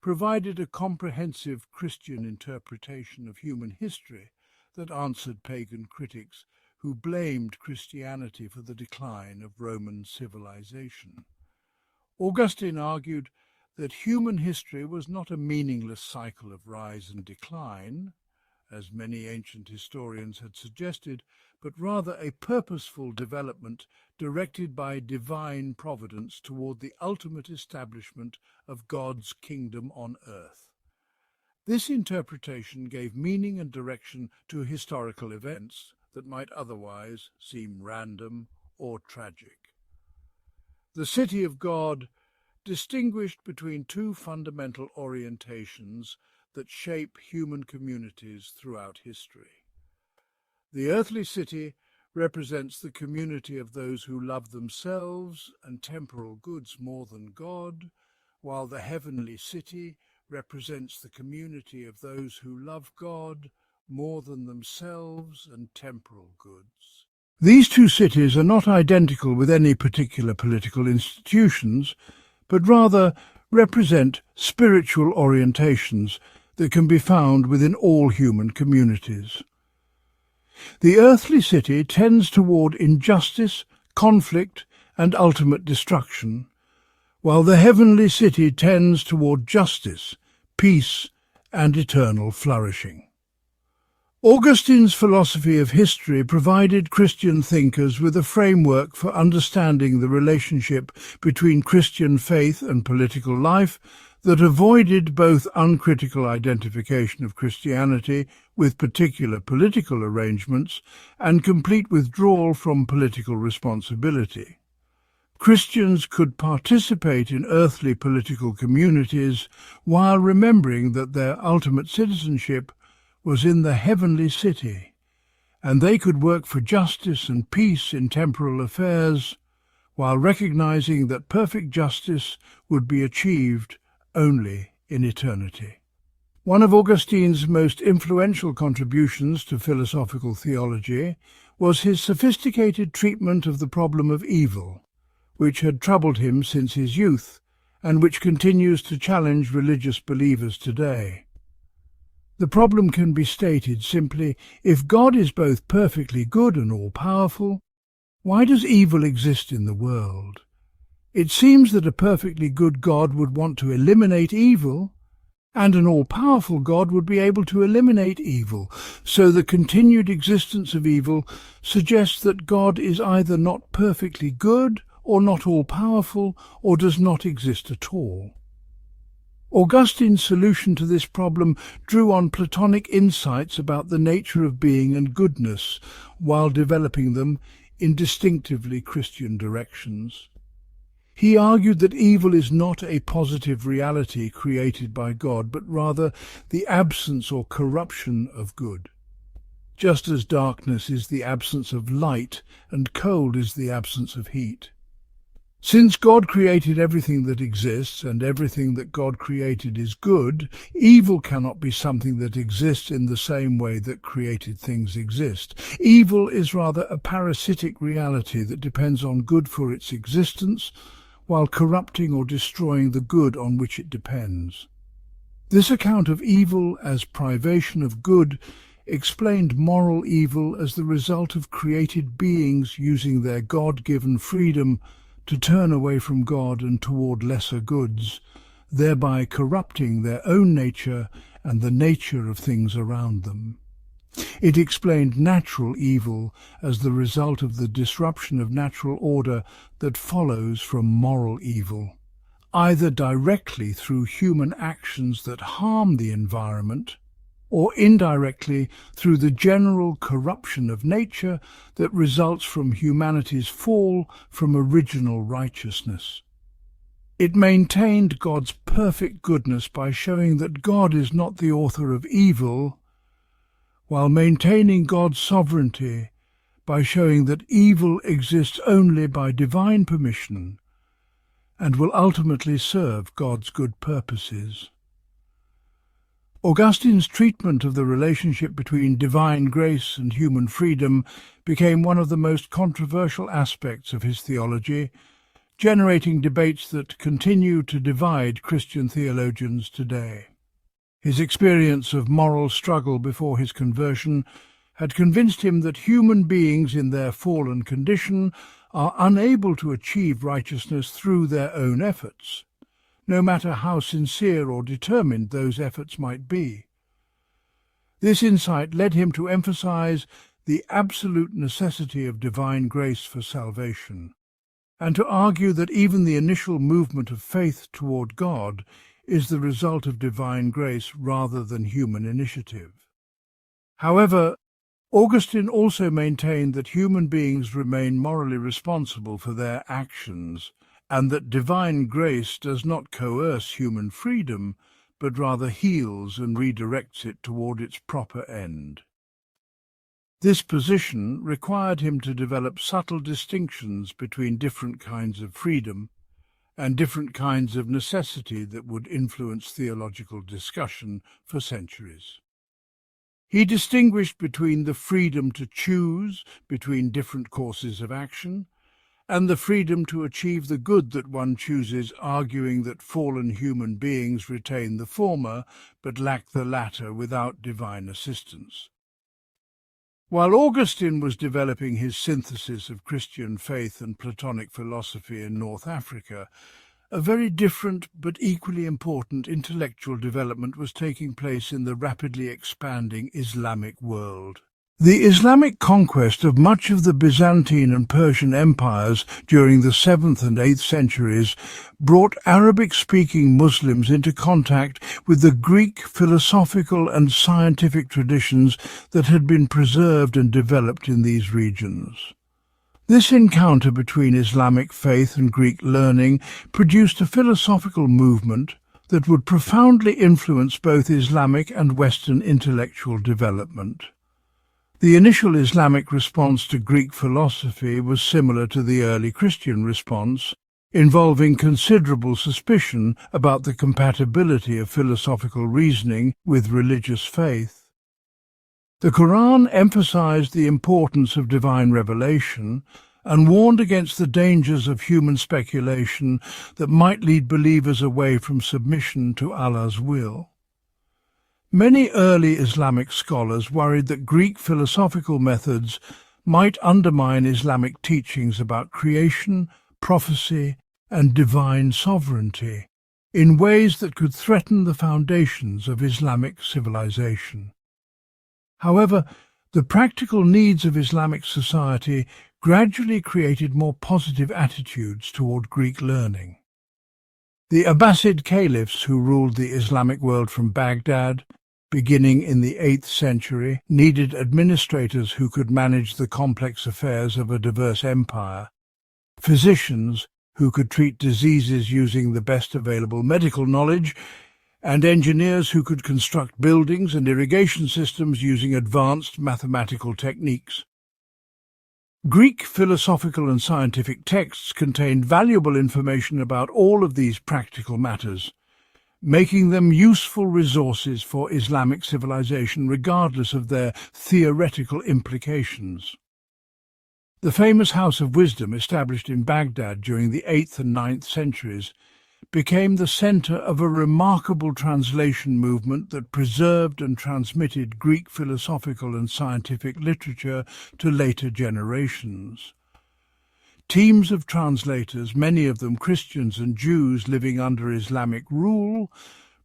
provided a comprehensive Christian interpretation of human history that answered pagan critics who blamed Christianity for the decline of Roman civilization. Augustine argued that human history was not a meaningless cycle of rise and decline, as many ancient historians had suggested, but rather a purposeful development directed by divine providence toward the ultimate establishment of God's kingdom on earth. This interpretation gave meaning and direction to historical events that might otherwise seem random or tragic. The City of God distinguished between two fundamental orientations that shape human communities throughout history. The earthly city represents the community of those who love themselves and temporal goods more than God, while the heavenly city represents the community of those who love God more than themselves and temporal goods. These two cities are not identical with any particular political institutions, but rather represent spiritual orientations that can be found within all human communities. The earthly city tends toward injustice, conflict, and ultimate destruction, while the heavenly city tends toward justice, peace, and eternal flourishing. Augustine's philosophy of history provided Christian thinkers with a framework for understanding the relationship between Christian faith and political life that avoided both uncritical identification of Christianity with particular political arrangements and complete withdrawal from political responsibility. Christians could participate in earthly political communities while remembering that their ultimate citizenship was in the heavenly city, and they could work for justice and peace in temporal affairs, while recognizing that perfect justice would be achieved only in eternity. One of Augustine's most influential contributions to philosophical theology was his sophisticated treatment of the problem of evil, which had troubled him since his youth and which continues to challenge religious believers today. The problem can be stated simply: if God is both perfectly good and all-powerful, why does evil exist in the world? It seems that a perfectly good God would want to eliminate evil, and an all-powerful God would be able to eliminate evil. So the continued existence of evil suggests that God is either not perfectly good, or not all-powerful, or does not exist at all. Augustine's solution to this problem drew on Platonic insights about the nature of being and goodness, while developing them in distinctively Christian directions. He argued that evil is not a positive reality created by God, but rather the absence or corruption of good. Just as darkness is the absence of light and cold is the absence of heat. Since God created everything that exists, and everything that God created is good, evil cannot be something that exists in the same way that created things exist. Evil is rather a parasitic reality that depends on good for its existence, while corrupting or destroying the good on which it depends. This account of evil as privation of good explained moral evil as the result of created beings using their God-given freedom to turn away from God and toward lesser goods, thereby corrupting their own nature and the nature of things around them. It explained natural evil as the result of the disruption of natural order that follows from moral evil, either directly through human actions that harm the environment, or indirectly through the general corruption of nature that results from humanity's fall from original righteousness. It maintained God's perfect goodness by showing that God is not the author of evil, while maintaining God's sovereignty by showing that evil exists only by divine permission and will ultimately serve God's good purposes. Augustine's treatment of the relationship between divine grace and human freedom became one of the most controversial aspects of his theology, generating debates that continue to divide Christian theologians today. His experience of moral struggle before his conversion had convinced him that human beings in their fallen condition are unable to achieve righteousness through their own efforts, no matter how sincere or determined those efforts might be. This insight led him to emphasize the absolute necessity of divine grace for salvation, and to argue that even the initial movement of faith toward God is the result of divine grace rather than human initiative. However, Augustine also maintained that human beings remain morally responsible for their actions, and that divine grace does not coerce human freedom, but rather heals and redirects it toward its proper end. This position required him to develop subtle distinctions between different kinds of freedom and different kinds of necessity that would influence theological discussion for centuries. He distinguished between the freedom to choose between different courses of action and the freedom to achieve the good that one chooses, arguing that fallen human beings retain the former but lack the latter without divine assistance. While Augustine was developing his synthesis of Christian faith and Platonic philosophy in North Africa, a very different but equally important intellectual development was taking place in the rapidly expanding Islamic world. The Islamic conquest of much of the Byzantine and Persian empires during the 7th and 8th centuries brought Arabic-speaking Muslims into contact with the Greek philosophical and scientific traditions that had been preserved and developed in these regions. This encounter between Islamic faith and Greek learning produced a philosophical movement that would profoundly influence both Islamic and Western intellectual development. The initial Islamic response to Greek philosophy was similar to the early Christian response, involving considerable suspicion about the compatibility of philosophical reasoning with religious faith. The Quran emphasized the importance of divine revelation and warned against the dangers of human speculation that might lead believers away from submission to Allah's will. Many early Islamic scholars worried that Greek philosophical methods might undermine Islamic teachings about creation, prophecy, and divine sovereignty in ways that could threaten the foundations of Islamic civilization. However, the practical needs of Islamic society gradually created more positive attitudes toward Greek learning. The Abbasid caliphs who ruled the Islamic world from Baghdad, beginning in the 8th century, needed administrators who could manage the complex affairs of a diverse empire, physicians who could treat diseases using the best available medical knowledge, and engineers who could construct buildings and irrigation systems using advanced mathematical techniques. Greek philosophical and scientific texts contained valuable information about all of these practical matters, making them useful resources for Islamic civilization regardless of their theoretical implications. The famous House of Wisdom, established in Baghdad during the 8th and 9th centuries, became the center of a remarkable translation movement that preserved and transmitted Greek philosophical and scientific literature to later generations. Teams of translators, many of them Christians and Jews living under Islamic rule,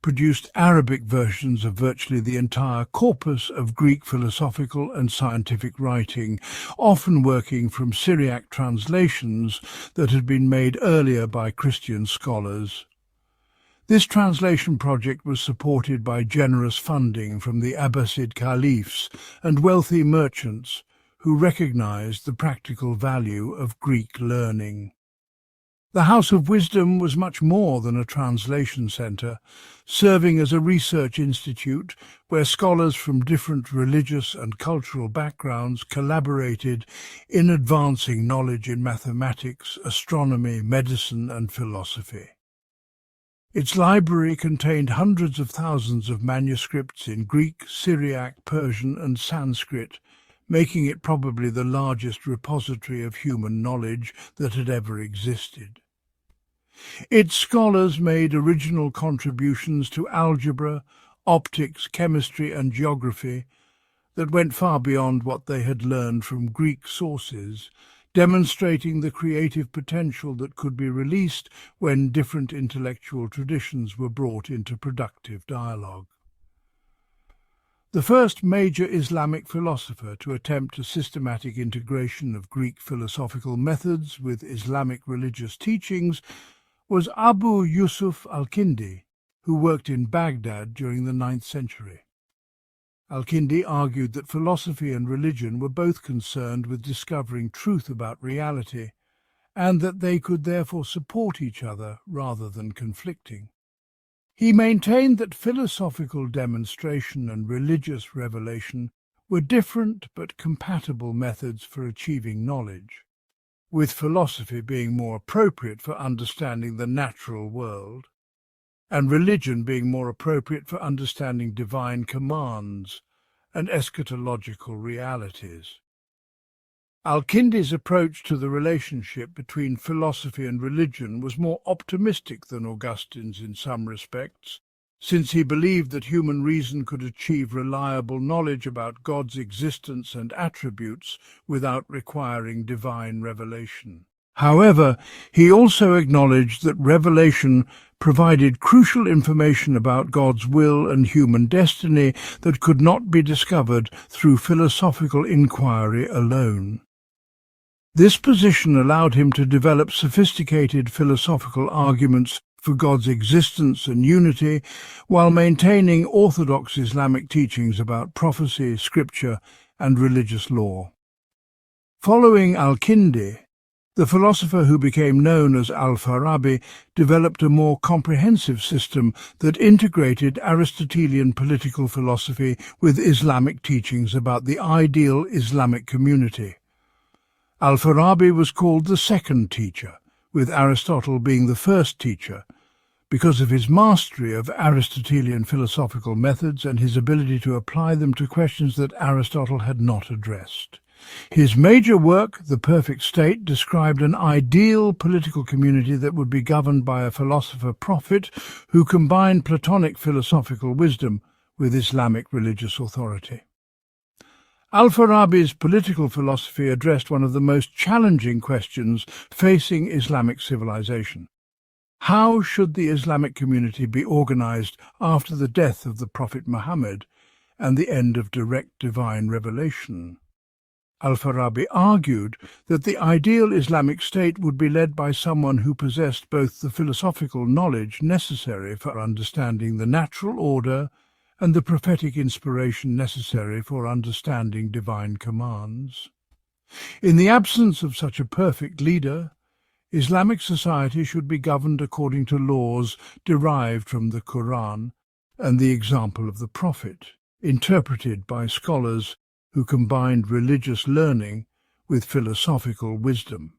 produced Arabic versions of virtually the entire corpus of Greek philosophical and scientific writing, often working from Syriac translations that had been made earlier by Christian scholars. This translation project was supported by generous funding from the Abbasid caliphs and wealthy merchants who recognized the practical value of Greek learning. The House of Wisdom was much more than a translation center, serving as a research institute where scholars from different religious and cultural backgrounds collaborated in advancing knowledge in mathematics, astronomy, medicine, and philosophy. Its library contained hundreds of thousands of manuscripts in Greek, Syriac, Persian, and Sanskrit, making it probably the largest repository of human knowledge that had ever existed. Its scholars made original contributions to algebra, optics, chemistry, and geography that went far beyond what they had learned from Greek sources, demonstrating the creative potential that could be released when different intellectual traditions were brought into productive dialogue. The first major Islamic philosopher to attempt a systematic integration of Greek philosophical methods with Islamic religious teachings was Abu Yusuf al-Kindi, who worked in Baghdad during the 9th century. Al-Kindi argued that philosophy and religion were both concerned with discovering truth about reality, and that they could therefore support each other rather than conflicting. He maintained that philosophical demonstration and religious revelation were different but compatible methods for achieving knowledge, with philosophy being more appropriate for understanding the natural world, and religion being more appropriate for understanding divine commands and eschatological realities. Al-Kindi's approach to the relationship between philosophy and religion was more optimistic than Augustine's in some respects, since he believed that human reason could achieve reliable knowledge about God's existence and attributes without requiring divine revelation. However, he also acknowledged that revelation provided crucial information about God's will and human destiny that could not be discovered through philosophical inquiry alone. This position allowed him to develop sophisticated philosophical arguments for God's existence and unity, while maintaining orthodox Islamic teachings about prophecy, scripture, and religious law. Following Al-Kindi, The philosopher who became known as Al-Farabi developed a more comprehensive system that integrated Aristotelian political philosophy with Islamic teachings about the ideal Islamic community. Al-Farabi was called the second teacher, with Aristotle being the first teacher, because of his mastery of Aristotelian philosophical methods and his ability to apply them to questions that Aristotle had not addressed. His major work, The Perfect State, described an ideal political community that would be governed by a philosopher-prophet who combined Platonic philosophical wisdom with Islamic religious authority. Al-Farabi's political philosophy addressed one of the most challenging questions facing Islamic civilization. How should the Islamic community be organized after the death of the Prophet Muhammad and the end of direct divine revelation? Al-Farabi argued that the ideal Islamic state would be led by someone who possessed both the philosophical knowledge necessary for understanding the natural order and the prophetic inspiration necessary for understanding divine commands. In the absence of such a perfect leader, Islamic society should be governed according to laws derived from the Quran and the example of the Prophet, interpreted by scholars who combined religious learning with philosophical wisdom.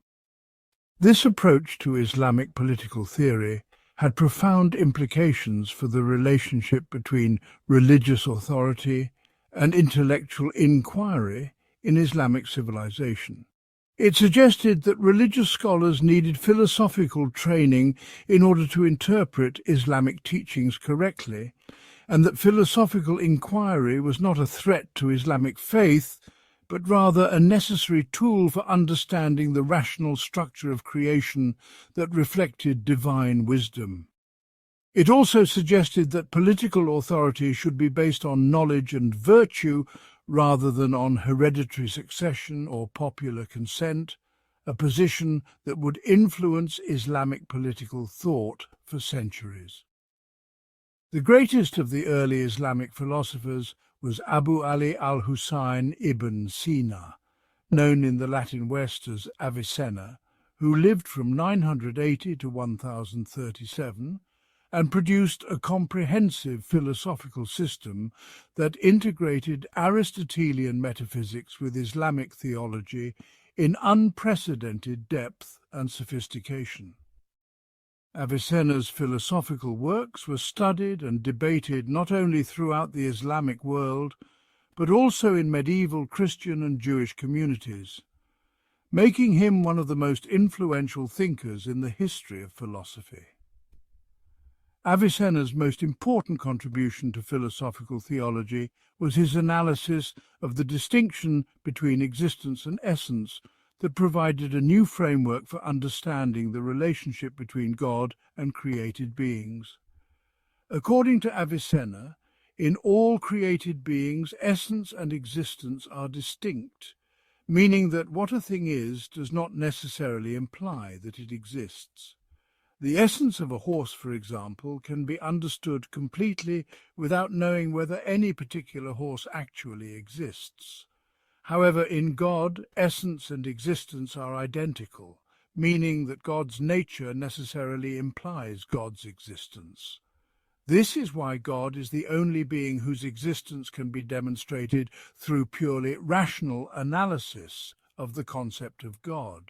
This approach to Islamic political theory had profound implications for the relationship between religious authority and intellectual inquiry in Islamic civilization. It suggested that religious scholars needed philosophical training in order to interpret Islamic teachings correctly, and that philosophical inquiry was not a threat to Islamic faith, but rather a necessary tool for understanding the rational structure of creation that reflected divine wisdom. It also suggested that political authority should be based on knowledge and virtue rather than on hereditary succession or popular consent, a position that would influence Islamic political thought for centuries. The greatest of the early Islamic philosophers was Abu Ali al-Husayn ibn Sina, known in the Latin West as Avicenna, who lived from 980 to 1037 and produced a comprehensive philosophical system that integrated Aristotelian metaphysics with Islamic theology in unprecedented depth and sophistication. Avicenna's philosophical works were studied and debated not only throughout the Islamic world, but also in medieval Christian and Jewish communities, making him one of the most influential thinkers in the history of philosophy. Avicenna's most important contribution to philosophical theology was his analysis of the distinction between existence and essence that provided a new framework for understanding the relationship between God and created beings. According to Avicenna, in all created beings, essence and existence are distinct, meaning that what a thing is does not necessarily imply that it exists. The essence of a horse, for example, can be understood completely without knowing whether any particular horse actually exists. However, in God, essence and existence are identical, meaning that God's nature necessarily implies God's existence. This is why God is the only being whose existence can be demonstrated through purely rational analysis of the concept of God.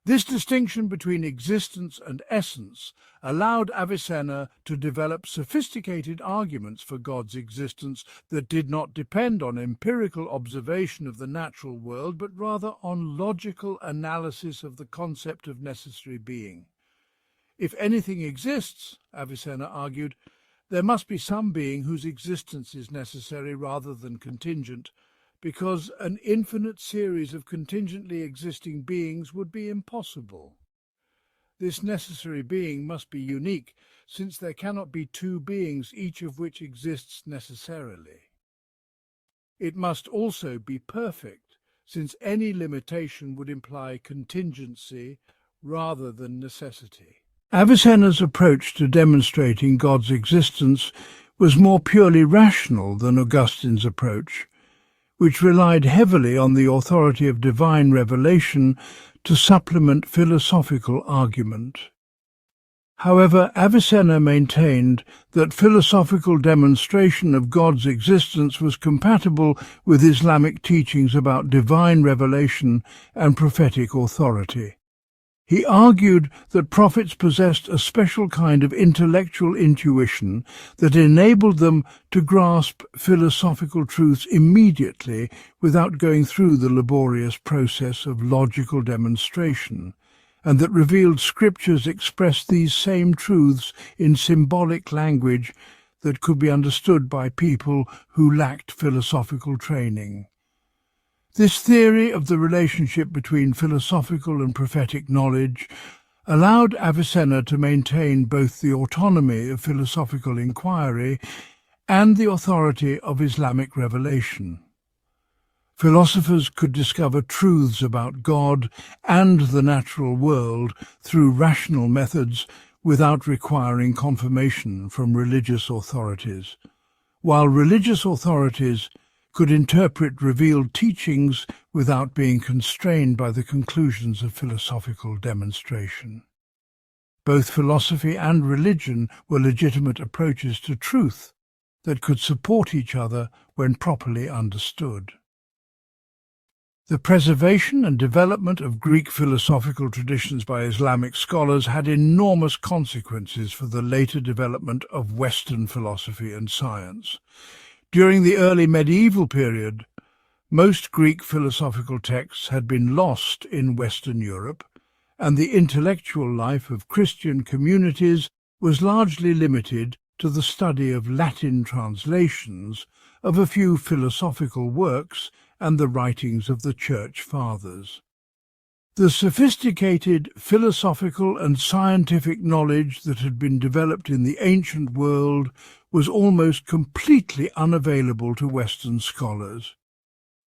This distinction between existence and essence allowed Avicenna to develop sophisticated arguments for God's existence that did not depend on empirical observation of the natural world, but rather on logical analysis of the concept of necessary being. If anything exists, Avicenna argued, there must be some being whose existence is necessary rather than contingent, because an infinite series of contingently existing beings would be impossible. This necessary being must be unique, since there cannot be two beings, each of which exists necessarily. It must also be perfect, since any limitation would imply contingency rather than necessity. Avicenna's approach to demonstrating God's existence was more purely rational than Augustine's approach, which relied heavily on the authority of divine revelation to supplement philosophical argument. However, Avicenna maintained that philosophical demonstration of God's existence was compatible with Islamic teachings about divine revelation and prophetic authority. He argued that prophets possessed a special kind of intellectual intuition that enabled them to grasp philosophical truths immediately without going through the laborious process of logical demonstration, and that revealed scriptures expressed these same truths in symbolic language that could be understood by people who lacked philosophical training. This theory of the relationship between philosophical and prophetic knowledge allowed Avicenna to maintain both the autonomy of philosophical inquiry and the authority of Islamic revelation. Philosophers could discover truths about God and the natural world through rational methods without requiring confirmation from religious authorities, while religious authorities could interpret revealed teachings without being constrained by the conclusions of philosophical demonstration. Both philosophy and religion were legitimate approaches to truth that could support each other when properly understood. The preservation and development of Greek philosophical traditions by Islamic scholars had enormous consequences for the later development of Western philosophy and science. During the early medieval period, most Greek philosophical texts had been lost in Western Europe, and the intellectual life of Christian communities was largely limited to the study of Latin translations of a few philosophical works and the writings of the Church Fathers. The sophisticated philosophical and scientific knowledge that had been developed in the ancient world was almost completely unavailable to Western scholars.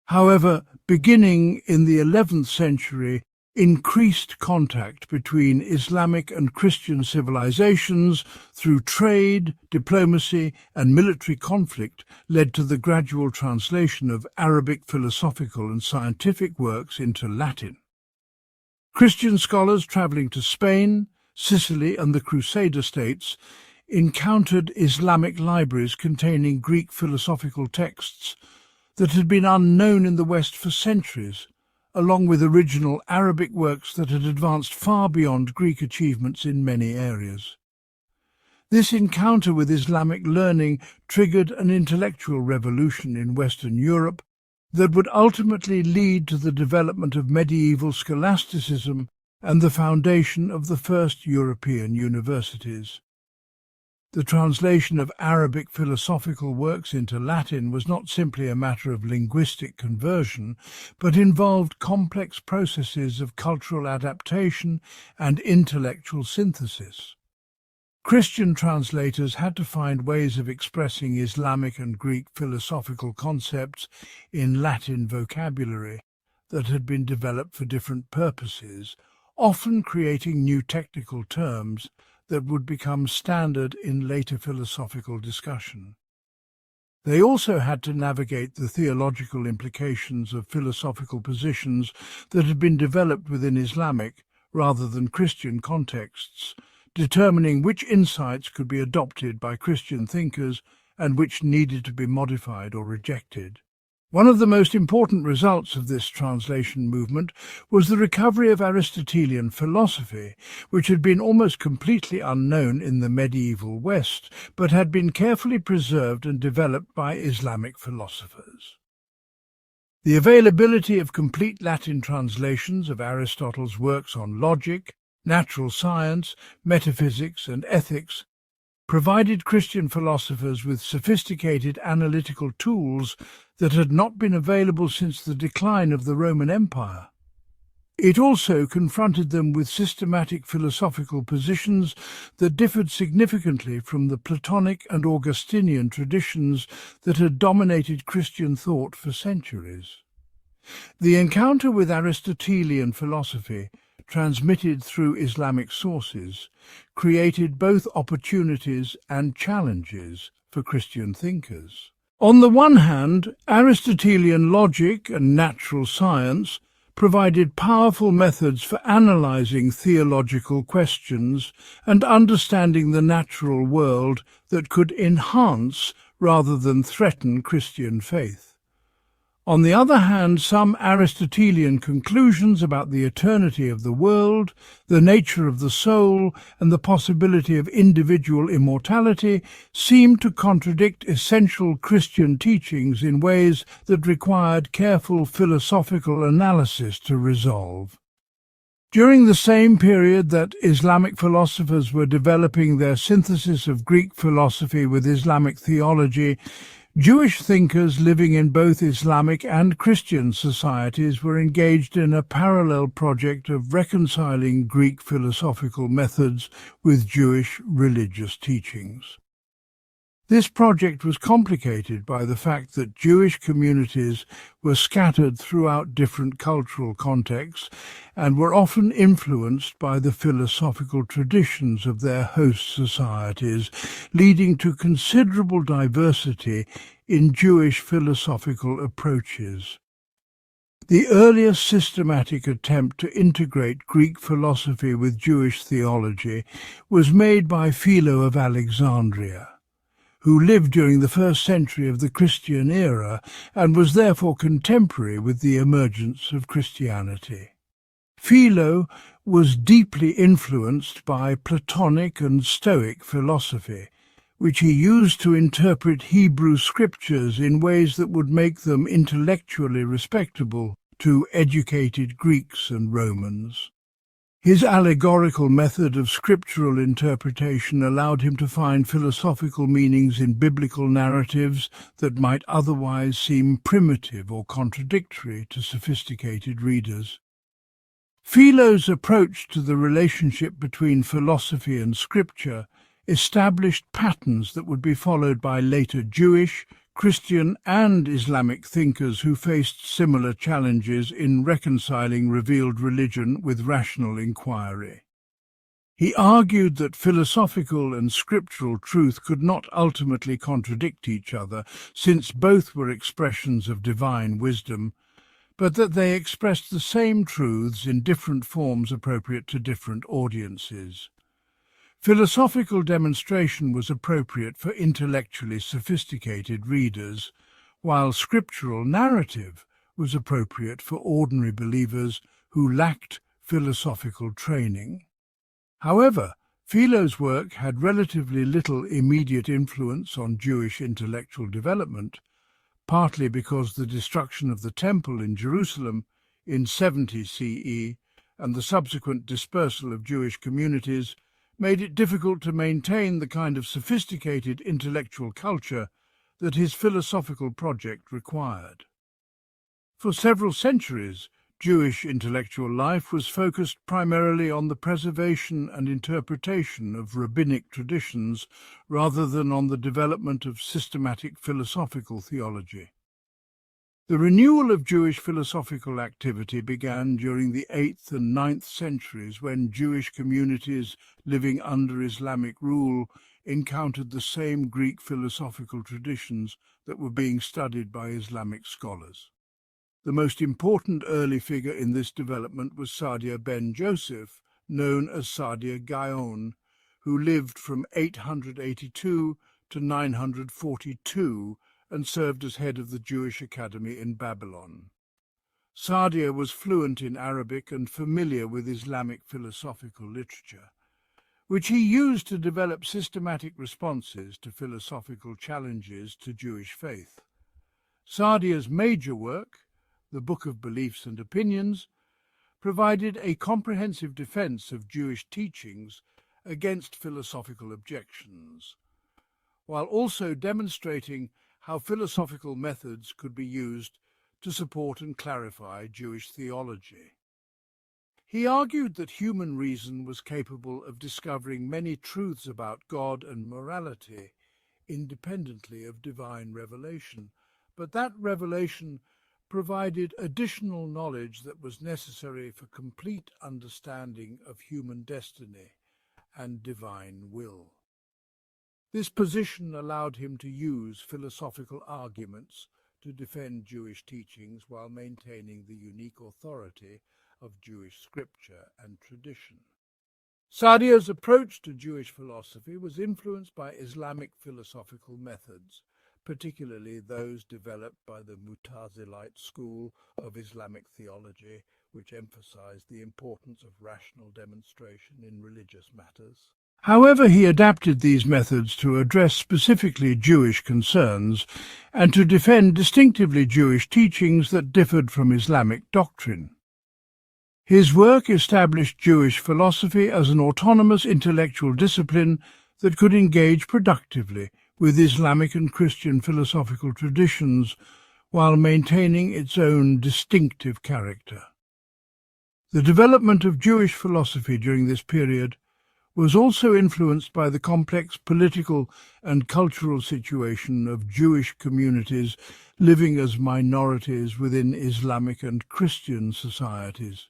However, beginning in the 11th century, increased contact between Islamic and Christian civilizations through trade, diplomacy, and military conflict led to the gradual translation of Arabic philosophical and scientific works into Latin. Christian scholars traveling to Spain, Sicily, and the Crusader states encountered Islamic libraries containing Greek philosophical texts that had been unknown in the West for centuries, along with original Arabic works that had advanced far beyond Greek achievements in many areas. This encounter with Islamic learning triggered an intellectual revolution in Western Europe that would ultimately lead to the development of medieval scholasticism and the foundation of the first European universities. The translation of Arabic philosophical works into Latin was not simply a matter of linguistic conversion, but involved complex processes of cultural adaptation and intellectual synthesis. Christian translators had to find ways of expressing Islamic and Greek philosophical concepts in Latin vocabulary that had been developed for different purposes, often creating new technical terms that would become standard in later philosophical discussion. They also had to navigate the theological implications of philosophical positions that had been developed within Islamic rather than Christian contexts, determining which insights could be adopted by Christian thinkers and which needed to be modified or rejected. One of the most important results of this translation movement was the recovery of Aristotelian philosophy, which had been almost completely unknown in the medieval West, but had been carefully preserved and developed by Islamic philosophers. The availability of complete Latin translations of Aristotle's works on logic, natural science, metaphysics, and ethics provided Christian philosophers with sophisticated analytical tools that had not been available since the decline of the Roman Empire. It also confronted them with systematic philosophical positions that differed significantly from the Platonic and Augustinian traditions that had dominated Christian thought for centuries. The encounter with Aristotelian philosophy, transmitted through Islamic sources, created both opportunities and challenges for Christian thinkers. On the one hand, Aristotelian logic and natural science provided powerful methods for analysing theological questions and understanding the natural world that could enhance rather than threaten Christian faith. On the other hand, some Aristotelian conclusions about the eternity of the world, the nature of the soul, and the possibility of individual immortality seemed to contradict essential Christian teachings in ways that required careful philosophical analysis to resolve. During the same period that Islamic philosophers were developing their synthesis of Greek philosophy with Islamic theology, Jewish thinkers living in both Islamic and Christian societies were engaged in a parallel project of reconciling Greek philosophical methods with Jewish religious teachings. This project was complicated by the fact that Jewish communities were scattered throughout different cultural contexts and were often influenced by the philosophical traditions of their host societies, leading to considerable diversity in Jewish philosophical approaches. The earliest systematic attempt to integrate Greek philosophy with Jewish theology was made by Philo of Alexandria, who lived during the first century of the Christian era and was therefore contemporary with the emergence of Christianity. Philo was deeply influenced by Platonic and Stoic philosophy, which he used to interpret Hebrew scriptures in ways that would make them intellectually respectable to educated Greeks and Romans. His allegorical method of scriptural interpretation allowed him to find philosophical meanings in biblical narratives that might otherwise seem primitive or contradictory to sophisticated readers. Philo's approach to the relationship between philosophy and scripture established patterns that would be followed by later Jewish, Christian and Islamic thinkers who faced similar challenges in reconciling revealed religion with rational inquiry. He argued that philosophical and scriptural truth could not ultimately contradict each other, since both were expressions of divine wisdom, but that they expressed the same truths in different forms appropriate to different audiences. Philosophical demonstration was appropriate for intellectually sophisticated readers, while scriptural narrative was appropriate for ordinary believers who lacked philosophical training. However, Philo's work had relatively little immediate influence on Jewish intellectual development, partly because the destruction of the Temple in Jerusalem in 70 CE and the subsequent dispersal of Jewish communities made it difficult to maintain the kind of sophisticated intellectual culture that his philosophical project required. For several centuries, Jewish intellectual life was focused primarily on the preservation and interpretation of rabbinic traditions rather than on the development of systematic philosophical theology. The renewal of Jewish philosophical activity began during the 8th and 9th centuries when Jewish communities living under Islamic rule encountered the same Greek philosophical traditions that were being studied by Islamic scholars. The most important early figure in this development was Saadia ben Joseph, known as Saadia Gaon, who lived from 882 to 942 and served as head of the Jewish Academy in Babylon. Saadia was fluent in Arabic and familiar with Islamic philosophical literature, which he used to develop systematic responses to philosophical challenges to Jewish faith. Saadia's major work, the Book of Beliefs and Opinions, provided a comprehensive defense of Jewish teachings against philosophical objections, while also demonstrating how philosophical methods could be used to support and clarify Jewish theology. He argued that human reason was capable of discovering many truths about God and morality, independently of divine revelation, but that revelation provided additional knowledge that was necessary for complete understanding of human destiny and divine will. This position allowed him to use philosophical arguments to defend Jewish teachings while maintaining the unique authority of Jewish scripture and tradition. Sa'diyya's approach to Jewish philosophy was influenced by Islamic philosophical methods, particularly those developed by the Mu'tazilite school of Islamic theology, which emphasized the importance of rational demonstration in religious matters. However, he adapted these methods to address specifically Jewish concerns and to defend distinctively Jewish teachings that differed from Islamic doctrine. His work established Jewish philosophy as an autonomous intellectual discipline that could engage productively with Islamic and Christian philosophical traditions while maintaining its own distinctive character. The development of Jewish philosophy during this period was also influenced by the complex political and cultural situation of Jewish communities living as minorities within Islamic and Christian societies.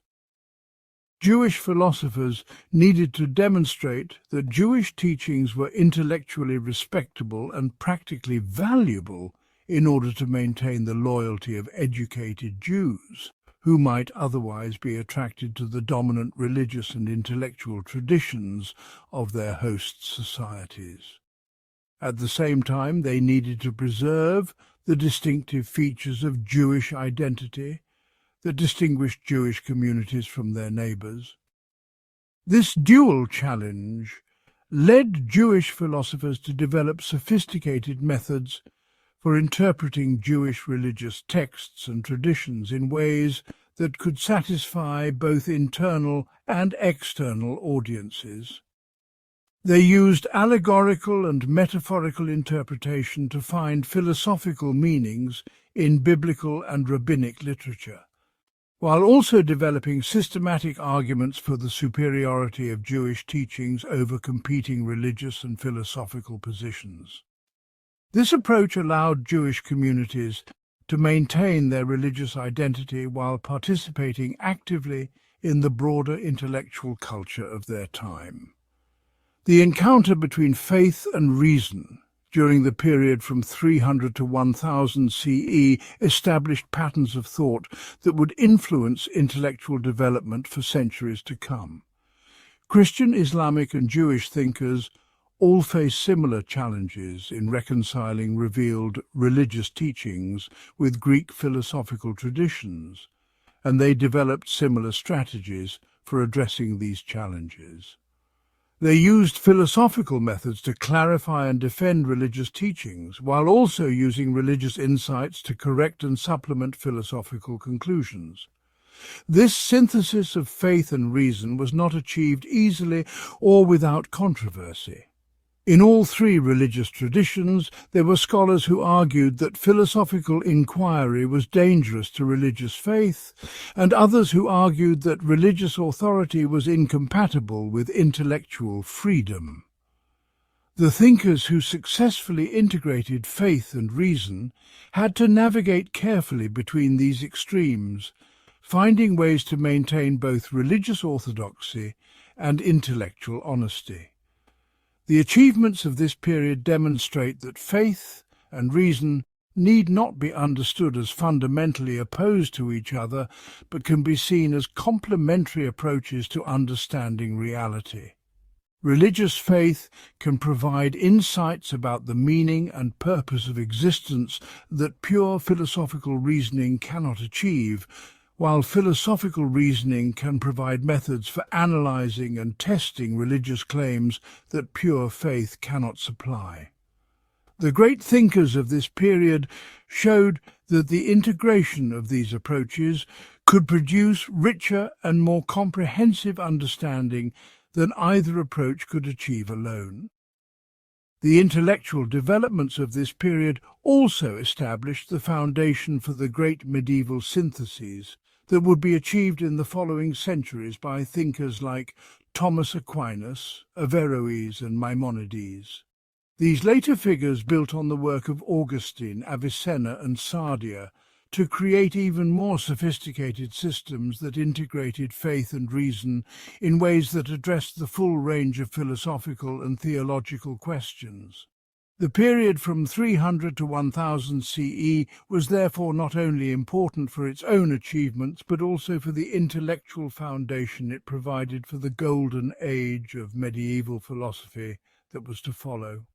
Jewish philosophers needed to demonstrate that Jewish teachings were intellectually respectable and practically valuable in order to maintain the loyalty of educated Jews, who might otherwise be attracted to the dominant religious and intellectual traditions of their host societies. At the same time, they needed to preserve the distinctive features of Jewish identity that distinguished Jewish communities from their neighbors. This dual challenge led Jewish philosophers to develop sophisticated methods for interpreting Jewish religious texts and traditions in ways that could satisfy both internal and external audiences. They used allegorical and metaphorical interpretation to find philosophical meanings in biblical and rabbinic literature, while also developing systematic arguments for the superiority of Jewish teachings over competing religious and philosophical positions. This approach allowed Jewish communities to maintain their religious identity while participating actively in the broader intellectual culture of their time. The encounter between faith and reason during the period from 300 to 1000 CE established patterns of thought that would influence intellectual development for centuries to come. Christian, Islamic, and Jewish thinkers all faced similar challenges in reconciling revealed religious teachings with Greek philosophical traditions, and they developed similar strategies for addressing these challenges. They used philosophical methods to clarify and defend religious teachings, while also using religious insights to correct and supplement philosophical conclusions. This synthesis of faith and reason was not achieved easily or without controversy. In all three religious traditions, there were scholars who argued that philosophical inquiry was dangerous to religious faith, and others who argued that religious authority was incompatible with intellectual freedom. The thinkers who successfully integrated faith and reason had to navigate carefully between these extremes, finding ways to maintain both religious orthodoxy and intellectual honesty. The achievements of this period demonstrate that faith and reason need not be understood as fundamentally opposed to each other, but can be seen as complementary approaches to understanding reality. Religious faith can provide insights about the meaning and purpose of existence that pure philosophical reasoning cannot achieve, while philosophical reasoning can provide methods for analyzing and testing religious claims that pure faith cannot supply. The great thinkers of this period showed that the integration of these approaches could produce richer and more comprehensive understanding than either approach could achieve alone. The intellectual developments of this period also established the foundation for the great medieval syntheses that would be achieved in the following centuries by thinkers like Thomas Aquinas, Averroes, and Maimonides. These later figures built on the work of Augustine, Avicenna, and Sa'diyya to create even more sophisticated systems that integrated faith and reason in ways that addressed the full range of philosophical and theological questions. The period from 300 to 1000 CE was therefore not only important for its own achievements, but also for the intellectual foundation it provided for the golden age of medieval philosophy that was to follow.